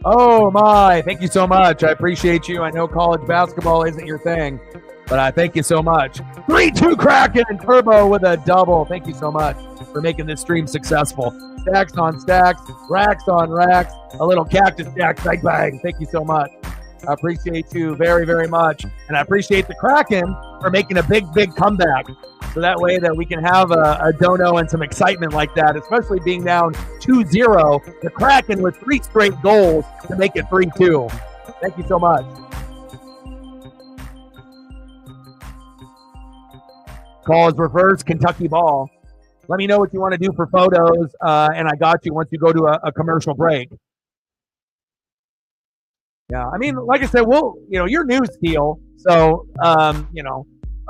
Oh my, thank you so much. I appreciate you. I know college basketball isn't your thing, but I thank you so much. 3-2 Kraken and Turbo with a double. Thank you so much for making this stream successful. Stacks on stacks, racks on racks, a little cactus jack bang bang. Thank you so much. I appreciate you very, very much. And I appreciate the Kraken for making a big, big comeback. So that way that we can have a dono and some excitement like that, especially being down 2-0. The Kraken with 3 straight goals to make it 3-2. Thank you so much. Call is reverse, Kentucky ball. Let me know what you want to do for photos, and I got you once you go to a commercial break. Yeah, I mean, like I said, you're new, Steel. So,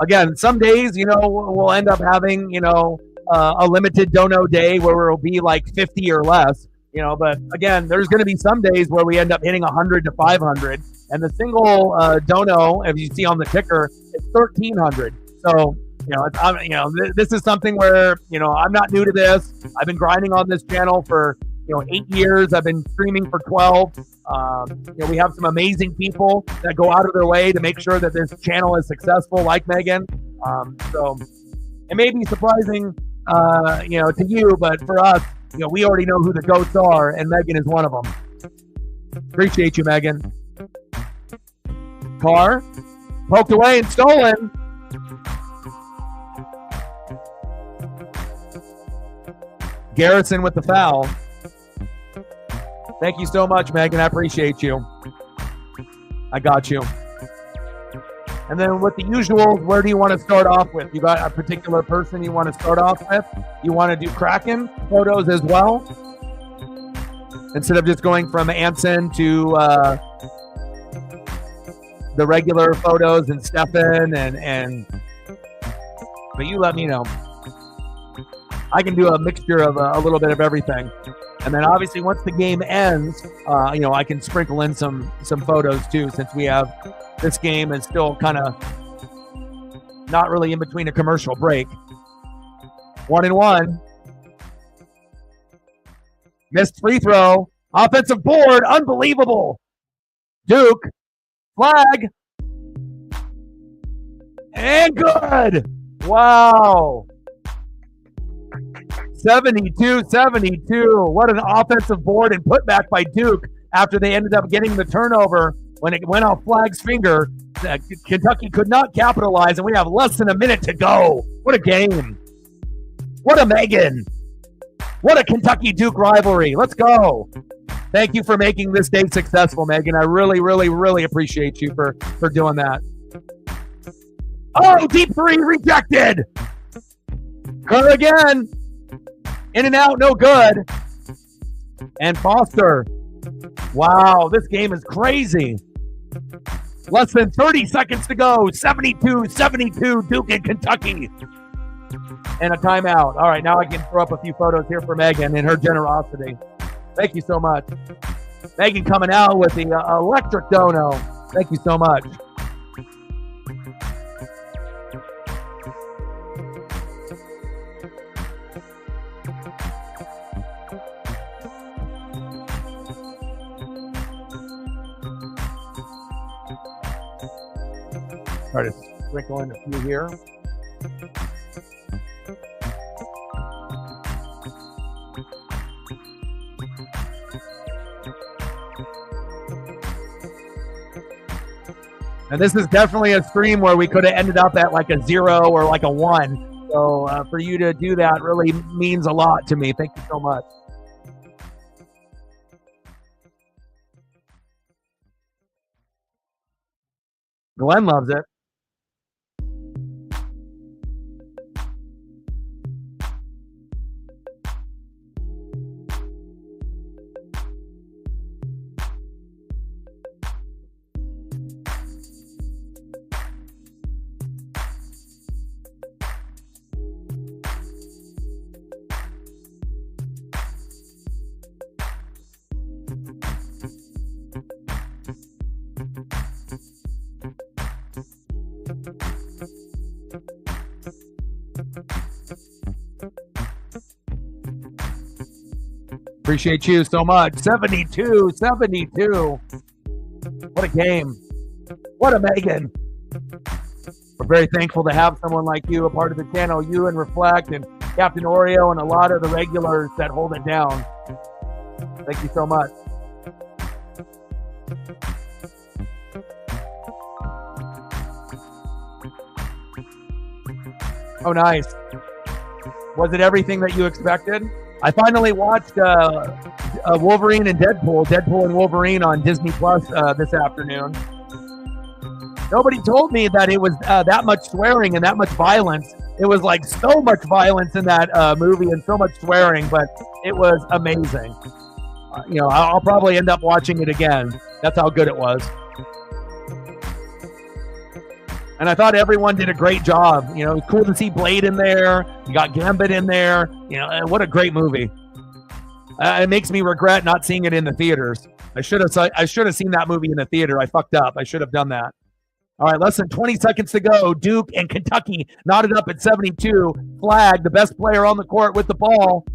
again, some days, we'll end up having, a limited dono day where it'll be like 50 or less, but again, there's going to be some days where we end up hitting 100 to 500. And the single dono, as you see on the ticker, is 1,300. So, this is something where, I'm not new to this. I've been grinding on this channel for, 8 years. I've been streaming for 12. We have some amazing people that go out of their way to make sure that this channel is successful, like Megan. So it may be surprising, to you, but for us, we already know who the GOATs are, and Megan is one of them. Appreciate you, Megan. Carr, poked away and stolen. Garrison with the foul. Thank you so much, Megan. I appreciate you. I got you. And then with the usual, where do you want to start off with? You got a particular person you want to start off with? You want to do Kraken photos as well? Instead of just going from Anson to the regular photos and Stefan and but you let me know. I can do a mixture of a little bit of everything. And then obviously once the game ends, I can sprinkle in some photos too, since we have this game is still kind of not really in between a commercial break. 1-1. Missed free throw. Offensive board. Unbelievable. Duke. Flag. And good. Wow. 72-72. What an offensive board and putback by Duke after they ended up getting the turnover. When it went off Flag's finger, Kentucky could not capitalize, and we have less than a minute to go. What a game. What a Megan. What a Kentucky-Duke rivalry. Let's go. Thank you for making this day successful, Megan. I really, really, really appreciate you for doing that. Oh, deep three rejected. Kerr again. In and out, no good. And Foster. Wow, this game is crazy. Less than 30 seconds to go. 72-72, Duke and Kentucky. And a timeout. All right, now I can throw up a few photos here for Megan and her generosity. Thank you so much. Megan coming out with the electric dono. Thank you so much. Try to sprinkle in a few here. And this is definitely a stream where we could have ended up at like a 0 or like a 1. So for you to do that really means a lot to me. Thank you so much. Glenn loves it. Appreciate you so much. 72-72. What a game. What a Megan. We're very thankful to have someone like you a part of the channel. You and Reflect and Captain Oreo and a lot of the regulars that hold it down. Thank you so much. Oh, nice. Was it everything that you expected? I finally watched Wolverine and Deadpool and Wolverine on Disney Plus this afternoon. Nobody told me that it was that much swearing and that much violence. It was like so much violence in that movie and so much swearing, but it was amazing. I'll probably end up watching it again. That's how good it was. And I thought everyone did a great job. It was cool to see Blade in there. You got Gambit in there. What a great movie. It makes me regret not seeing it in the theaters. I should have seen that movie in the theater. I fucked up. I should have done that. All right, less than 20 seconds to go. Duke and Kentucky knotted up at 72. Flag, the best player on the court with the ball.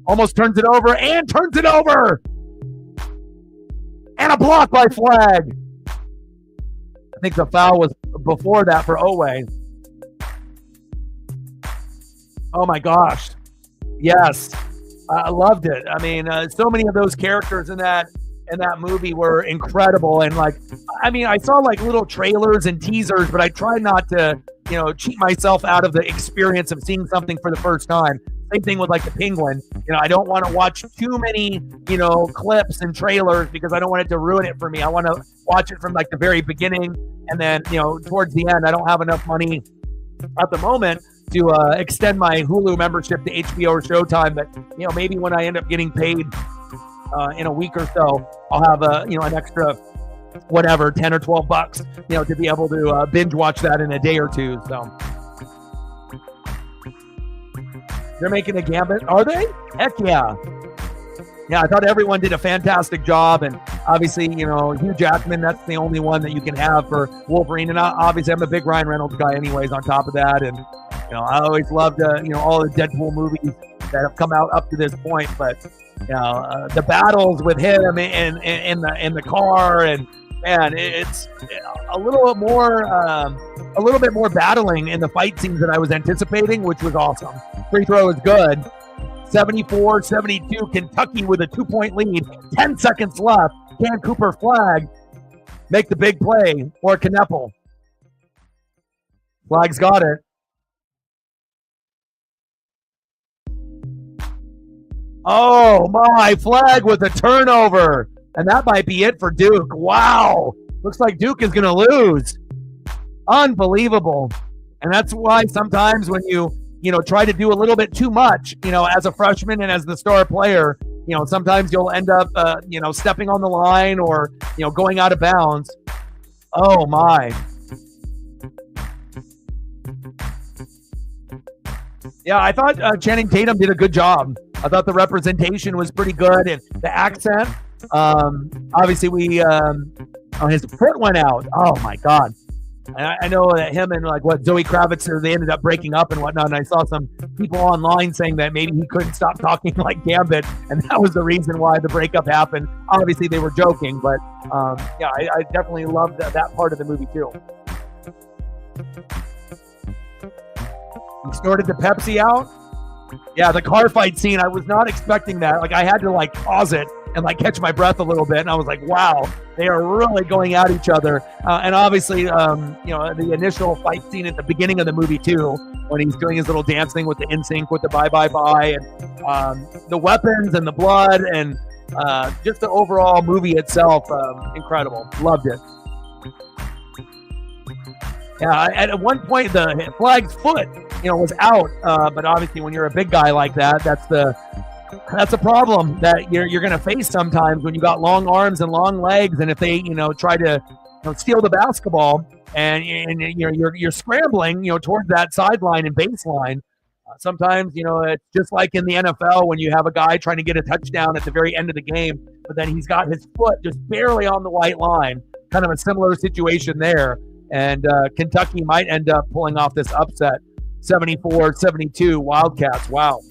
Almost turns it over and turns it over. And a block by Flag. I think the foul was before that for Owe. Oh my gosh. Yes. I loved it. I mean, so many of those characters in that movie were incredible. And like, I mean, I saw like little trailers and teasers, but I tried not to, cheat myself out of the experience of seeing something for the first time. Same thing with like the Penguin. I don't want to watch too many, clips and trailers because I don't want it to ruin it for me. I want to watch it from like the very beginning, and then, towards the end. I don't have enough money at the moment to extend my Hulu membership to HBO or Showtime, but maybe when I end up getting paid in a week or so, I'll have an extra whatever, 10 or 12 bucks, to be able to binge watch that in a day or two. So they're making a Gambit, are they? Heck yeah. Yeah, I thought everyone did a fantastic job, and obviously, Hugh Jackman, that's the only one that you can have for Wolverine, and obviously I'm a big Ryan Reynolds guy anyways on top of that, and I always loved all the Deadpool movies that have come out up to this point, but the battles with him in the car, and man, it's a little bit more battling in the fight scenes than I was anticipating, which was awesome. Free throw is good. 74-72, Kentucky with a 2-point lead. 10 seconds left. Can Cooper Flag make the big play or Kneppel? Flag's got it. Oh my, Flag with a turnover. And that might be it for Duke. Wow. Looks like Duke is going to lose. Unbelievable. And that's why sometimes when you try to do a little bit too much, as a freshman and as the star player, sometimes you'll end up, stepping on the line or, going out of bounds. Oh my. Yeah, I thought Channing Tatum did a good job. I thought the representation was pretty good, and the accent. Obviously, his foot went out. Oh my God. And I know that him and Zoe Kravitz, they ended up breaking up and whatnot. And I saw some people online saying that maybe he couldn't stop talking like Gambit, and that was the reason why the breakup happened. Obviously, they were joking, but I definitely loved that part of the movie too. He snorted the Pepsi out. Yeah, the car fight scene. I was not expecting that. I had to pause it and catch my breath a little bit. And I was like, wow, they are really going at each other. And obviously, the initial fight scene at the beginning of the movie too, when he's doing his little dance thing with the NSYNC with the bye, bye, bye, and the weapons and the blood and just the overall movie itself, incredible. Loved it. Yeah, at one point the Flag's foot, was out. But obviously, when you're a big guy like that, that's a problem that you're going to face sometimes when you got long arms and long legs, and if they try to steal the basketball and you're scrambling towards that sideline and baseline. Sometimes it's just like in the NFL when you have a guy trying to get a touchdown at the very end of the game, but then he's got his foot just barely on the white line. Kind of a similar situation there, and Kentucky might end up pulling off this upset. 74-72 Wildcats. Wow.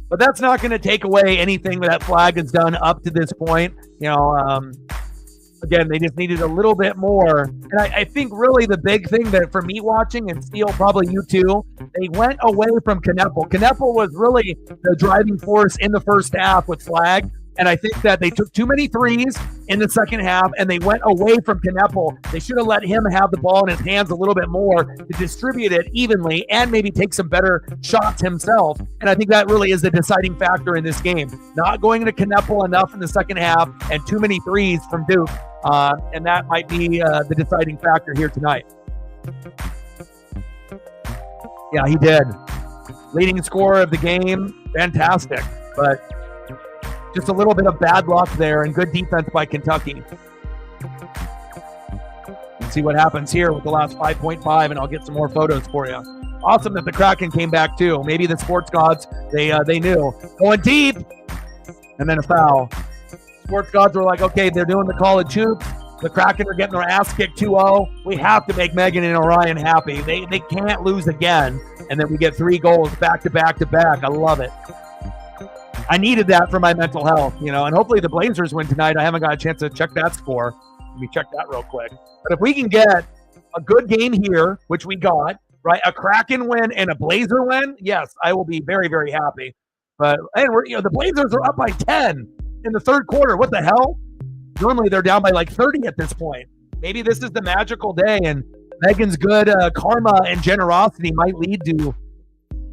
But that's not going to take away anything that Flag has done up to this point. Again, they just needed a little bit more. And I think really the big thing that for me watching, and Steele, probably you too, they went away from Kneppel. Kneppel was really the driving force in the first half with Flag. And I think that they took too many threes in the second half, and they went away from Kneppel. They should have let him have the ball in his hands a little bit more to distribute it evenly and maybe take some better shots himself. And I think that really is the deciding factor in this game. Not going to Kneppel enough in the second half and too many threes from Duke. And that might be the deciding factor here tonight. Yeah, he did. Leading scorer of the game, fantastic. But just a little bit of bad luck there and good defense by Kentucky. Let's see what happens here with the last 5.5, and I'll get some more photos for you. Awesome that the Kraken came back too. Maybe the sports gods, they knew. Going deep, and then a foul. Sports gods were like, okay, they're doing the college hoops. The Kraken are getting their ass kicked 2-0. We have to make Megan and Orion happy. They can't lose again. And then we get 3 goals back to back to back. I love it. I needed that for my mental health, and hopefully the Blazers win tonight. I haven't got a chance to check that score. Let me check that real quick. But if we can get a good game here, which we got, right? A Kraken win and a Blazer win. Yes, I will be very, very happy. But the Blazers are up by 10 in the third quarter. What the hell? Normally they're down by like 30 at this point. Maybe this is the magical day, and Megan's good karma and generosity might lead to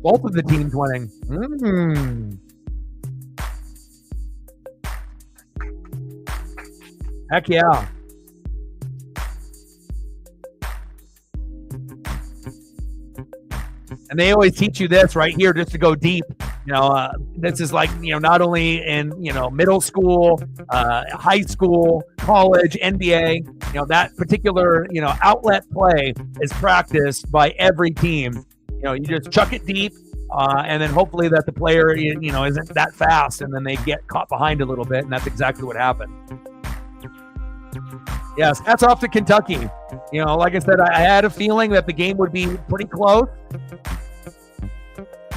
both of the teams winning. Heck yeah. And they always teach you this right here just to go deep. This is like, not only in, middle school, high school, college, NBA, that particular, outlet play is practiced by every team. You just chuck it deep, and then hopefully that the player, isn't that fast, and then they get caught behind a little bit, and that's exactly what happened. Yes, hats off to Kentucky. Like I said, I had a feeling that the game would be pretty close.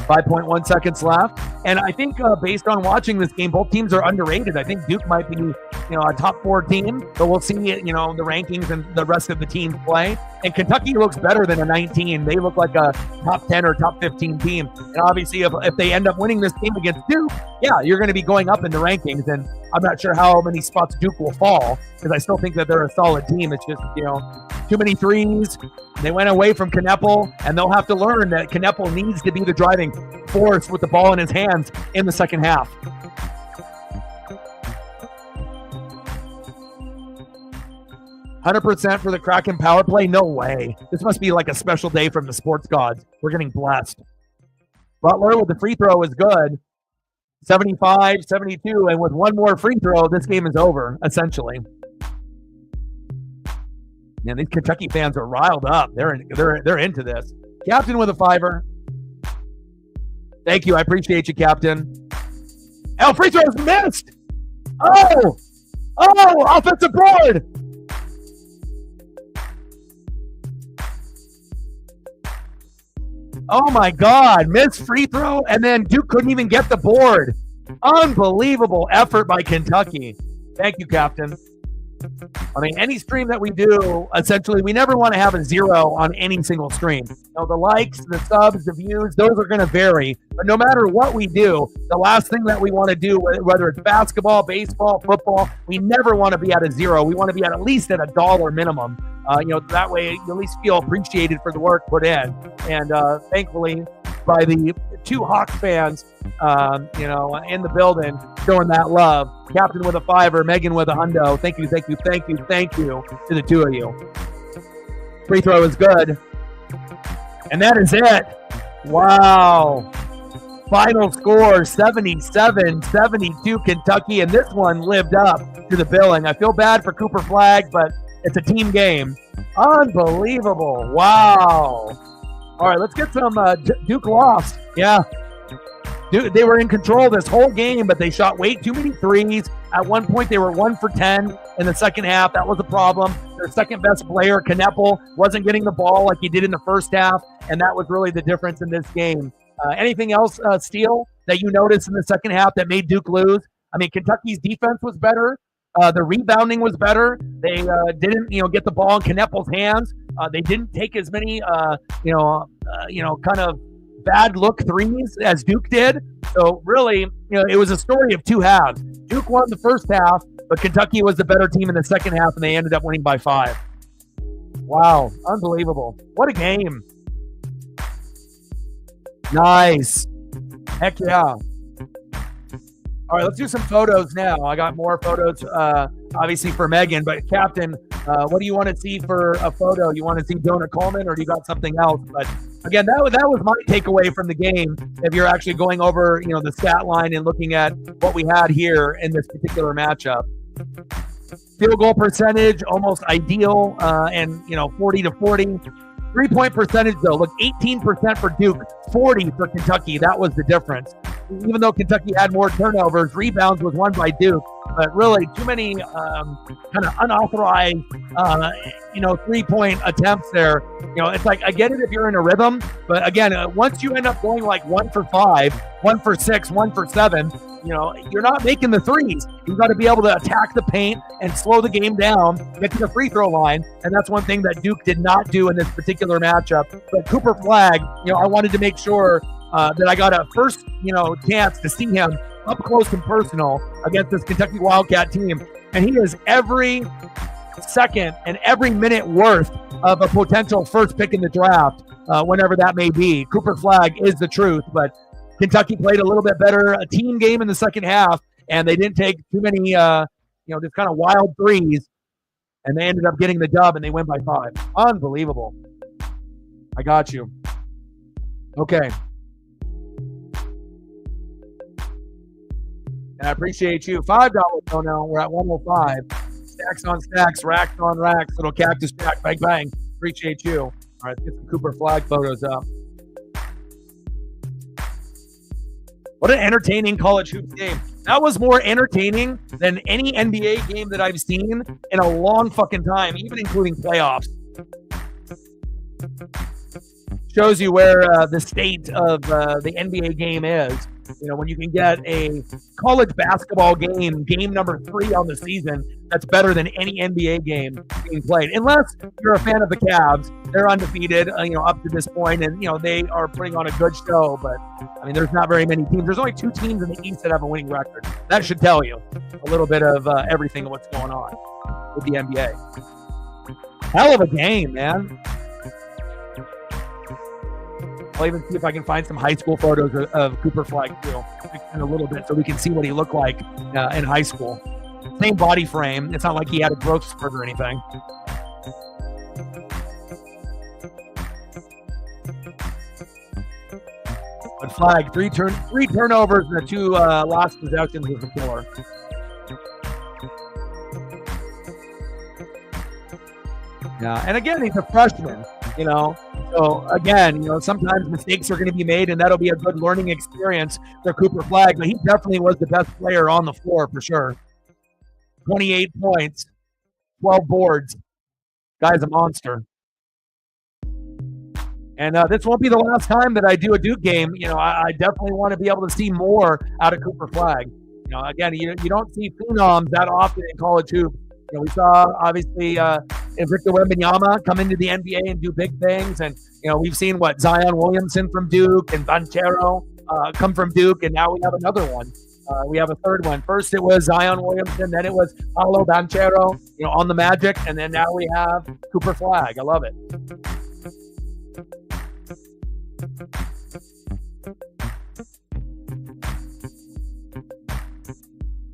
5.1 seconds left. And I think based on watching this game, both teams are underrated. I think Duke might be, a top 4 team, but we'll see, the rankings and the rest of the teams play. And Kentucky looks better than a 19. They look like a top 10 or top 15 team. And obviously, if they end up winning this game against Duke, yeah, you're going to be going up in the rankings. And I'm not sure how many spots Duke will fall, because I still think that they're a solid team. It's just, too many threes. They went away from Kneppel, and they'll have to learn that Kneppel needs to be the driving force with the ball in his hands in the second half. %100% for the Kraken power play? No way. This must be like a special day from the sports gods. We're getting blessed. Butler with the free throw is good. 75, 72, and with one more free throw, this game is over, essentially. Man, these Kentucky fans are riled up. They're into this. Captain with a 5-er. Thank you. I appreciate you, Captain. Free throw is missed. Oh, offensive board. Oh my God, missed free throw, and then Duke couldn't even get the board. Unbelievable effort by Kentucky. Thank you, Captain. I mean, any stream that we do, essentially, we never want to have a 0 on any single stream. The likes, the subs, the views, those are going to vary. But no matter what we do, the last thing that we want to do, whether it's basketball, baseball, football, we never want to be at a 0. We want to be at least at $1 minimum. That way you at least feel appreciated for the work put in. And thankfully, by the 2 Hawks fans, in the building, showing that love. Captain with a 5-er, Megan with a hundo. Thank you to the 2 of you. Free throw is good. And that is it. Wow. Final score, 77-72 Kentucky, and this one lived up to the billing. I feel bad for Cooper Flagg, but it's a team game. Unbelievable. Wow. All right, let's get some Duke lost. Yeah. Duke, they were in control this whole game, but they shot way too many threes. At one point, they were 1 for 10 in the second half. That was a problem. Their second best player, Kneppel, wasn't getting the ball like he did in the first half, and that was really the difference in this game. Anything else, Steele, that you noticed in the second half that made Duke lose? I mean, Kentucky's defense was better. The rebounding was better. They didn't, get the ball in Kneppel's hands. They didn't take as many, kind of bad look threes as Duke did. So really, it was a story of 2 halves. Duke won the first half, but Kentucky was the better team in the second half, and they ended up winning by 5. Wow, unbelievable! What a game! Nice. Heck yeah. All right, let's do some photos now. I got more photos, obviously, for Megan. But, Captain, what do you want to see for a photo? You want to see Jonah Coleman, or do you got something else? But, again, that was my takeaway from the game, if you're actually going over, the stat line and looking at what we had here in this particular matchup. Field goal percentage, almost ideal, and, 40-40. 3-point percentage, though. Look, 18% for Duke, 40 for Kentucky. That was the difference. even though Kentucky had more turnovers, rebounds was won by Duke. But really, too many kind of unauthorized, 3-point attempts there. It's like, I get it if you're in a rhythm, but again, once you end up going like 1 for 5, 1 for 6, 1 for 7, you're not making the threes. You've got to be able to attack the paint and slow the game down, get to the free throw line, and that's one thing that Duke did not do in this particular matchup. But Cooper Flagg, I wanted to make sure that I got a first, chance to see him up close and personal against this Kentucky Wildcat team. And he is every second and every minute worth of a potential first pick in the draft, whenever that may be. Cooper Flagg is the truth, but Kentucky played a little bit better, a team game in the second half, and they didn't take too many, just kind of wild threes, and they ended up getting the dub, and they win by 5. Unbelievable. I got you. Okay. And I appreciate you. $5 now. We're at 105. Stacks on stacks, racks on racks. Little cactus jack, bang, bang. Appreciate you. All right, let's get some Cooper Flagg photos up. What an entertaining college hoops game. That was more entertaining than any NBA game that I've seen in a long fucking time, even including playoffs. Shows you where the state of the NBA game is. When you can get a college basketball game number 3 on the season, that's better than any NBA game being played. Unless you're a fan of the Cavs. They're undefeated, up to this point, and, they are putting on a good show. But, there's not very many teams. There's only 2 teams in the East that have a winning record. That should tell you a little bit of everything of what's going on with the NBA. Hell of a game, man. I'll even see if I can find some high school photos of Cooper Flagg too, in a little bit, so we can see what he looked like in high school. Same body frame. It's not like he had a growth spurt or anything. But Flagg, three turnovers and the 2 lost possessions was a killer. Yeah, and again, he's a freshman. So again, sometimes mistakes are going to be made, and that'll be a good learning experience for Cooper Flagg. But he definitely was the best player on the floor for sure. 28 points, 12 boards. Guy's a monster. And this won't be the last time that I do a Duke game. I definitely want to be able to see more out of Cooper Flagg. Again, you don't see phenoms that often in college hoops. We saw, obviously, Victor Wembanyama come into the NBA and do big things. And, we've seen Zion Williamson from Duke and Banchero come from Duke. And now we have another one. We have a third one. First it was Zion Williamson. Then it was Paolo Banchero, on the Magic. And then now we have Cooper Flagg. I love it.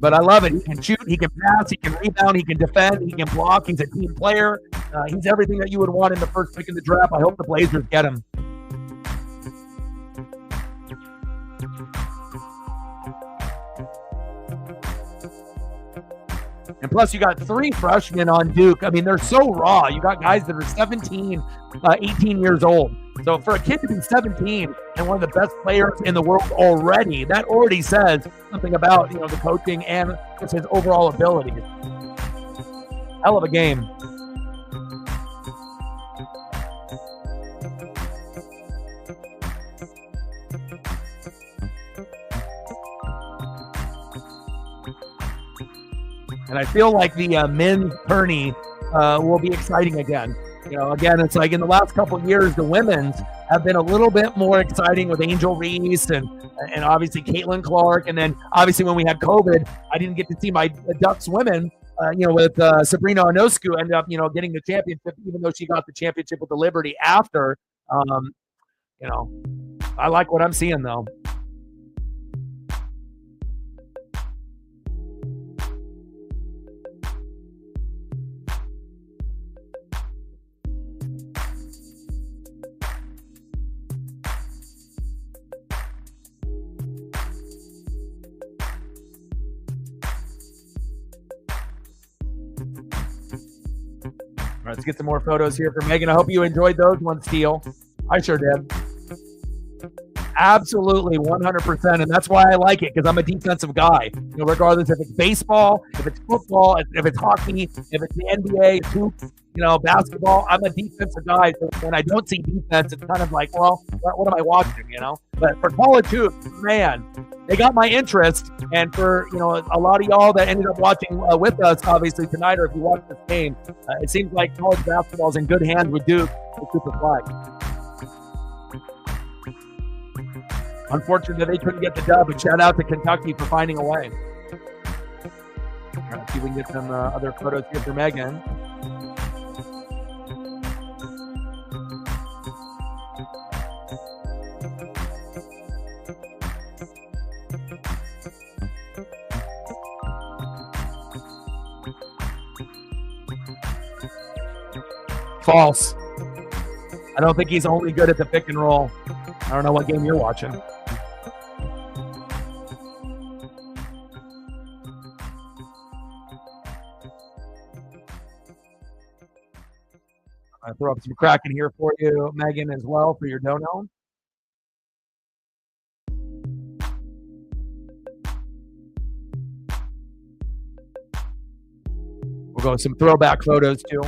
But I love it. He can shoot, he can pass, he can rebound, he can defend, he can block. He's a team player. He's everything that you would want in the first pick in the draft. I hope the Blazers get him. And plus, you got 3 freshmen on Duke. They're so raw. You got guys that are 17, 18 years old. So for a kid to be 17 and one of the best players in the world already, that already says something about, the coaching and just his overall ability. Hell of a game. And I feel like the men's tourney will be exciting again. Again, it's like in the last couple of years, the women's have been a little bit more exciting with Angel Reese and obviously Caitlin Clark. And then obviously when we had COVID, I didn't get to see my Ducks women, with Sabrina Onoscu ended up, getting the championship, even though she got the championship with the Liberty after. I like what I'm seeing though. All right, let's get some more photos here from Megan. I hope you enjoyed those ones, Steele. I sure did. Absolutely, 100%, and that's why I like it, because I'm a defensive guy. Regardless if it's baseball, if it's football, if it's hockey, if it's the NBA, hoops, basketball. I'm a defensive guy. So when I don't see defense, it's kind of like, well, what am I watching? But for college hoops, man, they got my interest. And for a lot of y'all that ended up watching with us, obviously tonight, or if you watch this game, it seems like college basketball is in good hands with Duke, with Cooper Flag. Unfortunately, they couldn't get the dub, but shout out to Kentucky for finding a way. All right, see if we can get some other photos here for Megan. False. I don't think he's only good at the pick and roll. I don't know what game you're watching. I throw up some Kraken here for you, Megan, as well, for your dono. We'll go with some throwback photos too.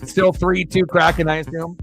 Still 3-2 Kraken, I assume.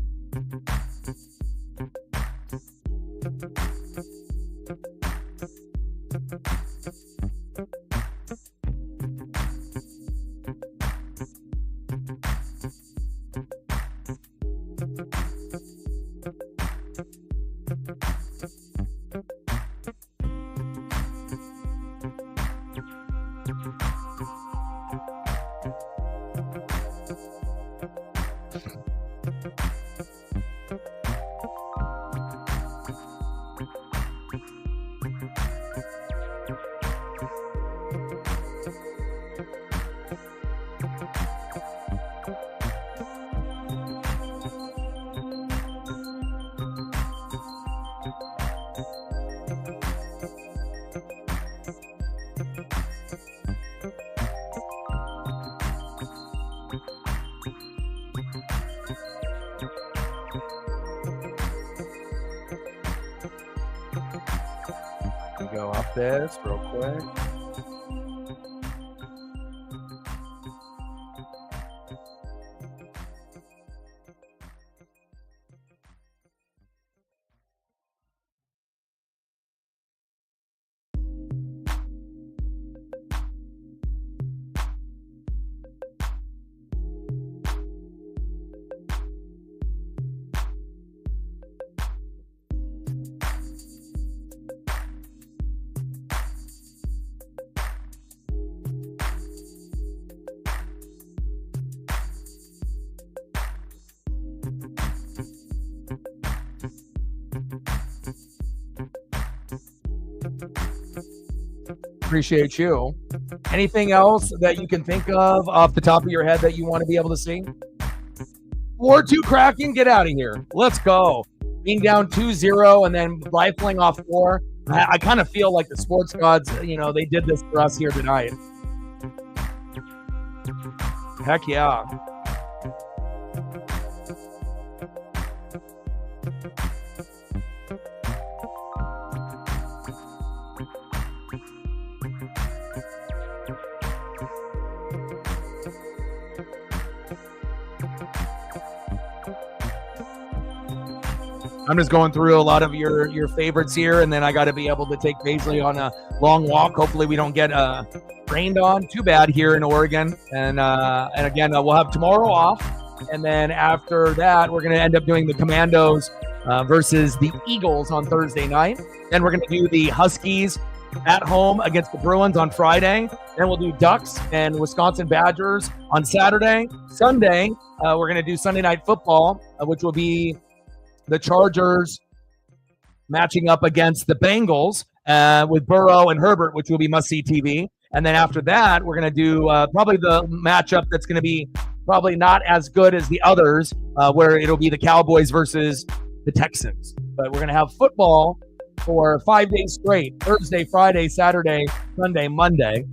Go off this real quick. Appreciate you. Anything else that you can think of off the top of your head that you want to be able to see? 4-2 Kraken, get out of here. Let's go. Being down 2-0 and then rifling off 4. I kind of feel like the sports gods, they did this for us here tonight. Heck yeah. I'm just going through a lot of your favorites here, and then I got to be able to take Paisley on a long walk. Hopefully we don't get rained on too bad here in Oregon. And again, we'll have tomorrow off, and then after that, we're going to end up doing the Commandos versus the Eagles on Thursday night. Then we're going to do the Huskies at home against the Bruins on Friday. Then we'll do Ducks and Wisconsin Badgers on Saturday. Sunday, we're going to do Sunday Night Football, which will be the Chargers matching up against the Bengals with Burrow and Herbert, which will be must-see TV. And then after that, we're going to do probably the matchup that's going to be probably not as good as the others, where it'll be the Cowboys versus the Texans. but we're going to have football for 5 days straight, Thursday, Friday, Saturday, Sunday, Monday.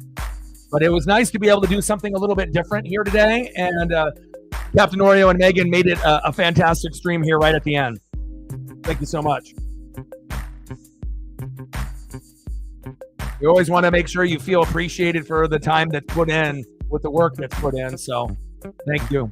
But it was nice to be able to do something a little bit different here today. And Captain Oreo and Megan made it a fantastic stream here right at the end. Thank you so much. You always want to make sure you feel appreciated for the time that's put in with the work that's put in. So thank you.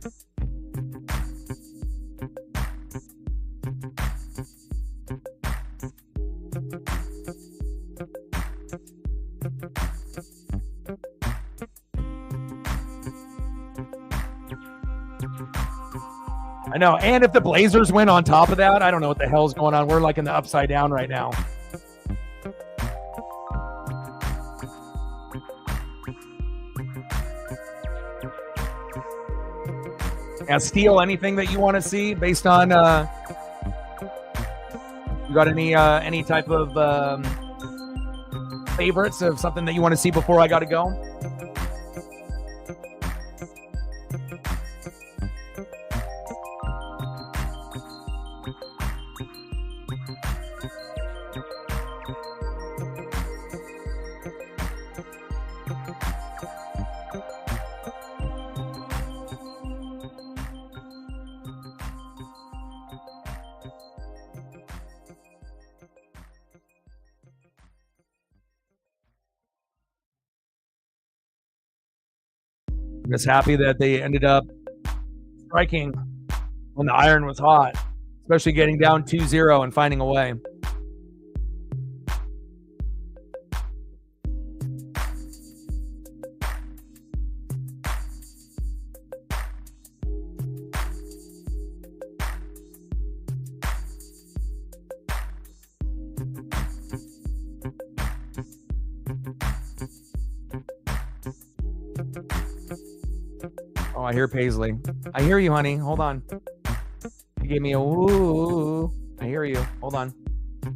I know. And if the Blazers win on top of that, I don't know what the hell's going on. We're like in the upside down right now. Yeah, Steele, anything that you want to see based on you got any type of favorites of something that you want to see before I got to go? I'm just happy that they ended up striking when the iron was hot, especially getting down 2-0 and finding a way. Oh, I hear Paisley. I hear you, honey. Hold on. You gave me a woo. I hear you. Hold on. All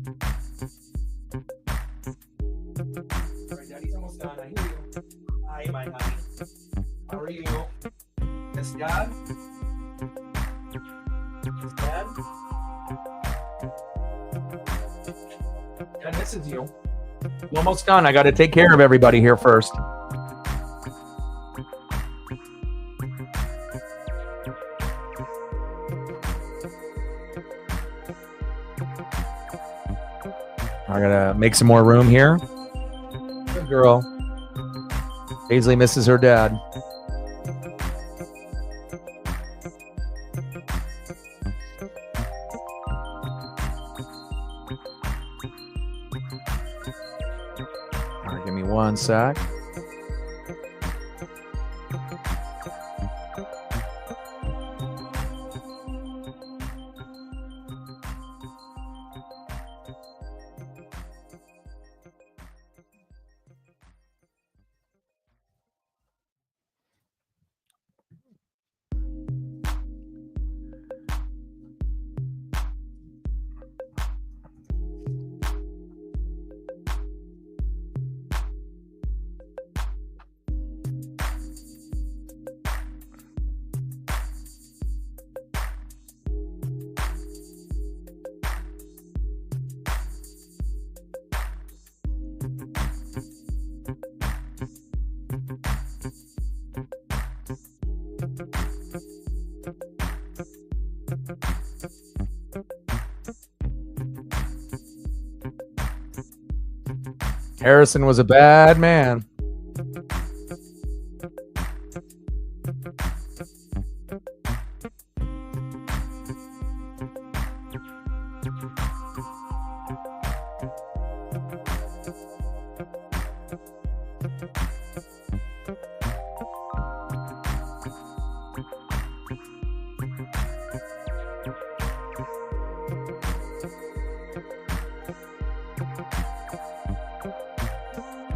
right, Daddy's almost done. I hear you. Hi, my honey. How are you? Miss Dad? Miss Dad? Dad misses you. I'm almost done. I got to take care of everybody here first. I'm gonna make some more room here. Good girl. Paisley misses her dad. All right, give me one sec. Harrison was a bad man.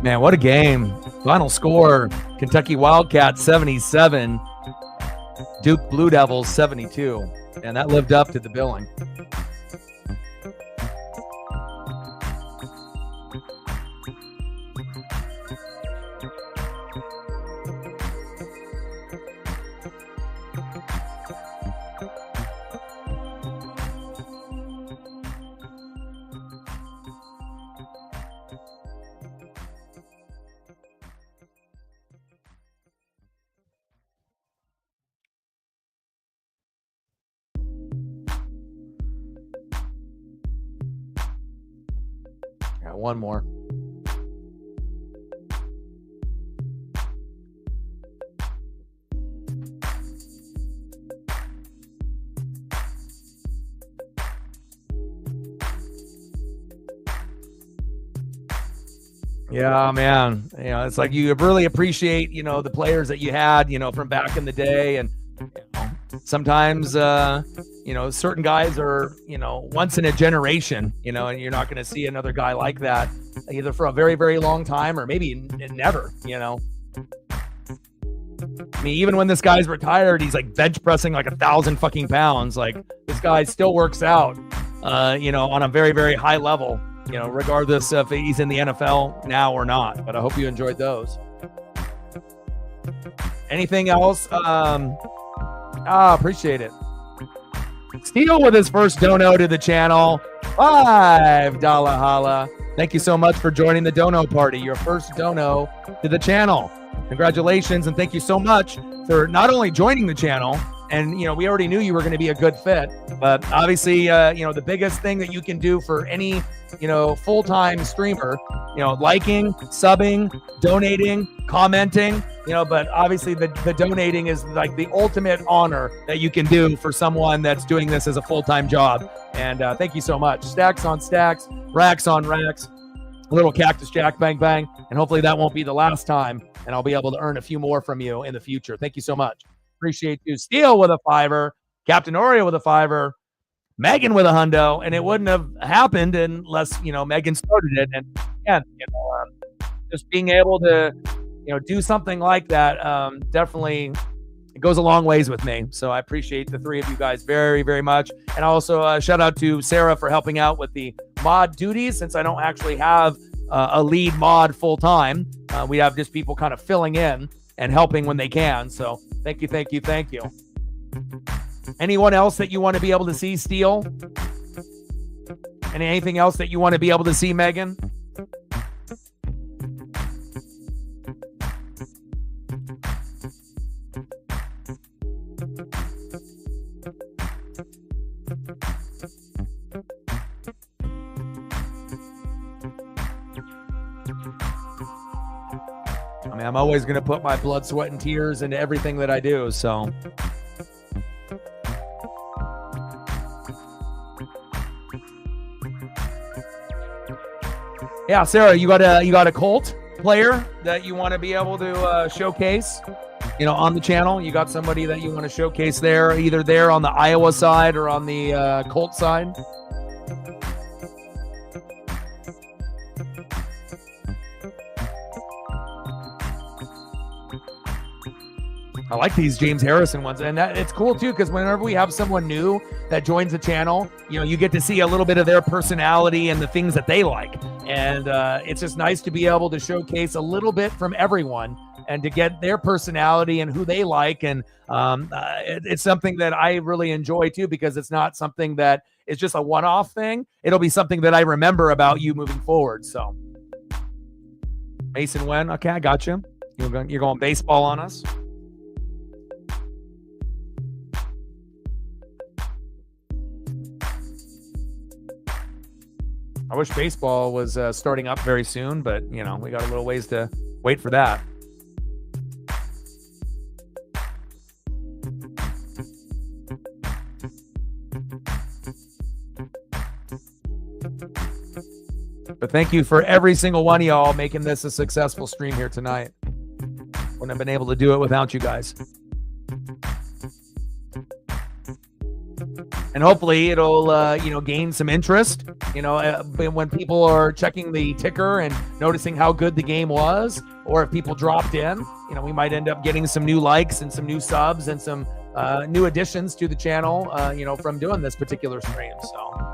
Man, what a game. Final score, Kentucky Wildcats 77, Duke Blue Devils 72. And that lived up to the billing. Got one more. Yeah, man. It's like you really appreciate, the players that you had, from back in the day. And sometimes, certain guys are, once in a generation, and you're not going to see another guy like that either for a very, very long time or maybe never, I mean, even when this guy's retired, he's like bench pressing like 1,000 fucking pounds. Like this guy still works out, on a very, very high level. Regardless if he's in the NFL now or not. But I hope you enjoyed those. Anything else? Appreciate it. Steele with his first dono to the channel. $5 holla. Thank you so much for joining the dono party. Your first dono to the channel. Congratulations, and thank you so much for not only joining the channel, and we already knew you were going to be a good fit, but obviously the biggest thing that you can do for any full-time streamer, liking, subbing, donating, commenting, but obviously the donating is like the ultimate honor that you can do for someone that's doing this as a full-time job. And thank you so much. Stacks on stacks, racks on racks, a little Cactus Jack bang bang, and hopefully that won't be the last time, and I'll be able to earn a few more from you in the future. Thank you so much. Appreciate you. Steele with a $5, Captain Oreo with a $5, Megan with a hundo, and it wouldn't have happened unless Megan started it. And again, just being able to do something like that definitely it goes a long ways with me. So I appreciate the three of you guys very, very much. And also shout out to Sarah for helping out with the mod duties, since I don't actually have a lead mod full time. We have just people kind of filling in and helping when they can. So thank you, thank you, thank you. Anyone else that you want to be able to see, Steele? And anything else that you want to be able to see, Megan? I mean, I'm always going to put my blood, sweat, and tears into everything that I do, so. Yeah, Sarah, you got a Colt player that you want to be able to showcase, on the channel? You got somebody that you want to showcase there, either there on the Iowa side or on the Colt side? I like these James Harrison ones, and it's cool too, because whenever we have someone new that joins the channel, you get to see a little bit of their personality and the things that they like, and it's just nice to be able to showcase a little bit from everyone and to get their personality and who they like, and it's something that I really enjoy too, because it's not something that is just a one-off thing. It'll be something that I remember about you moving forward. So Mason Wen, okay, I got you. You're going baseball on us. I wish baseball was starting up very soon, but, we got a little ways to wait for that. But thank you for every single one of y'all making this a successful stream here tonight. Wouldn't have been able to do it without you guys. And hopefully it'll, gain some interest, when people are checking the ticker and noticing how good the game was, or if people dropped in, we might end up getting some new likes and some new subs and some new additions to the channel, from doing this particular stream. So.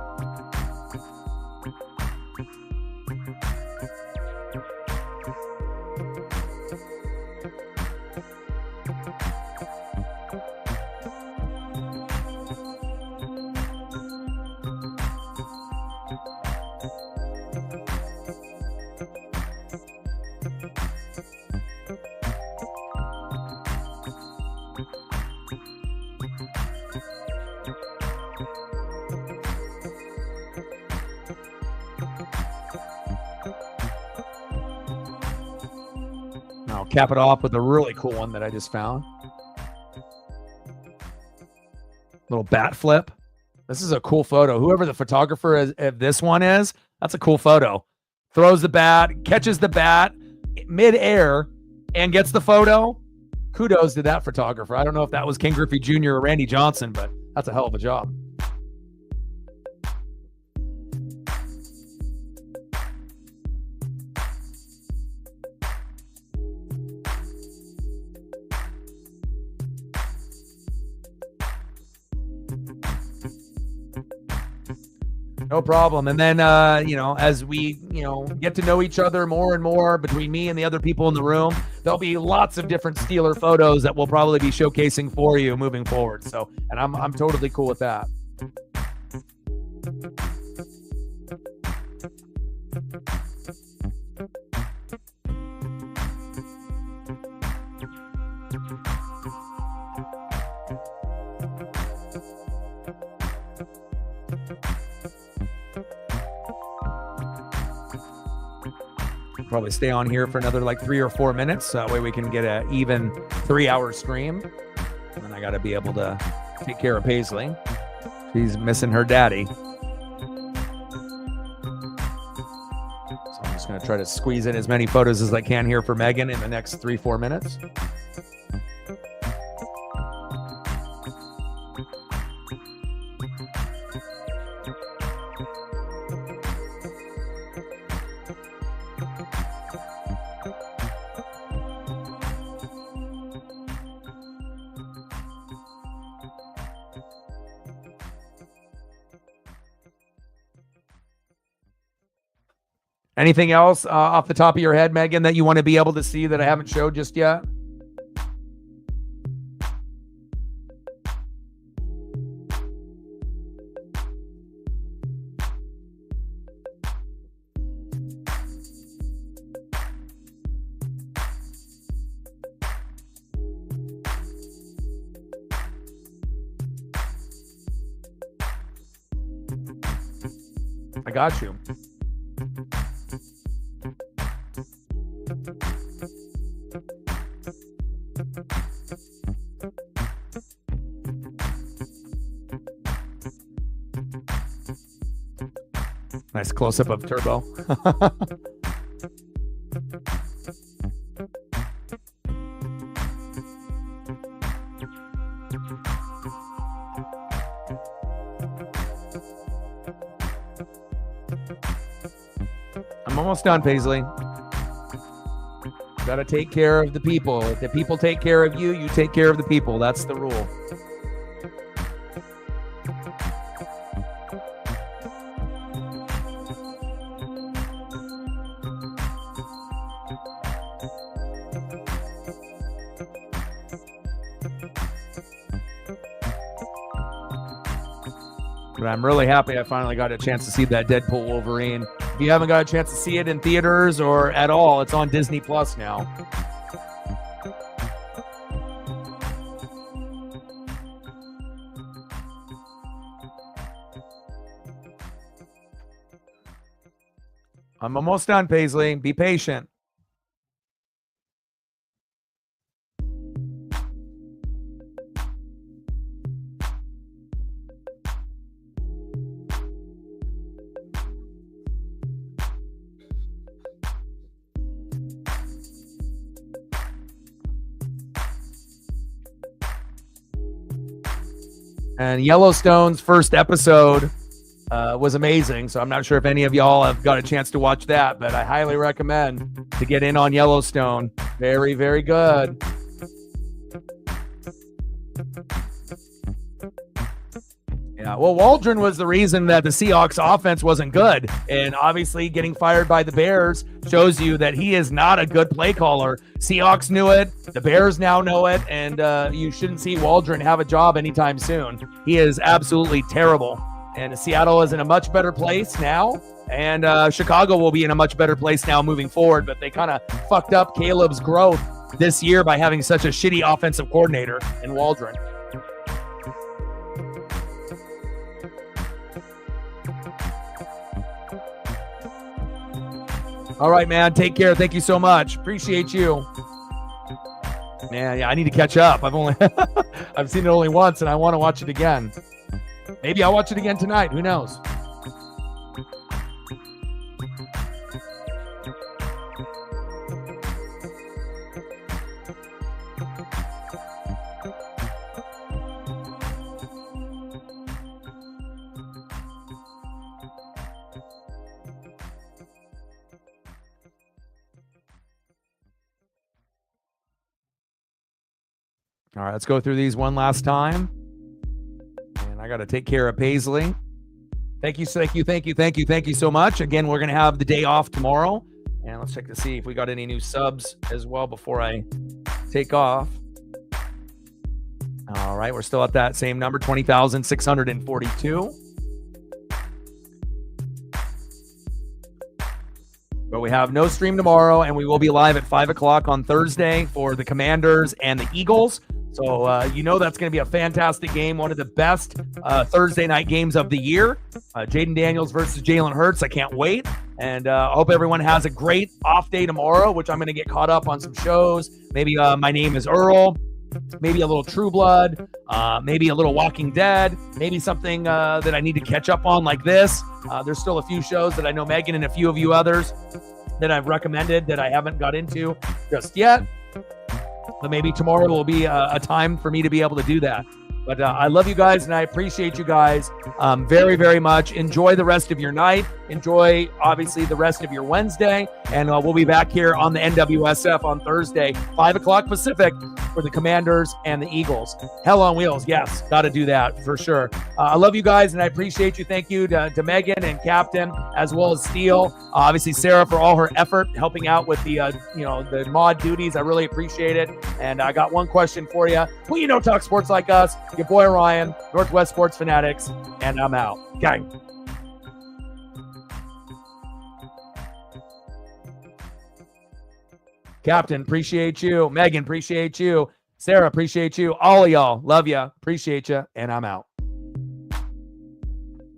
I'll cap it off with a really cool one that I just found. Little bat flip. This is a cool photo. Whoever the photographer of this one is, that's a cool photo. Throws the bat, catches the bat mid-air, and gets the photo. Kudos to that photographer. I don't know if that was Ken Griffey Jr. or Randy Johnson, but that's a hell of a job. No problem. And then, as we, get to know each other more and more between me and the other people in the room, there'll be lots of different Steeler photos that we'll probably be showcasing for you moving forward. So, and I'm totally cool with that. Probably stay on here for another like 3 or 4 minutes. That way we can get an even 3-hour stream. And then I got to be able to take care of Paisley. She's missing her daddy. So I'm just going to try to squeeze in as many photos as I can here for Megan in the next 3-4 minutes. Anything else off the top of your head, Megan, that you want to be able to see that I haven't showed just yet? I got you. Nice close-up of Turbo. I'm almost done, Paisley. Got to take care of the people. If the people take care of you, you take care of the people. That's the rule. But I'm really happy I finally got a chance to see that Deadpool Wolverine. If you haven't got a chance to see it in theaters or at all, it's on Disney Plus now. I'm almost done, Paisley. Be patient. And Yellowstone's first episode was amazing. So I'm not sure if any of y'all have got a chance to watch that, but I highly recommend to get in on Yellowstone. Very, very good. Yeah, well, Waldron was the reason that the Seahawks offense wasn't good. And obviously getting fired by the Bears shows you that he is not a good play caller. Seahawks knew it. The Bears now know it. And you shouldn't see Waldron have a job anytime soon. He is absolutely terrible. And Seattle is in a much better place now. And Chicago will be in a much better place now moving forward. But they kind of fucked up Caleb's growth this year by having such a shitty offensive coordinator in Waldron. All right, man. Take care. Thank you so much. Appreciate you. Man, yeah, I need to catch up. I've seen it only once, and I want to watch it again. Maybe I'll watch it again tonight. Who knows? All right, let's go through these one last time. And I got to take care of Paisley. Thank you so much. Again, we're going to have the day off tomorrow. And let's check to see if we got any new subs as well before I take off. All right, we're still at that same number, 20,642. But we have no stream tomorrow, and we will be live at 5 o'clock on Thursday for the Commanders and the Eagles. So that's going to be a fantastic game, one of the best Thursday night games of the year. Jaden Daniels versus Jalen Hurts. I can't wait. And I hope everyone has a great off day tomorrow, which I'm going to get caught up on some shows. Maybe My Name is Earl. Maybe a little True Blood. Maybe a little Walking Dead. Maybe something that I need to catch up on like this. There's still a few shows that I know Megan and a few of you others that I've recommended that I haven't got into just yet. But maybe tomorrow will be a time for me to be able to do that. But I love you guys, and I appreciate you guys very, very much. Enjoy the rest of your night. Enjoy, obviously, the rest of your Wednesday. And we'll be back here on the NWSF on Thursday, 5 o'clock Pacific, for the Commanders and the Eagles. Hell on wheels. Yes, got to do that for sure. I love you guys, and I appreciate you. Thank you to Megan and Captain, as well as Steele. Obviously, Sarah, for all her effort helping out with the mod duties. I really appreciate it. And I got one question for you. Who talk sports like us? Your boy Ryan, Northwest Sports Fanatics, and I'm out. Gang. Captain, appreciate you. Megan, appreciate you. Sarah, appreciate you. All of y'all, love ya, appreciate you, and I'm out.